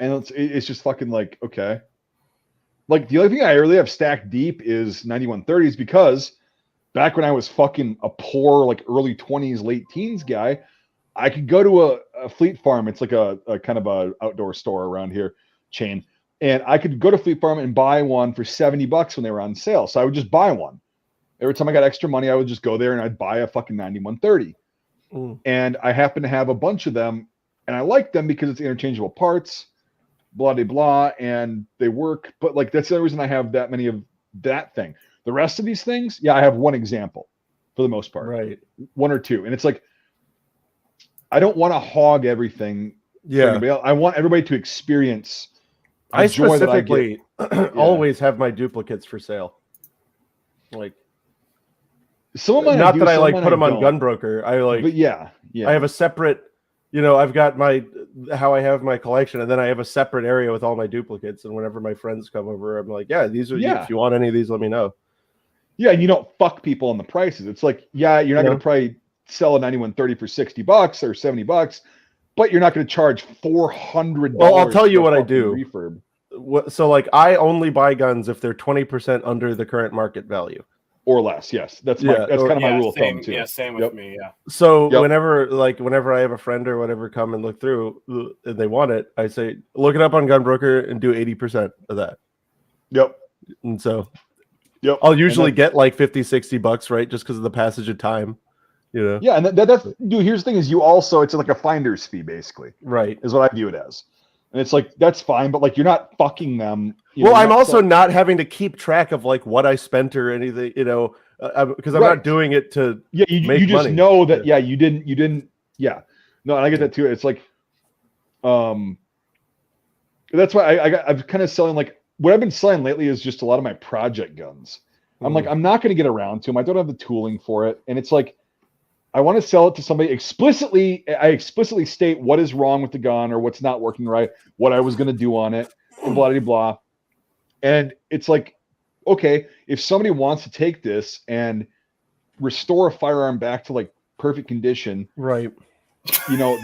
and it's just fucking like, okay. Like, the only thing I really have stacked deep is 9130s, because back when I was fucking a poor, like early 20s, late teens guy, I could go to a Fleet Farm. It's like a kind of a outdoor store around here chain. And I could go to Fleet Farm and buy one for $70 when they were on sale. So I would just buy one. Every time I got extra money, I would just go there and I'd buy a fucking 9130. And I happen to have a bunch of them, and I like them because it's interchangeable parts, blah, blah, blah, and they work. But like, that's the only reason I have that many of that thing. The rest of these things, I have one example for the most part. Right. 1 or 2. And it's like, I don't want to hog everything. Yeah. I want everybody to experience. I specifically always have my duplicates for sale. Like, some of mine, not that I like put them on Gunbroker. But I have a separate, I've got how I have my collection, and then I have a separate area with all my duplicates. And whenever my friends come over, I'm like, these are, if you want any of these, let me know. Yeah. And you don't fuck people on the prices. It's like, you're not going to probably sell a 9130 for $60 or $70, but you're not going to charge $400. Well, I'll tell you what I do. Refurb. So like, I only buy guns if they're 20% under the current market value or less. Yes, that's kind of my rule of thumb too. Yeah, same with me. Yeah. So whenever I have a friend or whatever come and look through and they want it, I say look it up on Gunbroker and do 80% of that. Yep. And so, I'll usually get like $50-$60, right, just because of the passage of time. Yeah, and that's dude. Here's the thing: is it's like a finder's fee, basically. Right, is what I view it as, and it's like that's fine, but like you're not fucking them. I'm also not having to keep track of like what I spent or anything, because I'm not doing it to you just money. Know that you didn't no, and I get that too. It's like that's why I'm kind of selling, like, what I've been selling lately is just a lot of my project guns. I'm like, I'm not going to get around to them. I don't have the tooling for it, and it's like, I want to sell it to somebody explicitly. I explicitly state what is wrong with the gun or what's not working right, what I was going to do on it, and blah, blah, blah. And it's like, okay, if somebody wants to take this and restore a firearm back to like perfect condition, right?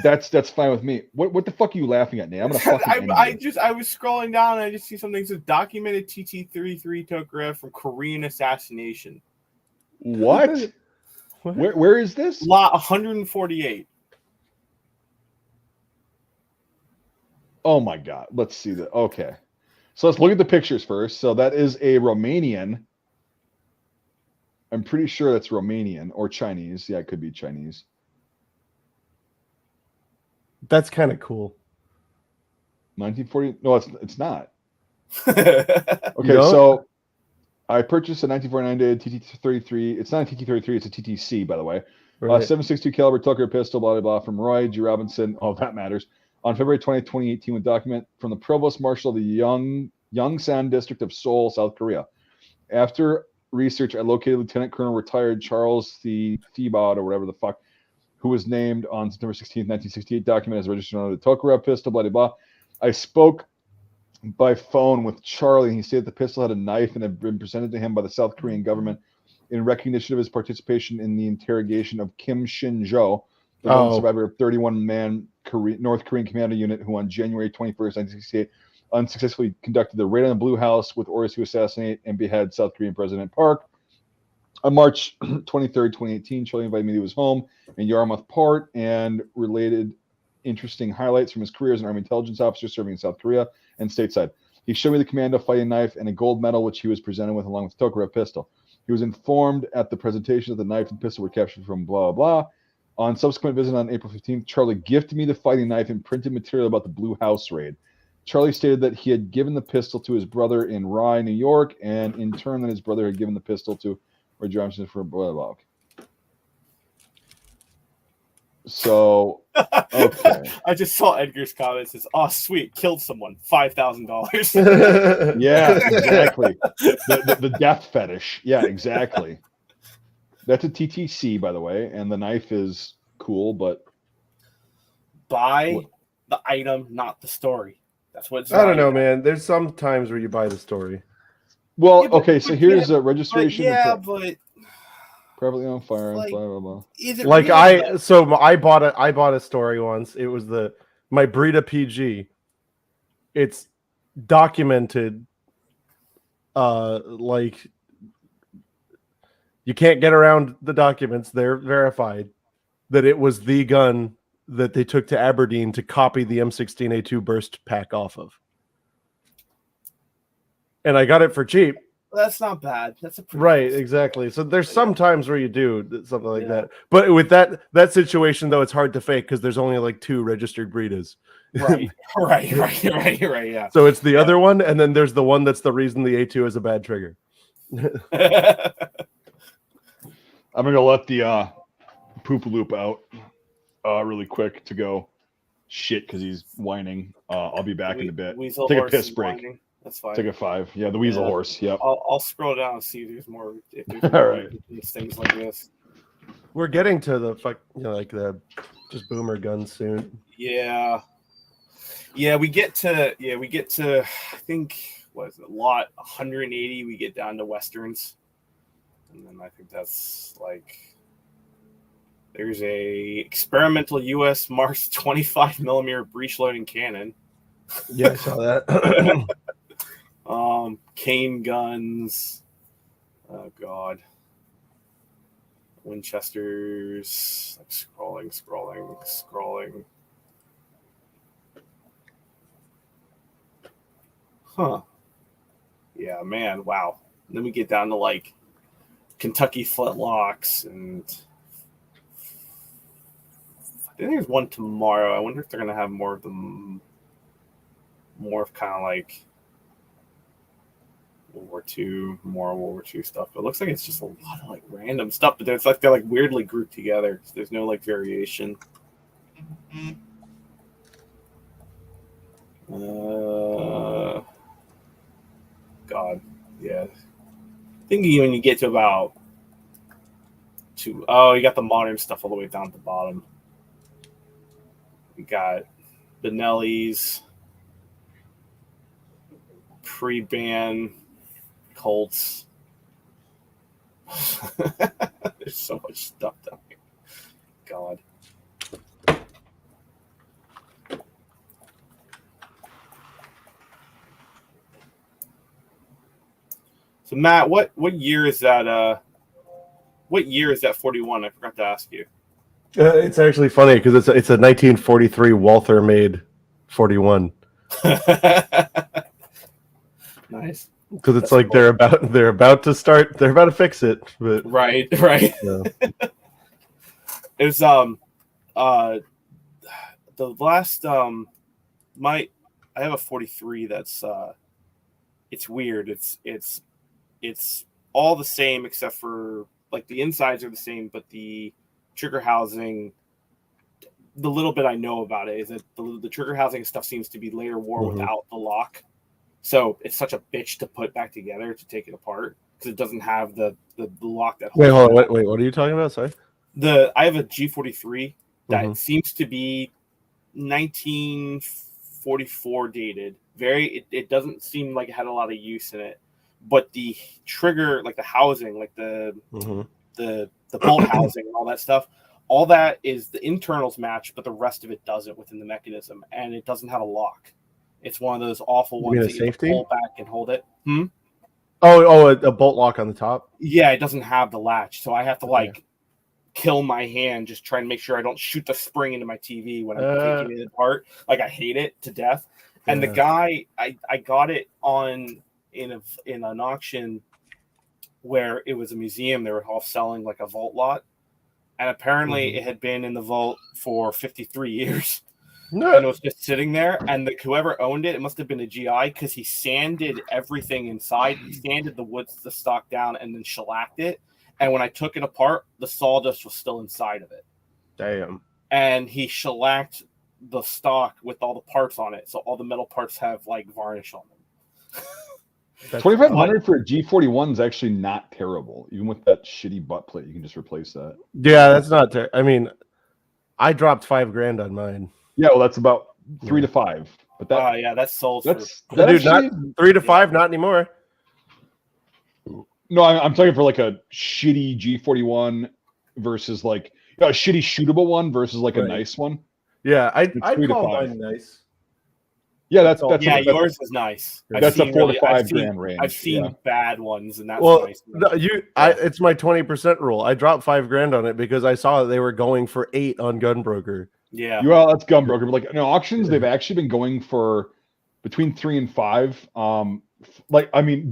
That's fine with me. What the fuck are you laughing at, Nate? I'm gonna fucking I was scrolling down and I just see something that says documented TT-33 Tokarev from Korean assassination. What? Where is this? Lot 148. Oh my god. Let's see that. Okay. So let's look at the pictures first. So that is a Romanian. I'm pretty sure that's Romanian or Chinese. Yeah, it could be Chinese. That's kind of cool. 1940? No, it's not. Okay, so I purchased a 1949 TT33. It's not a TT33, it's a TTC, by the way. Right. 7.62 caliber Tokarev pistol, blah, blah, blah, from Roy G. Robinson. Oh, that matters. On February 20th, 2018, with document from the Provost Marshal of the Yongsan District of Seoul, South Korea. After research, I located Lieutenant Colonel retired Charles Thibaud, or whatever the fuck, who was named on September 16th, 1968, document as registered under the Tokarev pistol, blah, blah, blah. I spoke by phone with Charlie, and he said the pistol had a knife and had been presented to him by the South Korean government in recognition of his participation in the interrogation of Kim Shin-jo, the lone survivor of 31-man North Korean commander unit who on January 21st, 1968, unsuccessfully conducted the raid on the Blue House with orders to assassinate and behead South Korean President Park. On March 23rd, 2018, Charlie invited me to his home in Yarmouth Port and related interesting highlights from his career as an Army intelligence officer serving in South Korea and stateside. He showed me the commando fighting knife and a gold medal, which he was presented with along with the Tokarev pistol. He was informed at the presentation that the knife and pistol were captured from blah, blah, blah. On subsequent visit on April 15th, Charlie gifted me the fighting knife and printed material about the Blue House raid. Charlie stated that he had given the pistol to his brother in Rye, New York, and in turn that his brother had given the pistol to Roy Johnson for blah, blah, blah. So, okay. I just saw Edgar's comment. It says, "Oh, sweet, killed someone, $5,000." Yeah, exactly. The death fetish. Yeah, exactly. That's a TTC, by the way, and the knife is cool, but buy the item, not the story. That's what it's. I don't know, man. There's some times where you buy the story. Well, okay, so here's a registration. But privately owned firearms, like, blah blah blah. Like I bought a story once. It was my Brita PG. It's documented. Like you can't get around the documents. They're verified that it was the gun that they took to Aberdeen to copy the M16A2 burst pack off of. And I got it for cheap. That's not bad. That's a right, exactly. So there's some times where you do something like that. But with that situation, though, it's hard to fake because there's only like 2 registered Britas. Right. Yeah. So it's the other one, and then there's the one that's the reason the A2 is a bad trigger. I'm gonna let the poop loop out really quick to go shit because he's whining. I'll be back in a bit. Take a piss break. Whining. That's fine. Take a 5. Yeah, the weasel horse. Yep. I'll scroll down and see if there's more. All right. Things like this. We're getting to the like the just boomer guns soon. Yeah. We get to I think what is it, lot 180. We get down to westerns, and then I think that's like there's a experimental U.S. Marks 25mm breech loading cannon. Yeah, I saw that. Cane guns. Oh God. Winchesters. Like scrolling. Huh. Yeah, man. Wow. And then we get down to like Kentucky flintlocks, and I think there's one tomorrow. I wonder if they're gonna have more of them. More of kind of like World War II, more World War II stuff. But it looks like it's just a lot of like random stuff, but it's like they're like weirdly grouped together. So there's no like variation. God, yeah. I think when you get to about you got the modern stuff all the way down at the bottom. We got Benelli's. Pre-ban Colts. There's so much stuff down here. God. So Matt, what year is that? What year is that 41? I forgot to ask you. It's actually funny because it's a 1943 Walther made 41. Nice. Because it's That's like cool. they're about to fix it. But Right. yeah. It was the last I have a 43 that's it's weird. It's all the same except for like the insides are the same, but the trigger housing, the little bit I know about it is that the trigger housing stuff seems to be later wore without the lock. So it's such a bitch to put back together to take it apart because it doesn't have the lock that holds Wait, hold it on. out. Wait, what are you talking about? Sorry. I have a G43 that seems to be 1944 dated. It doesn't seem like it had a lot of use in it, but the trigger, like the housing, like the bolt housing and all that stuff, all that is the internals match, but the rest of it doesn't within the mechanism, and it doesn't have a lock. It's one of those awful ones that you pull back and hold it. A bolt lock on the top. Yeah, it doesn't have the latch, so I have to kill my hand just trying to make sure I don't shoot the spring into my TV when I'm taking it apart. Like I hate it to death. And the guy, I got it in an auction where it was a museum. They were all selling like a vault lot, and apparently it had been in the vault for 53 years. No. And it was just sitting there, and whoever owned it, it must have been a GI because he sanded everything inside. He sanded the stock down and then shellacked it. And when I took it apart, the sawdust was still inside of it. Damn. And he shellacked the stock with all the parts on it, so all the metal parts have like varnish on them. 2,500 for a G41 is actually not terrible. Even with that shitty butt plate, you can just replace that. Yeah, that's not terrible. I mean, I dropped $5,000 on mine. Yeah, well, that's about 3 to 5. But that, that's sold. That's dude, actually, not 3 to 5, not anymore. No, I'm talking for like a shitty G41 versus like a shitty shootable one versus like a nice one. Yeah, I'd call mine nice. Yeah, that's yours is nice. That's a 4 to 5 grand range. I've seen bad ones, and that's nice. It's my 20% rule. I dropped $5,000 on it because I saw that they were going for 8 on Gunbroker. Yeah, well, that's Gunbroker. But like auctions, they've actually been going for between 3 and 5.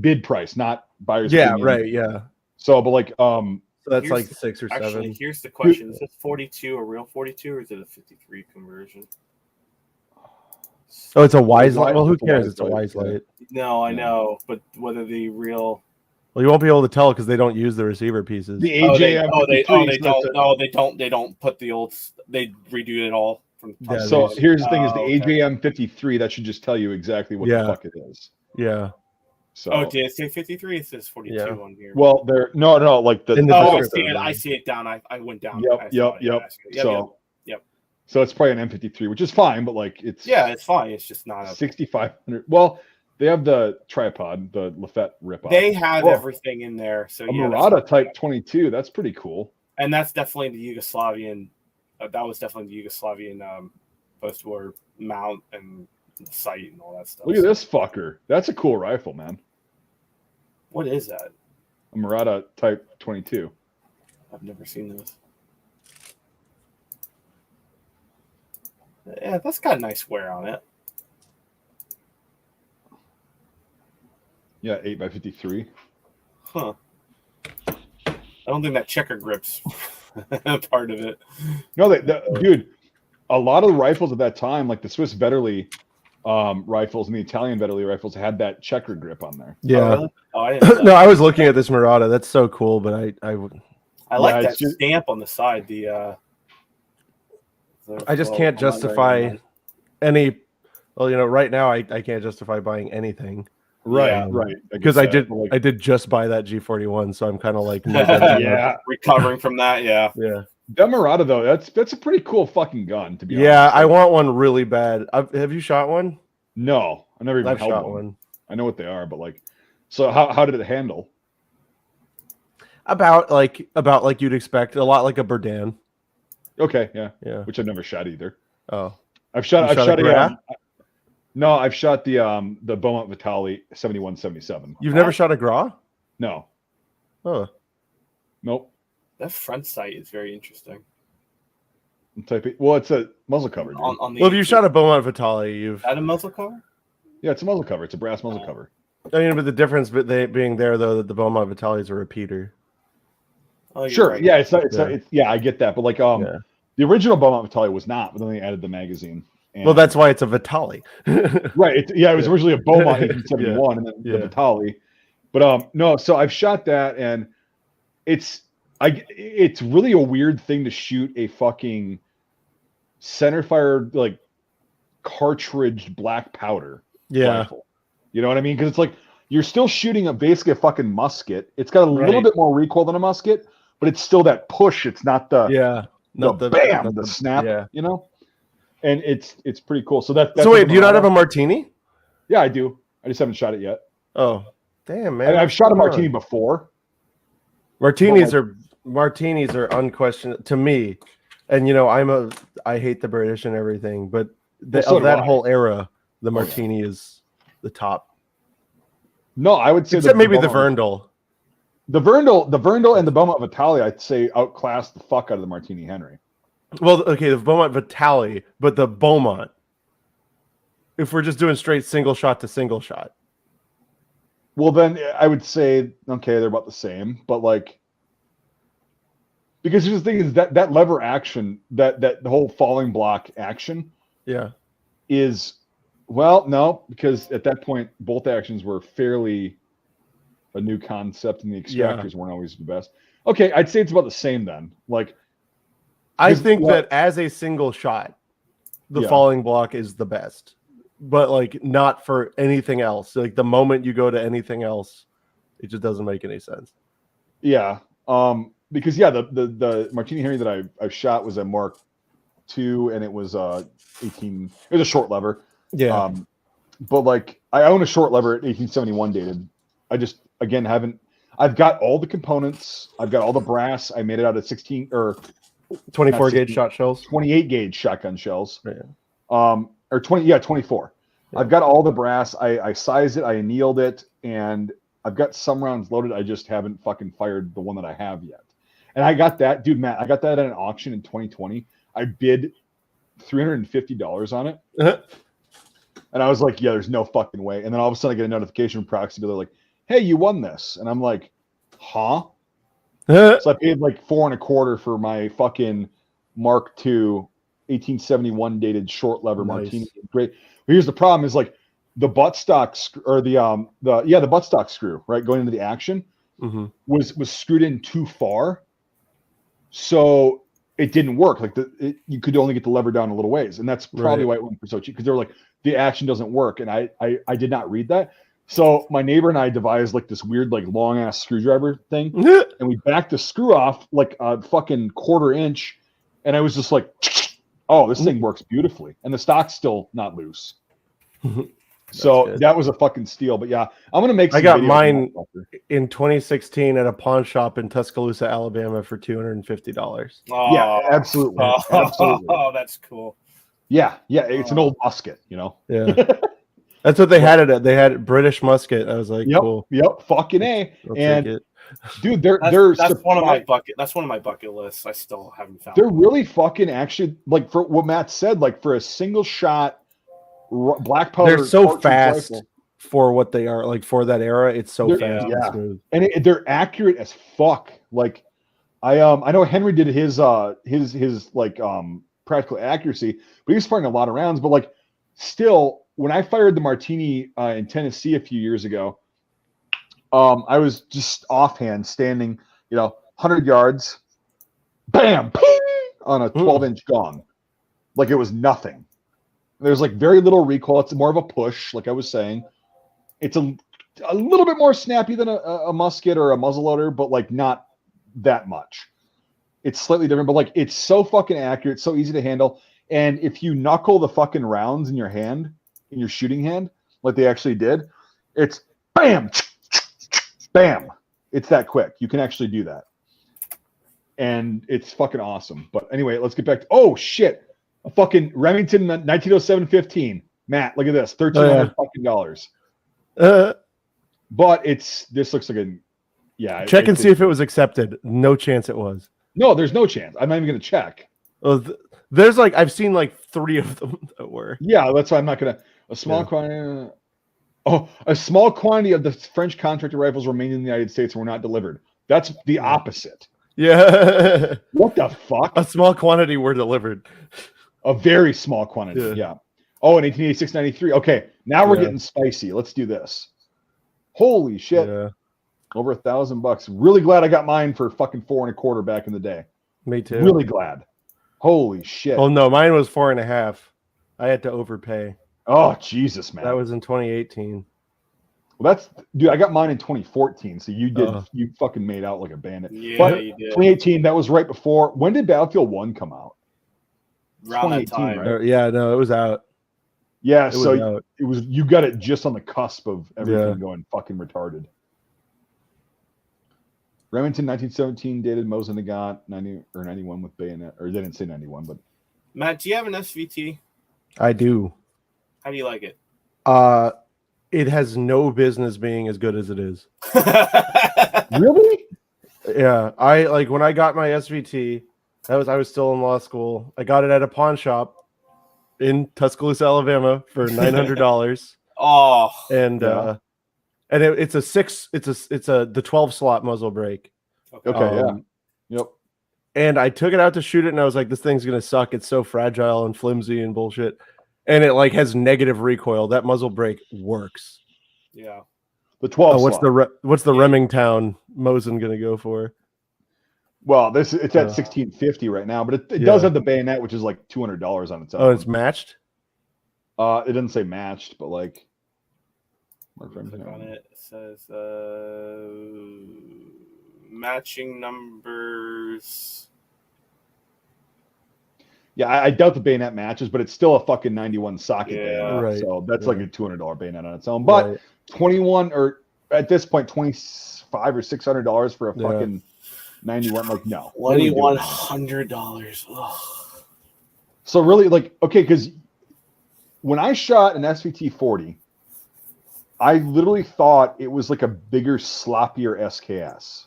Bid price, not buyer's. Yeah, right. Yeah. So, but like, so that's like 6 or 7. Actually, here's the question: is this 42 a real 42, or is it a 53 conversion? Oh, it's a wise light. Well, who cares? It's a wise light. No, I know, but whether the real. Well, you won't be able to tell because they don't use the receiver pieces. The AJM. They don't put the old. They redo it all from. Yeah, so here's the thing: is the AJM 53 that should just tell you exactly what the fuck it is. Yeah. So. Did it say 53? It says 42 on here. Well, no, like the. I see it down. I went down. Yep. So it's probably an M53, which is fine, but like it's fine. It's just not a 6,500. Well, they have the tripod, the Lafette rip-off. They have everything in there. So a Murata Type 22. That's pretty cool. And that's definitely the Yugoslavian. That was definitely the Yugoslavian post-war mount and sight and all that stuff. Look at this fucker. That's a cool rifle, man. What is that? A Murata Type 22. I've never seen this. Yeah, that's got nice wear on it. Yeah, 8x53. Huh. I don't think that checker grip's part of it. No, dude, a lot of the rifles at that time, like the Swiss Vetterli rifles and the Italian Vetterli rifles, had that checker grip on there. Yeah. Oh, really? I didn't know no, I was looking at this Murata. That's so cool, but I like that stamp on the side. I just can't justify any. Well, right now I can't justify buying anything. Right. Because I did just buy that G41, so I'm kind of like recovering from that. Yeah. That Murata though, that's a pretty cool fucking gun to be honest. Yeah, I want one really bad. Have you shot one? No, I never even held one. I know what they are, but like, so how did it handle? About like you'd expect, a lot like a Berdan. Okay, yeah. Which I've never shot either. Oh, I've shot no, I've shot the Beaumont Vitali 7177. You've never shot a Gras? No. Oh. Nope. That front sight is very interesting. Well, it's a muzzle cover. Dude. On the well, if you shot a Beaumont Vitali, Is that a muzzle cover? Yeah, it's a muzzle cover. It's a brass muzzle cover. I mean, but the difference being there though that the Beaumont Vitaly is a repeater. Oh, Sure. right. Yeah. It's I get that, but like Yeah. the original Beaumont Vitaly was not, but then they added the magazine. And, Well, that's why it's a Vitaly. right. It was originally a Beaumont 1871 and then the Vitaly. But no, so I've shot that, and it's really a weird thing to shoot a fucking centerfire like cartridge black powder rifle. You know what I mean? Because it's like you're still shooting basically a fucking musket. It's got a little bit more recoil than a musket, but it's still that push. It's not the bam, the snap. Yeah. You know, and it's pretty cool. So that's so wait, do you not have a martini? Yeah, I do. I just haven't shot it yet. Oh, damn, man! I've shot a martini before. Martinis are unquestioned to me, and you know I hate the British and everything, but of that whole era, the martini is the top. No, I would say except maybe the Verndl. The Verndl and the Beaumont Vitaly, I'd say outclassed the fuck out of the Martini Henry. Well, okay, the Beaumont Vitaly, but the Beaumont. If we're just doing straight single shot to single shot. Well, then I would say, okay, they're about the same, but like, because here's the thing is that lever action, that the whole falling block action, is, well, no, because at that point bolt actions were fairly a new concept, and the extractors weren't always the best. Okay, I'd say it's about the same then. Like, I think that as a single shot, the falling block is the best. But like not for anything else. Like the moment you go to anything else, it just doesn't make any sense. Yeah. Because the Martini Henry that I've shot was a Mark II, and it was 18. It was a short lever. Yeah. But like I own a short lever at 1871 dated. I just again I've got all the components. I've got all the brass. I made it out of 16 or 24 gauge shot shells. 28 gauge shotgun shells. Yeah. Or 24. Yeah. I've got all the brass. I sized it. I annealed it, and I've got some rounds loaded. I just haven't fucking fired the one that I have yet. And I got that, dude, Matt. I got that at an auction in 2020. I bid $350 on it, and I was like, "Yeah, there's no fucking way." And then all of a sudden, I get a notification from Proxy. They're like, "Hey, you won this," and I'm like, "Huh?" So I paid like $4.25 for my fucking Mark II 1871 dated short lever Martini. Great. But here's the problem: is like the buttstock or the buttstock screw, right, going into the action was screwed in too far, so it didn't work. Like you could only get the lever down a little ways, and that's probably why it went for so cheap, because they were like the action doesn't work, and I did not read that. So my neighbor and I devised like this weird like long ass screwdriver thing, and we backed the screw off like a fucking 1/4 inch, and I was just like, oh, this thing works beautifully, and the stock's still not loose. So that was a fucking steal. But yeah, I'm gonna make. I got mine in 2016 at a pawn shop in Tuscaloosa, Alabama, for $250. Oh, yeah, absolutely, absolutely. Oh, that's cool. Yeah, it's an old musket, you know. Yeah, that's what they had it at. They had British musket. I was like, cool. Yep, fucking A. I'll and take it. Dude, that's one of my bucket. That's one of my bucket lists. I still haven't found. They're really fucking actually, like, for what Matt said, like for a single shot black powder. They're so fast rifle, for what they are, like for that era. It's so fast, yeah, and smooth, and they're accurate as fuck. Like, I know Henry did his like practical accuracy, but he was firing a lot of rounds. But like, still, when I fired the Martini in Tennessee a few years ago. I was just offhand standing, 100 yards, bam, ping, on a 12-inch gong. Like it was nothing. There's like very little recoil. It's more of a push, like I was saying. It's a little bit more snappy than a musket or a muzzleloader, but like not that much. It's slightly different, but like it's so fucking accurate, so easy to handle. And if you knuckle the fucking rounds in your hand, in your shooting hand, like they actually did, it's bam, bam. It's that quick. You can actually do that. And it's fucking awesome. But anyway, let's get back to, oh shit. A fucking Remington 1907-15. Matt, look at this. $1,300 fucking dollars. But this looks like check and see if it was accepted. No chance it was. No, there's no chance. I'm not even gonna check. There's like I've seen like 3 of them that were. Yeah, that's why I'm not gonna a small quantity. Oh, a small quantity of the French contractor rifles remained in the United States and were not delivered. That's the opposite. Yeah. What the fuck? A small quantity were delivered. A very small quantity. Yeah. Oh, in 1886, 93. Okay, now we're getting spicy. Let's do this. Holy shit. Yeah. Over $1,000. Really glad I got mine for fucking 4 1/4 back in the day. Me too. Really glad. Holy shit. Oh no, mine was 4.5. I had to overpay. Oh, Jesus, man. That was in 2018. Well, dude, I got mine in 2014. So you fucking made out like a bandit. Yeah, but you did. 2018, that was right before. When did Battlefield 1 come out? Around that time. Right? Yeah, no, it was out. Yeah, It was you got it just on the cusp of everything going fucking retarded. Remington 1917 dated Mosin got 90 or 91 with bayonet, or they didn't say 91, but Matt, do you have an SVT? I do. How do you like it? It has no business being as good as it is. Really? Yeah, I like when I got my SVT. I was still in law school. I got it at a pawn shop in Tuscaloosa, Alabama, for $900. Oh, and it's the 12 slot muzzle brake. Okay, yep. And I took it out to shoot it, and I was like, "This thing's gonna suck. It's so fragile and flimsy and bullshit." And it like has negative recoil. That muzzle brake works. Yeah. The 12. What's the Remington Mosin gonna go for? Well, it's at 1650 right now, but it does have the bayonet, which is like $200 on its own. Oh, it's matched. It doesn't say matched, but like. Click on it. It says matching numbers. Yeah, I doubt the bayonet matches, but it's still a fucking 91 socket bayonet. Right. So that's like a $200 bayonet on its own. But 21 or at this point $25 or $600 for a fucking 91, like no. $2,100. So really, like, okay, because when I shot an SVT-40, I literally thought it was like a bigger, sloppier SKS.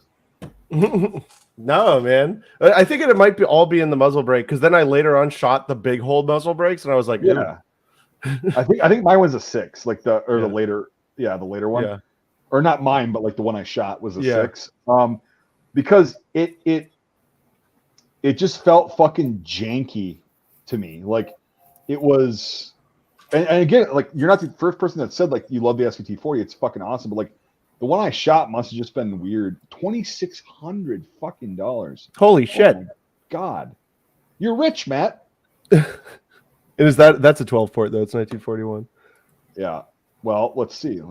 No, man. I think it might all be in the muzzle brake, because then I later on shot the big hole muzzle brakes, and I was like, yeah. I think mine was a 6, like the later one. Yeah. Or not mine, but like the one I shot was a 6. Because it just felt fucking janky to me. Like it was, and again, like you're not the first person that said like you love the SVT-40. It's fucking awesome, but like the one I shot must have just been weird. $2,600 fucking dollars. Holy shit! Oh God, you're rich, Matt. That's a 12 port though. It's 1941. Yeah. Well, let's see.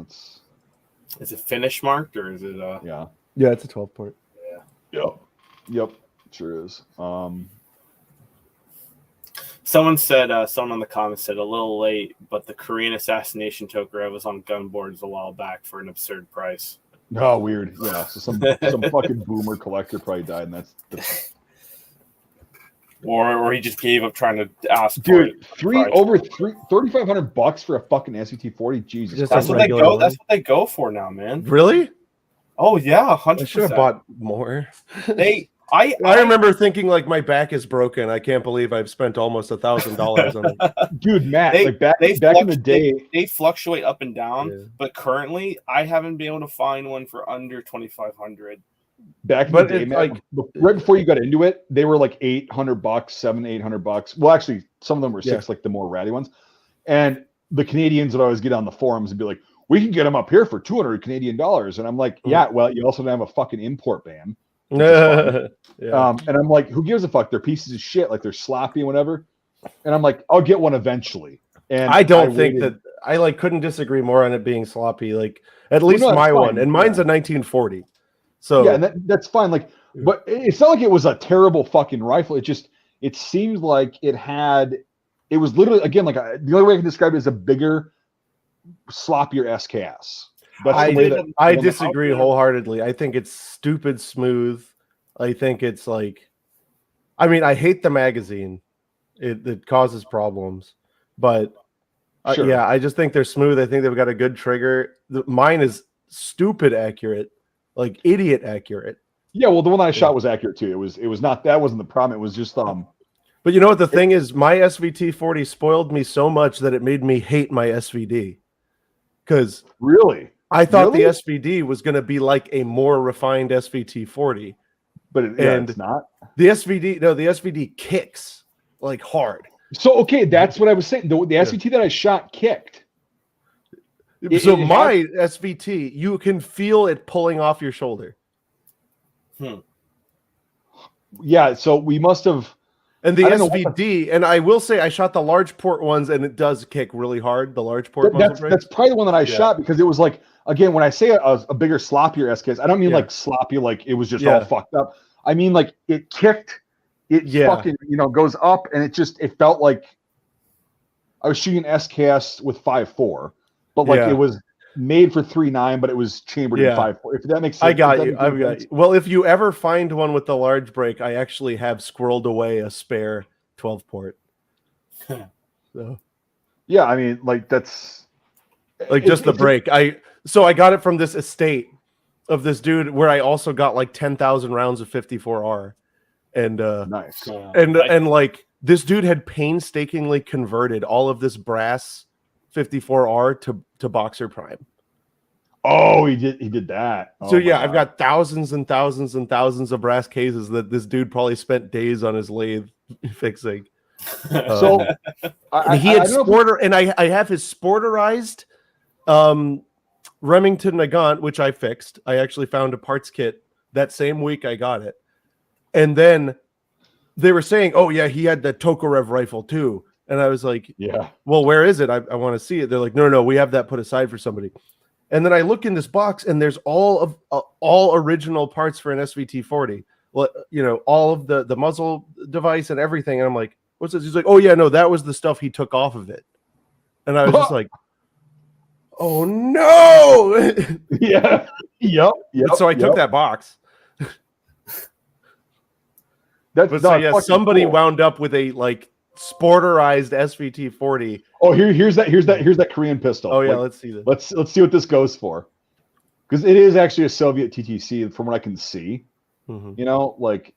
Is it finish marked or is it? Yeah. Yeah, it's a 12 port. Yep. Sure is. Someone in the comments said a little late, but the Korean assassination Tokarev was on gun boards a while back for an absurd price. Oh, weird. Yeah. So some fucking boomer collector probably died, and that's or he just gave up trying to ask. Dude, $3,500 for a fucking SVT-40. Jesus, that's what they go. That's what they go for now, man. Really? Oh yeah, 100%. I should have bought more. I remember thinking like my back is broken. I can't believe I've spent almost $1,000 on it. Dude, Matt, back in the day, they fluctuate up and down. But currently, I haven't been able to find one for under $2,500. Back in the day, Matt, like right before you got into it, they were like $800, $800. Well, actually, some of them were 6, like the more ratty ones. And the Canadians would always get on the forums and be like, "We can get them up here for $200 Canadian dollars." And I'm like, "Yeah, well, you also don't have a fucking import ban." And I'm like, who gives a fuck? They're pieces of shit, like they're sloppy and whatever. And I'm like, I'll get one eventually. And I think that I like couldn't disagree more on it being sloppy. Like at least my one, and mine's a 1940. So yeah, and that's fine. Like, but it's not like it was a terrible fucking rifle. It seems like it was literally, again, like the only way I can describe it is a bigger, sloppier SKS. I disagree wholeheartedly. I think it's stupid smooth. I think it's like, I mean, I hate the magazine. It causes problems, but I just think they're smooth. I think they've got a good trigger. Mine is stupid accurate, like idiot accurate. Yeah, well, the one I shot was accurate too. It was not, that wasn't the problem. It was just But you know what the thing is? My SVT-40 spoiled me so much that it made me hate my SVD. because Really, I thought Really? the SVD was going to be like a more refined SVT-40, but it's not. The SVD kicks like hard. So okay, that's what I was saying. The SVT that I shot kicked. So my SVT, you can feel it pulling off your shoulder. Yeah, so we must have. And the SVD, and I will say I shot the large port ones, and it does kick really hard. The large port That's probably the one that I shot, because it was like, again, when I say a bigger, sloppier SKS, I don't mean like sloppy, like it was just all fucked up. I mean like it kicked, it fucking goes up, and it felt like I was shooting SKS with 5.4, but like it was made for 3.9, but it was chambered in 5.4. If that makes sense. I got you. Well, if you ever find one with the large break, I actually have squirreled away a spare 12 port. So. Yeah, I mean, like that's like just the break. I got it from this estate of this dude where I also got like 10,000 rounds of 54R, and nice. And like this dude had painstakingly converted all of this brass 54R to Boxer Prime. Oh, he did that. So I've got thousands and thousands and thousands of brass cases that this dude probably spent days on his lathe fixing. So I have his sporterized Remington Nagant, which I fixed. I actually found a parts kit that same week I got it. And then they were saying, oh yeah, he had the Tokarev rifle too. And I was like, yeah, well, where is it? I want to see it. They're like, no, we have that put aside for somebody. And then I look in this box, and there's all original parts for an SVT-40. Well, all of the muzzle device and everything. And I'm like, what's this? He's like, oh yeah, no, that was the stuff he took off of it. And I was just like, oh no. Yeah. Yep. So I took that box. Somebody wound up with a like sporterized SVT-40. Oh, here's that Korean pistol. Oh yeah, let's see this. Let's see what this goes for, because it is actually a Soviet TTC from what I can see. Like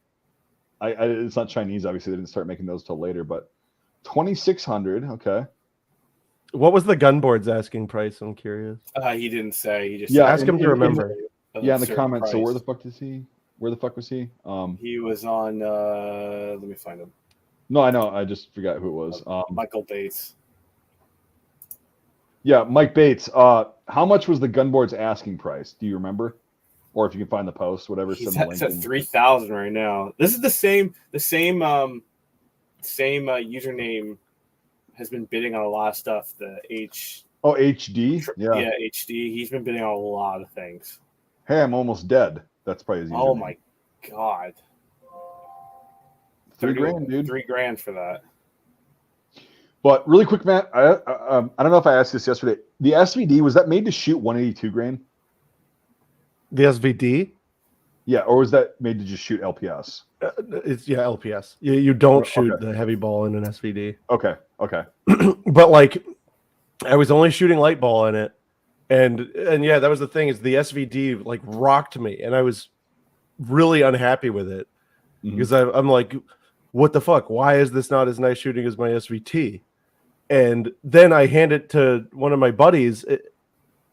it's not Chinese. Obviously, they didn't start making those till later. But 2,600. Okay. What was the gunboard's asking price? I'm curious. He didn't say. He just ask him to remember. In the comments. Price. So where the fuck was he? He was on. Let me find him. No, I know. I just forgot who it was. Michael Bates. Yeah, Mike Bates. How much was the gunboard's asking price? Do you remember? Or if you can find the post, whatever. He's at 3,000 right now. This is the same username has been bidding on a lot of stuff. The HD. Yeah, HD. He's been bidding on a lot of things. Hey, I'm almost dead. That's probably his username. Oh my god. $3,000, dude. $3,000 for that. But really quick, Matt, I don't know if I asked this yesterday. The SVD, was that made to shoot 182 grain? The SVD? Yeah, or was that made to just shoot LPS? It's LPS. You don't shoot the heavy ball in an SVD. Okay. But like, I was only shooting light ball in it, and yeah, that was the thing, is the SVD like rocked me, and I was really unhappy with it because I'm like, what the fuck? Why is this not as nice shooting as my SVT? And then I hand it to one of my buddies,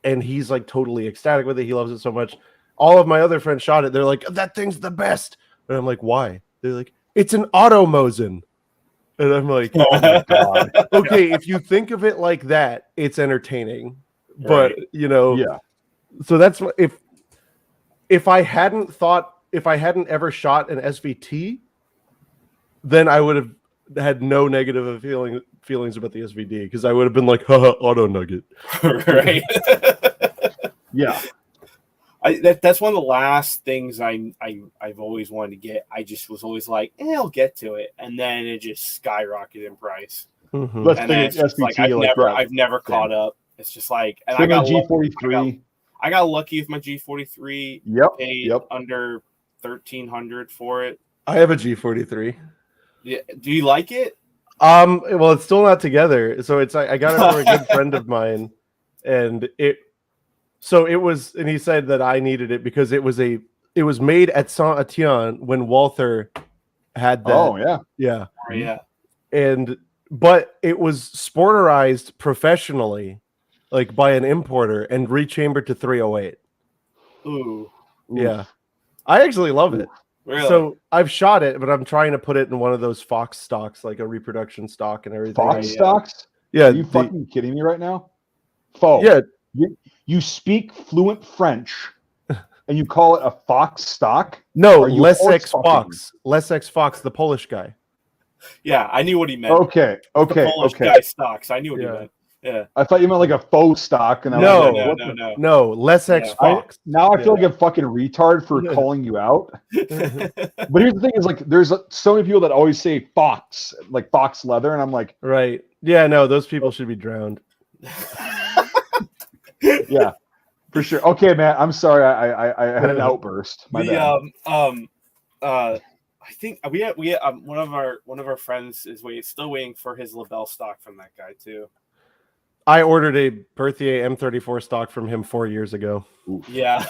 and he's like totally ecstatic with it. He loves it so much. All of my other friends shot it. They're like, that thing's the best. And I'm like, why? They're like, it's an auto Mosin. And I'm like, oh my god. Okay, if you think of it like that, it's entertaining. But yeah. So that's what, if I hadn't ever shot an SVT, then I would have had no negative feelings about the SVD, because I would have been like, haha, auto nugget. Right. Yeah. That's one of the last things I've always wanted to get. I just was always like, I'll get to it, and then it just skyrocketed in price. Mm-hmm. And then it's just like I've never caught up. It's just like, and I got G43. I got lucky with my G43. Paid under 1,300 for it. I have a G43. Yeah. Do you like it? Well, it's still not together. So I got it from a good friend of mine, and he said that I needed it because it was made at Saint Etienne when Walther had that. Oh yeah. Yeah. But it was sporterized professionally. like by an importer and rechambered to 308. Ooh. Yeah. I actually love it. Really? So I've shot it, but I'm trying to put it in one of those Fox stocks, like a reproduction stock and everything. Fox stocks? Yeah. Are you fucking kidding me right now? Faux. Yeah. You speak fluent French and you call it a Fox stock? No, Les Fox. Les Fox, the Polish guy. Yeah, I knew what he meant. Okay. The Polish guy stocks. I knew what he meant. Yeah. I thought you meant like a faux stock. And No, Les Fox. Now I feel like a fucking retard for calling you out. But here's the thing: is like there's so many people that always say Fox, like Fox leather, and I'm like, right? Yeah, no, those people should be drowned. Yeah, for sure. Okay, man, I'm sorry. I had an outburst. My bad. I think we had one of our friends is still waiting for his LaBelle stock from that guy too. I ordered a Berthier M34 stock from him 4 years ago. Yeah.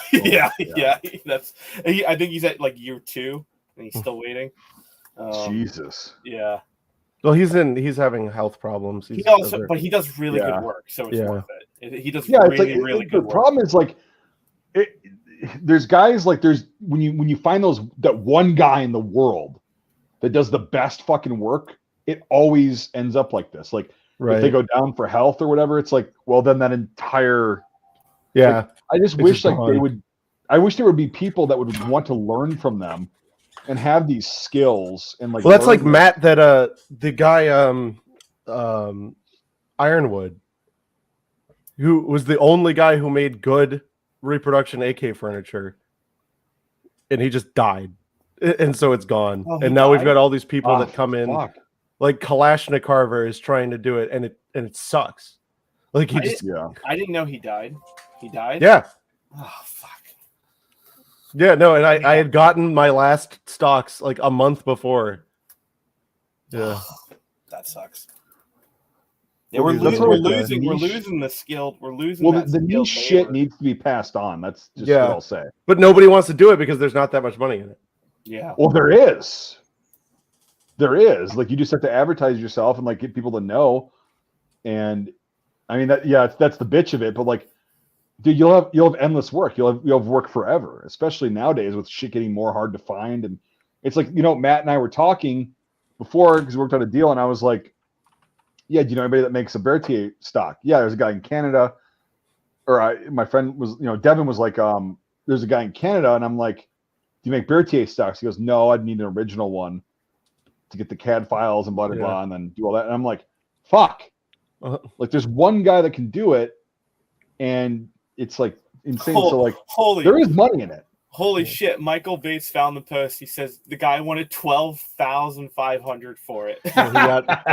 That's. I think he's at like year 2, and he's still waiting. Jesus. Yeah. Well, he's having health problems. But he does really good work, so it's worth it. He does really good work. The problem is like, there's guys like when you find that one guy in the world that does the best fucking work, it always ends up like this. Like. Right. If they go down for health or whatever, it's like, well, then that entire like, I just wish like they would. I wish there would be people that would want to learn from them and have these skills and like. Well, that's like them. Matt, that the guy Ironwood, who was the only guy who made good reproduction AK furniture, and he just died, and so it's gone. And now we've got all these people that come in. Fuck. Like Kalashnikov Carver is trying to do it, and it sucks. Like I didn't know he died. He died. Yeah. Oh fuck. Yeah, no, and I had gotten my last stocks like a month before. Yeah. That sucks. Yeah, we're losing the skill. We're losing. Well, the niche shit needs to be passed on. That's just what I'll say. But nobody wants to do it because there's not that much money in it. Yeah. Well, there is. There is. Like, you just have to advertise yourself and like get people to know. And I mean that's the bitch of it. But like, dude, you'll have endless work. You'll have work forever, especially nowadays with shit getting more hard to find. And it's like, Matt and I were talking before because we worked out a deal, and I was like, yeah, do you know anybody that makes a Berthier stock? Yeah, there's a guy in Canada. Or my friend was, Devin was like, there's a guy in Canada, and I'm like, do you make Berthier stocks? He goes, no, I'd need an original one to get the CAD files and blah, blah, blah, and then do all that. And I'm like, fuck. Like, there's one guy that can do it, and it's like insane. So like, there is money in it. Holy shit! Michael Bates found the post. He says the guy wanted $12,500 for it. He got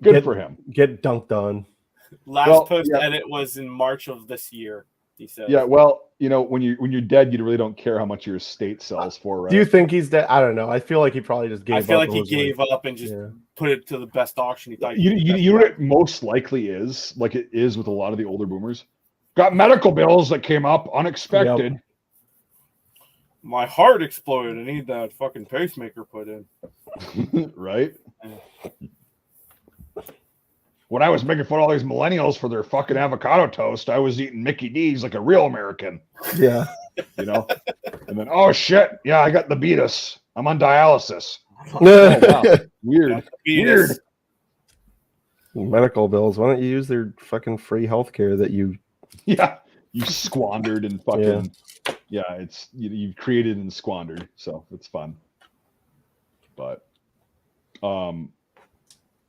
Good for him. Get dunked on. Last post edit was in March of this year. He said. Yeah, well, when you're dead, you really don't care how much your estate sells for, right? Do you think he's dead? I don't know. I feel like he probably just gave up. I feel like he gave up and just put it to the best auction he thought. You know what it most likely is, like it is with a lot of the older boomers. Got medical bills that came up unexpected. Yep. My heart exploded. I need that fucking pacemaker put in. Right? When I was making fun of all these millennials for their fucking avocado toast, I was eating Mickey D's like a real American. Yeah. And then, oh shit, yeah, I got the beatus. I'm on dialysis. Oh, wow. Weird. Medical bills. Why don't you use their fucking free healthcare that you squandered and fucking it's you've created and squandered, so it's fun. But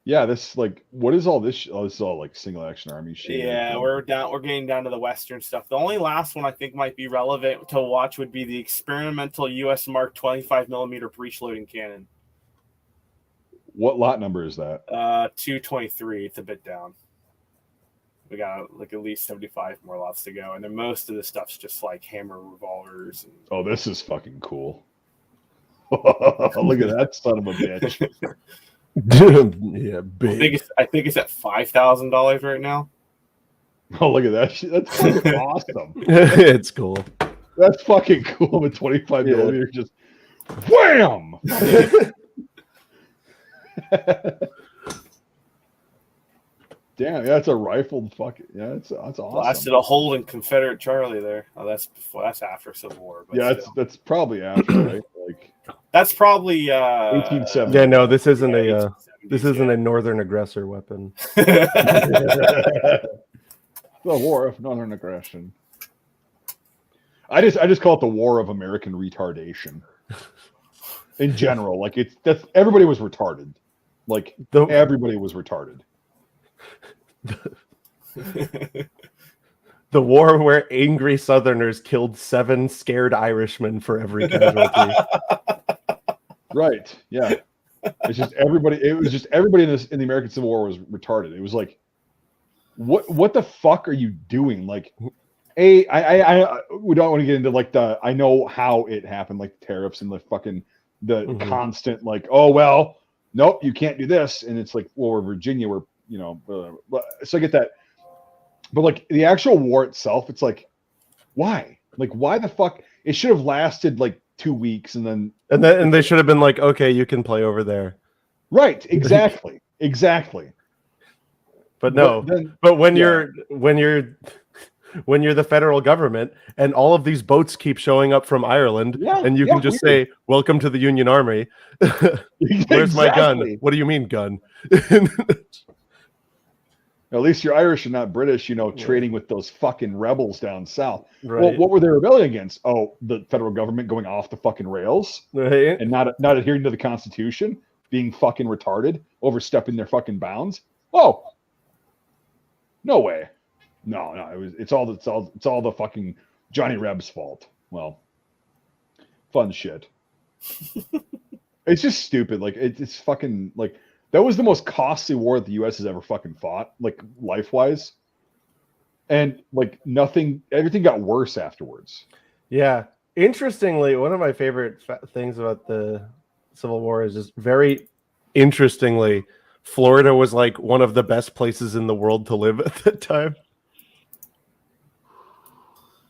this like, what is all this? Oh, this is all like single action army shit. Yeah, we're getting down to the Western stuff. The only last one I think might be relevant to watch would be the experimental U.S. Mark 25mm breech loading cannon. What lot number is that? 223. It's a bit down. We got like at least 75 more lots to go, and then most of the stuff's just like hammer revolvers. Oh, this is fucking cool. Look at that son of a bitch. Yeah, big. I think it's at $5,000 right now. Oh, look at that shit. That's fucking awesome. It's cool. That's fucking cool. With 25mm, just wham. Damn, yeah, it's a rifled fucking that's awesome. Blasted a hole in Confederate Charlie there. Oh, that's after Civil War. But Yeah, that's probably after, right? Like that's probably 1870. Yeah, no, this isn't yeah, this isn't a northern aggressor weapon. The War of Northern Aggression. I just call it the War of American Retardation. In general, like that's everybody was retarded. Like everybody was retarded. The war where angry Southerners killed 7 scared Irishmen for every casualty. Right. Yeah. It's just everybody. It was just everybody in the American Civil War was retarded. It was like, what the fuck are you doing? Like, we don't want to get into like I know how it happened, like tariffs and the fucking constant like, oh well, nope, you can't do this, and it's like, well, we're Virginia, we're so I get that, but like the actual war itself, it's like, why? Like, why the fuck? It should have lasted like 2 weeks, and they should have been like, okay, you can play over there. Right. Exactly. Exactly. But no. But when you're the federal government and all of these boats keep showing up from Ireland, and you can just say, "Welcome to the Union Army." Where's my gun? What do you mean, gun? At least you're Irish and not British, trading with those fucking rebels down south. Right. Well, what were they rebelling against? Oh, the federal government going off the fucking rails, right, and not adhering to the Constitution, being fucking retarded, overstepping their fucking bounds. Oh, no way. No, it's all the fucking Johnny Reb's fault. Well, fun shit. It's just stupid. Like it's fucking like that was the most costly war that the U.S. has ever fucking fought, like life-wise. And like everything got worse afterwards. Yeah. Interestingly, one of my favorite things about the Civil War is just very interestingly, Florida was like one of the best places in the world to live at that time.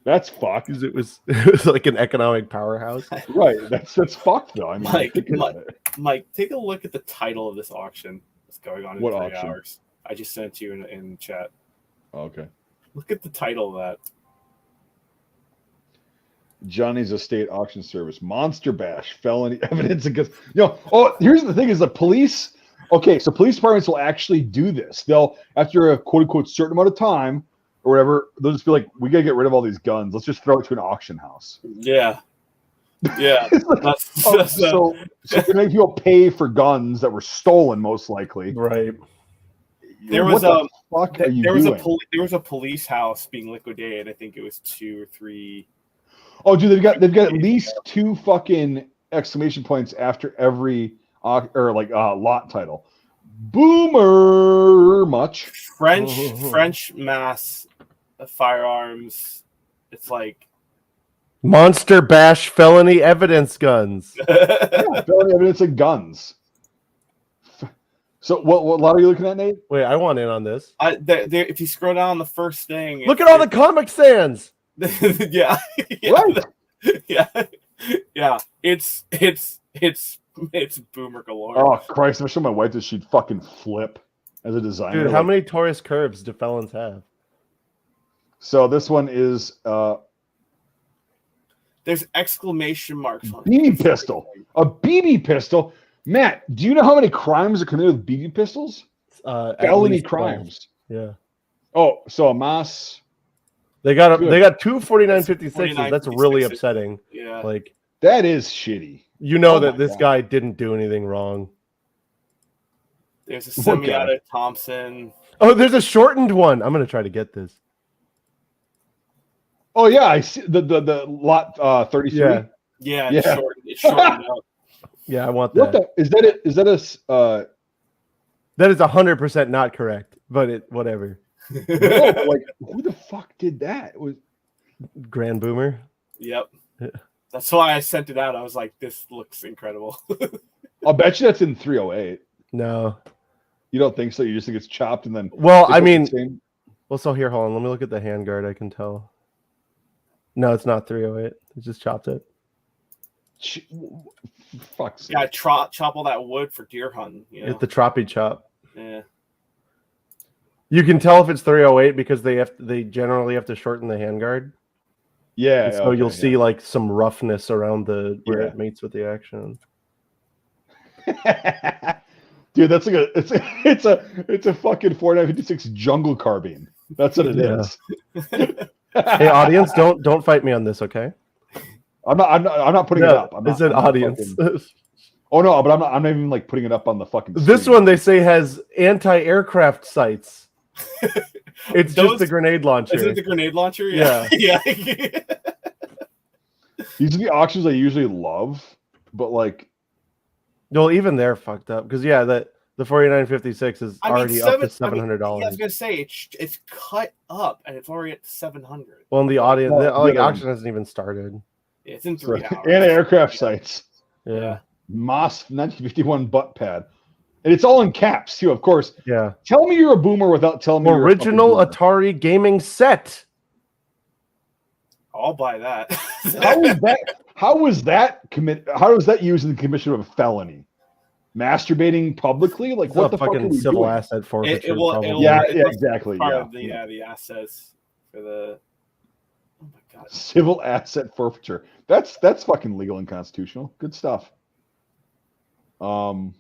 That's fucked. It was like an economic powerhouse. Right. That's fucked though. I mean, Mike, take a look at the title of this auction that's going on in 3 auction? hours. I just sent it to you in chat. Oh, okay. Look at the title of that. Johnny's Estate Auction Service. Monster Bash. Felony evidence against here's the thing is the police. Okay, so police departments will actually do this. They'll, after a quote unquote certain amount of time or whatever, they'll just be like, we gotta get rid of all these guns. Let's just throw it to an auction house. Yeah. Yeah. So they make people pay for guns that were stolen, most likely. Right. There was there was a police house being liquidated. I think it was 2 or 3. Oh, dude, they've got at least 2 fucking exclamation points after every lot title. Boomer much. French mass firearms. It's like Monster Bash felony evidence guns. Felony evidence of guns. So what lot are you looking at, Nate? Wait, I want in on this. If you scroll down the first thing, look at all the comic stands. Yeah. Right. Yeah. It's boomer galore. Oh Christ! If I showed my wife this, she'd fucking flip as a designer. Dude, how many Taurus curves do felons have? So this one is there's exclamation marks on BB pistol. A BB pistol. Matt, do you know how many crimes are committed with BB pistols? Felony crimes. 12. Yeah. Oh, so a mass. They got 2 49.56s. That's really upsetting. Yeah. Like that is shitty. You know that this guy didn't do anything wrong. There's a semi-auto Thompson. Oh, there's a shortened one. I'm gonna try to get this. Oh yeah, I see the lot 33. Yeah. It's shortened out. Yeah, I want that. Is that it? Is that a? That is 100% not correct, but whatever. No, like who the fuck did that? It was Grand Boomer. Yep. That's why I sent it out. I was like, this looks incredible. I'll bet you that's in 308. No. You don't think so? You just think it's chopped and then. Well, I mean. Well, so here, hold on. Let me look at the handguard. I can tell. No, it's not 308. It just chopped it. Fuck's yeah, chop all that wood for deer hunting. It's the troppy chop. Yeah. You can tell if it's 308 because they generally have to shorten the handguard. Yeah. And so you'll see like some roughness around where it mates with the action. Dude, that's like it's a fucking 4956 jungle carbine. That's what it is. Hey, audience, don't fight me on this, okay? I'm not putting it up. It's an audience. Oh no, but I'm not even like putting it up on the fucking screen. This one they say has anti-aircraft sights. It's just the grenade launcher. Is it the grenade launcher? Yeah. Yeah. These are the auctions I usually love, but like, well, even they're fucked up because the 4956 is already up to $700. I was gonna say it's cut up and it's already at 700. Well, in the audience, the auction hasn't even started. Yeah, it's in 3 hours. Anti-aircraft sights. Yeah. Moss 1951 butt pad. And it's all in caps too, of course. Yeah. Tell me you're a boomer without telling me you're original Atari gaming set. I'll buy that. How was that used in the commission of a felony? Masturbating publicly? Like, what the fuck are we civil doing? asset forfeiture. Yeah, exactly. Part of the assets for the. Oh my god. Civil asset forfeiture. That's fucking legal and constitutional. Good stuff. I'm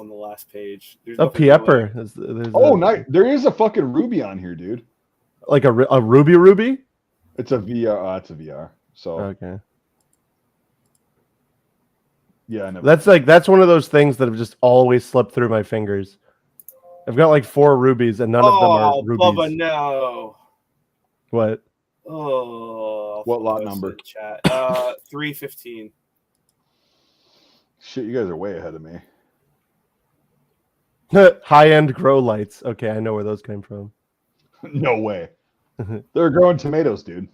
on the last page. There's a Pieper. Nice. There is a fucking Ruby on here, dude. Like a Ruby? It's a VR. It's a VR. So okay. Yeah, that's one of those things that have just always slipped through my fingers. I've got like 4 rubies and none of them are rubies. Bubba, no. What? Oh. What lot number? Chat. 315. Shit, you guys are way ahead of me. High-end grow lights. Okay, I know where those came from. No way. They're growing tomatoes, dude.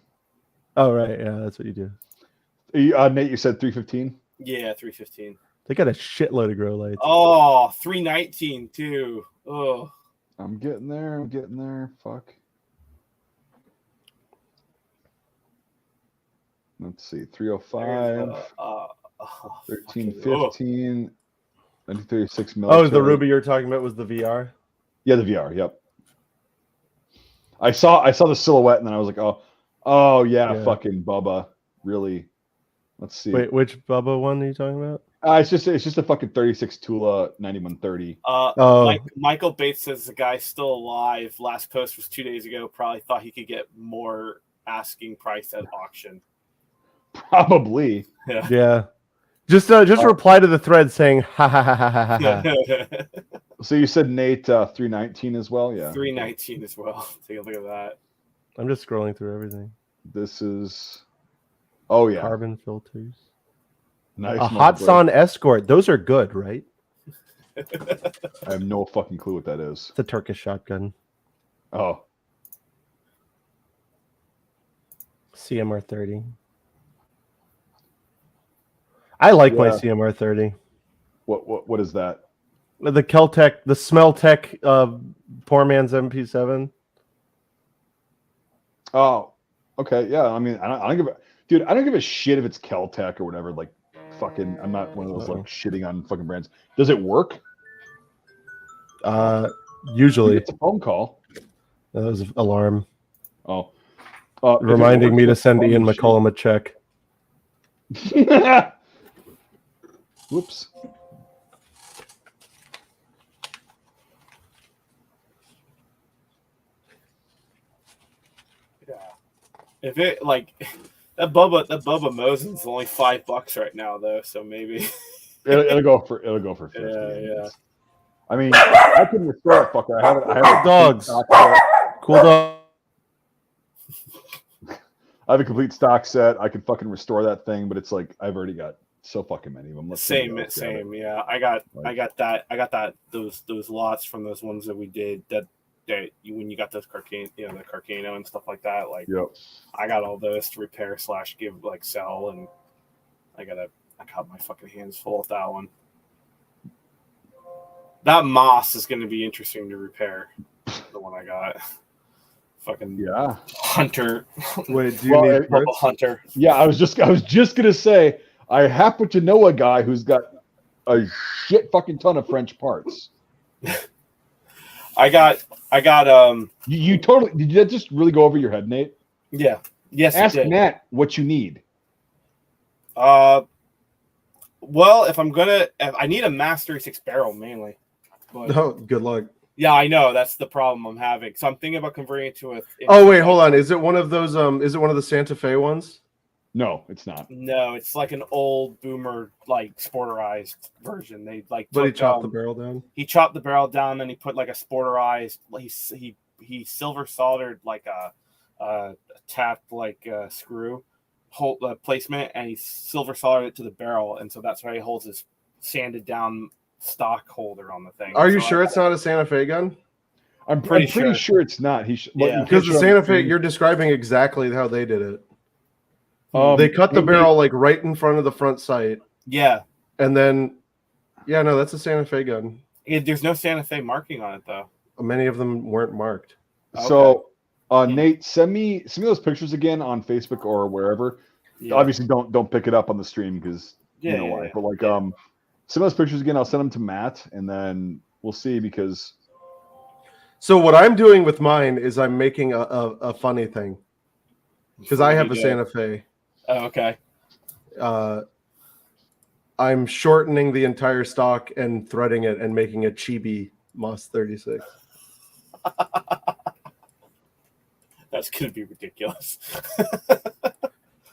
Oh, right. Yeah, that's what you do. Nate, you said 315? Yeah, 315. They got a shitload of grow lights. Oh, 319 too. Oh. I'm getting there. Fuck. Let's see. 305. 1315. 1936 military. Oh, the Ruby you're talking about was the VR? Yeah, the VR. Yep. I saw the silhouette and then I was like, oh yeah. Fucking Bubba. Really? Let's see. Wait, which Bubba one are you talking about? It's just a fucking 36 Tula 9130. Michael Bates says the guy's still alive. Last post was 2 days ago. Probably thought he could get more asking price at auction. Probably. Yeah. Just reply to the thread saying ha ha ha ha ha ha. So you said Nate 319 as well, yeah. 319 as well. Take a look at that. I'm just scrolling through everything. This is yeah. Carbon filters. Nice. A Hotson Escort. Those are good, right? I have no fucking clue what that is. It's a Turkish shotgun. Oh. CMR 30. I like my CMR 30. What is that? The Keltec, the Smeltec poor man's MP7. Oh, okay. Yeah, I mean, I don't give a shit if it's Keltec or whatever. Like, fucking, I'm not one of those like shitting on fucking brands. Does it work? Usually. It's a phone call. That was an alarm. Oh. Reminding me to send Ian McCollum a check. Whoops. Yeah. If it like that Bubba Mosin's only $5 right now though, so maybe it'll go for 50. Yeah. I mean, I can restore that fucker. I have dogs. Cool dog. I have a complete stock set. I can fucking restore that thing, but it's like I've already got so fucking many of them. Same. Yeah, I got those lots from those ones that we did that when you got those the Carcano and stuff like that. Like, yep. I got all those to repair / give sell, and I got my fucking hands full with that one. That Moss is going to be interesting to repair. The one I got. Fucking Hunter. Wait, do you need Bubba Hunter? Yeah, I was just gonna say I happen to know a guy who's got a shit fucking ton of French parts. I got You totally did that just really go over your head, Nate? yeah. Yes, Ask it did. Nat what you need. Well, if I need a Mass 36 barrel mainly. But, Oh, good luck. yeah, I know that's the problem I'm having. So I'm thinking about converting it to a. Oh wait, hold on. Is it one of those? Is it one of the Santa Fe ones? No, it's not. No, it's like an old boomer, like sporterized version. They like. But he chopped the barrel down. He chopped the barrel down, and he put like a sporterized. He silver soldered like a tapped like screw hole placement, and he silver soldered it to the barrel, and so that's why he holds his sanded down stock holder on the thing. Are you sure it's not a Santa Fe gun? I'm pretty sure it's not. Yeah. Because the Santa Fe, you're describing exactly how they did it. They cut the maybe- barrel like right in front of the front sight, Yeah. and then, yeah, no, that's a Santa Fe gun. There's no Santa Fe marking on it though. Many of them weren't marked. So, Nate, send me those pictures again on Facebook or wherever. Yeah. Obviously, don't pick it up on the stream because you know why. Yeah. But like, send those pictures again. I'll send them to Matt, and then we'll see. Because So what I'm doing with mine is I'm making a funny thing because I have a Santa Fe. Oh, okay. I'm shortening the entire stock and threading it and making a chibi Moss 36. That's gonna be ridiculous.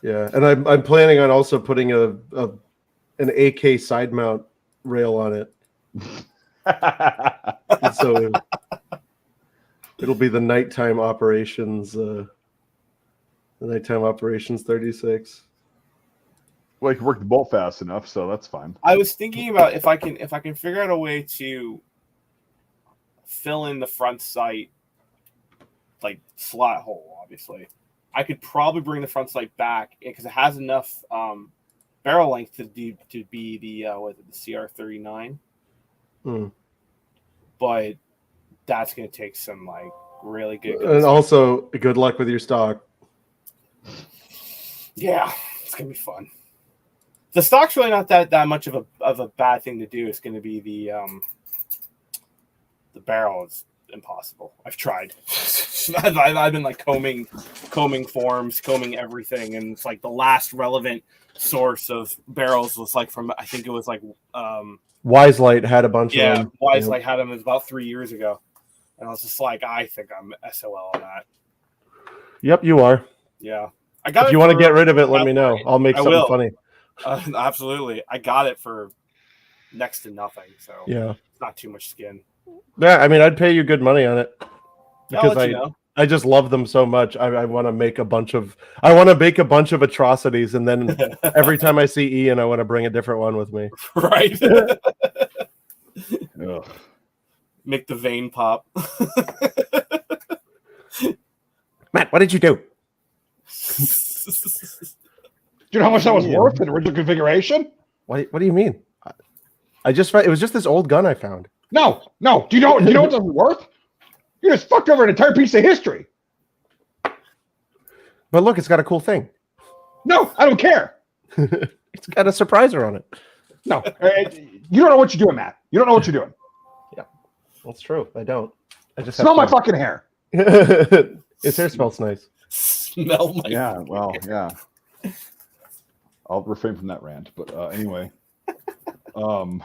Yeah, and I'm planning on also putting an AK side mount rail on it. So it'll be the nighttime operations. The nighttime operations 36. well, you can work the bolt fast enough, so that's fine. I was thinking about if I can figure out a way to fill in the front sight like slot hole. Obviously, I could probably bring the front sight back because it has enough barrel length to be the CR39. But that's going to take some like really good. And also, good luck with your stock. Yeah, it's gonna be fun. The stock's really not that much of a bad thing to do. It's going to be the barrel is impossible. I've tried. I've been like combing forums, combing everything, and it's like the last relevant source of barrels was like from I think it was like Wise Light had a bunch of them. Wise Light had them. It was about 3 years ago, and I was just like, I think I'm SOL on that. Yep, you are. Yeah, I got. If you want to get rid of it, let me know. I'll make something funny. Absolutely, I got it for next to nothing. So yeah, not too much skin. Yeah, I mean, I'd pay you good money on it because I just love them so much. I want to make a bunch of atrocities, and then every time I see Ian, I want to bring a different one with me. Right. Make the vein pop. Matt, what did you do? Do you know how much that was worth in original configuration? What do you mean? It was just this old gun I found. No. Do you know what it's worth? You just fucked over an entire piece of history. But look, it's got a cool thing. No, I don't care. It's got a surpriser on it. No, you don't know what you're doing, Matt. You don't know what you're doing. Yeah, that's true. I don't. I just smell my fucking hair. His hair smells nice. Smell my. Yeah. Well, yeah. I'll refrain from that rant, but anyway. Like,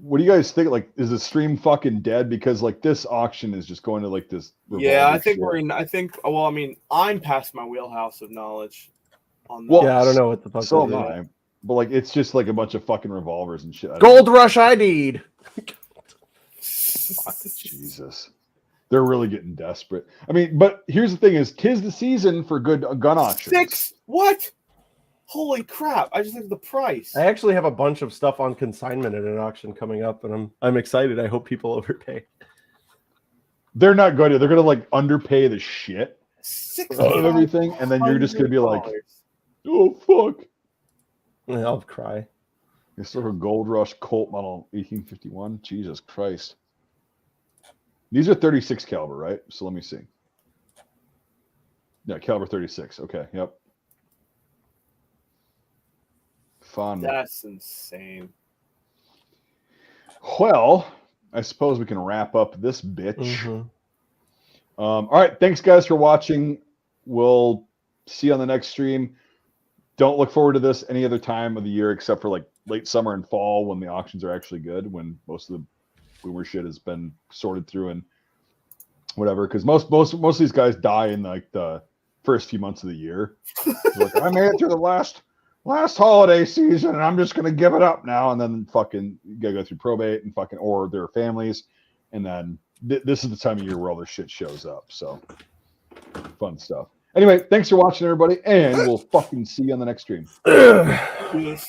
what do you guys think? Like, is the stream fucking dead? Because like this auction is just going to like this. Yeah, I think we're in. I think. Well, I mean, I'm past my wheelhouse of knowledge. On Well, yeah, I don't know what the fuck. So am I. But like, it's just like a bunch of fucking revolvers and shit. Gold Rush ID'd. Jesus. They're really getting desperate. I mean, but here's the thing: is 'tis the season for good gun auctions. 6? What? Holy crap! I just looked at the price. I actually have a bunch of stuff on consignment at an auction coming up, and I'm excited. I hope people overpay. They're not going to. They're going to like underpay the shit of everything, and then you're just going to be like, "Oh fuck!" I'll cry. It's sort of Gold Rush Colt model 1851. Jesus Christ. These are 36 caliber, right? So let me see. Yeah, caliber 36. Okay, yep. Fun. That's insane. Well, I suppose we can wrap up this bitch. Mm-hmm. All right. Thanks, guys, for watching. We'll see you on the next stream. Don't look forward to this any other time of the year except for like late summer and fall when the auctions are actually good, when most of the boomer shit has been sorted through and whatever. Because most of these guys die in like the first few months of the year. Like, I made it through the last holiday season and I'm just gonna give it up now, and then fucking you gotta go through probate and fucking or their families, and then this is the time of year where all their shit shows up. So fun stuff. Anyway, thanks for watching, everybody, and we'll fucking see you on the next stream. Yes.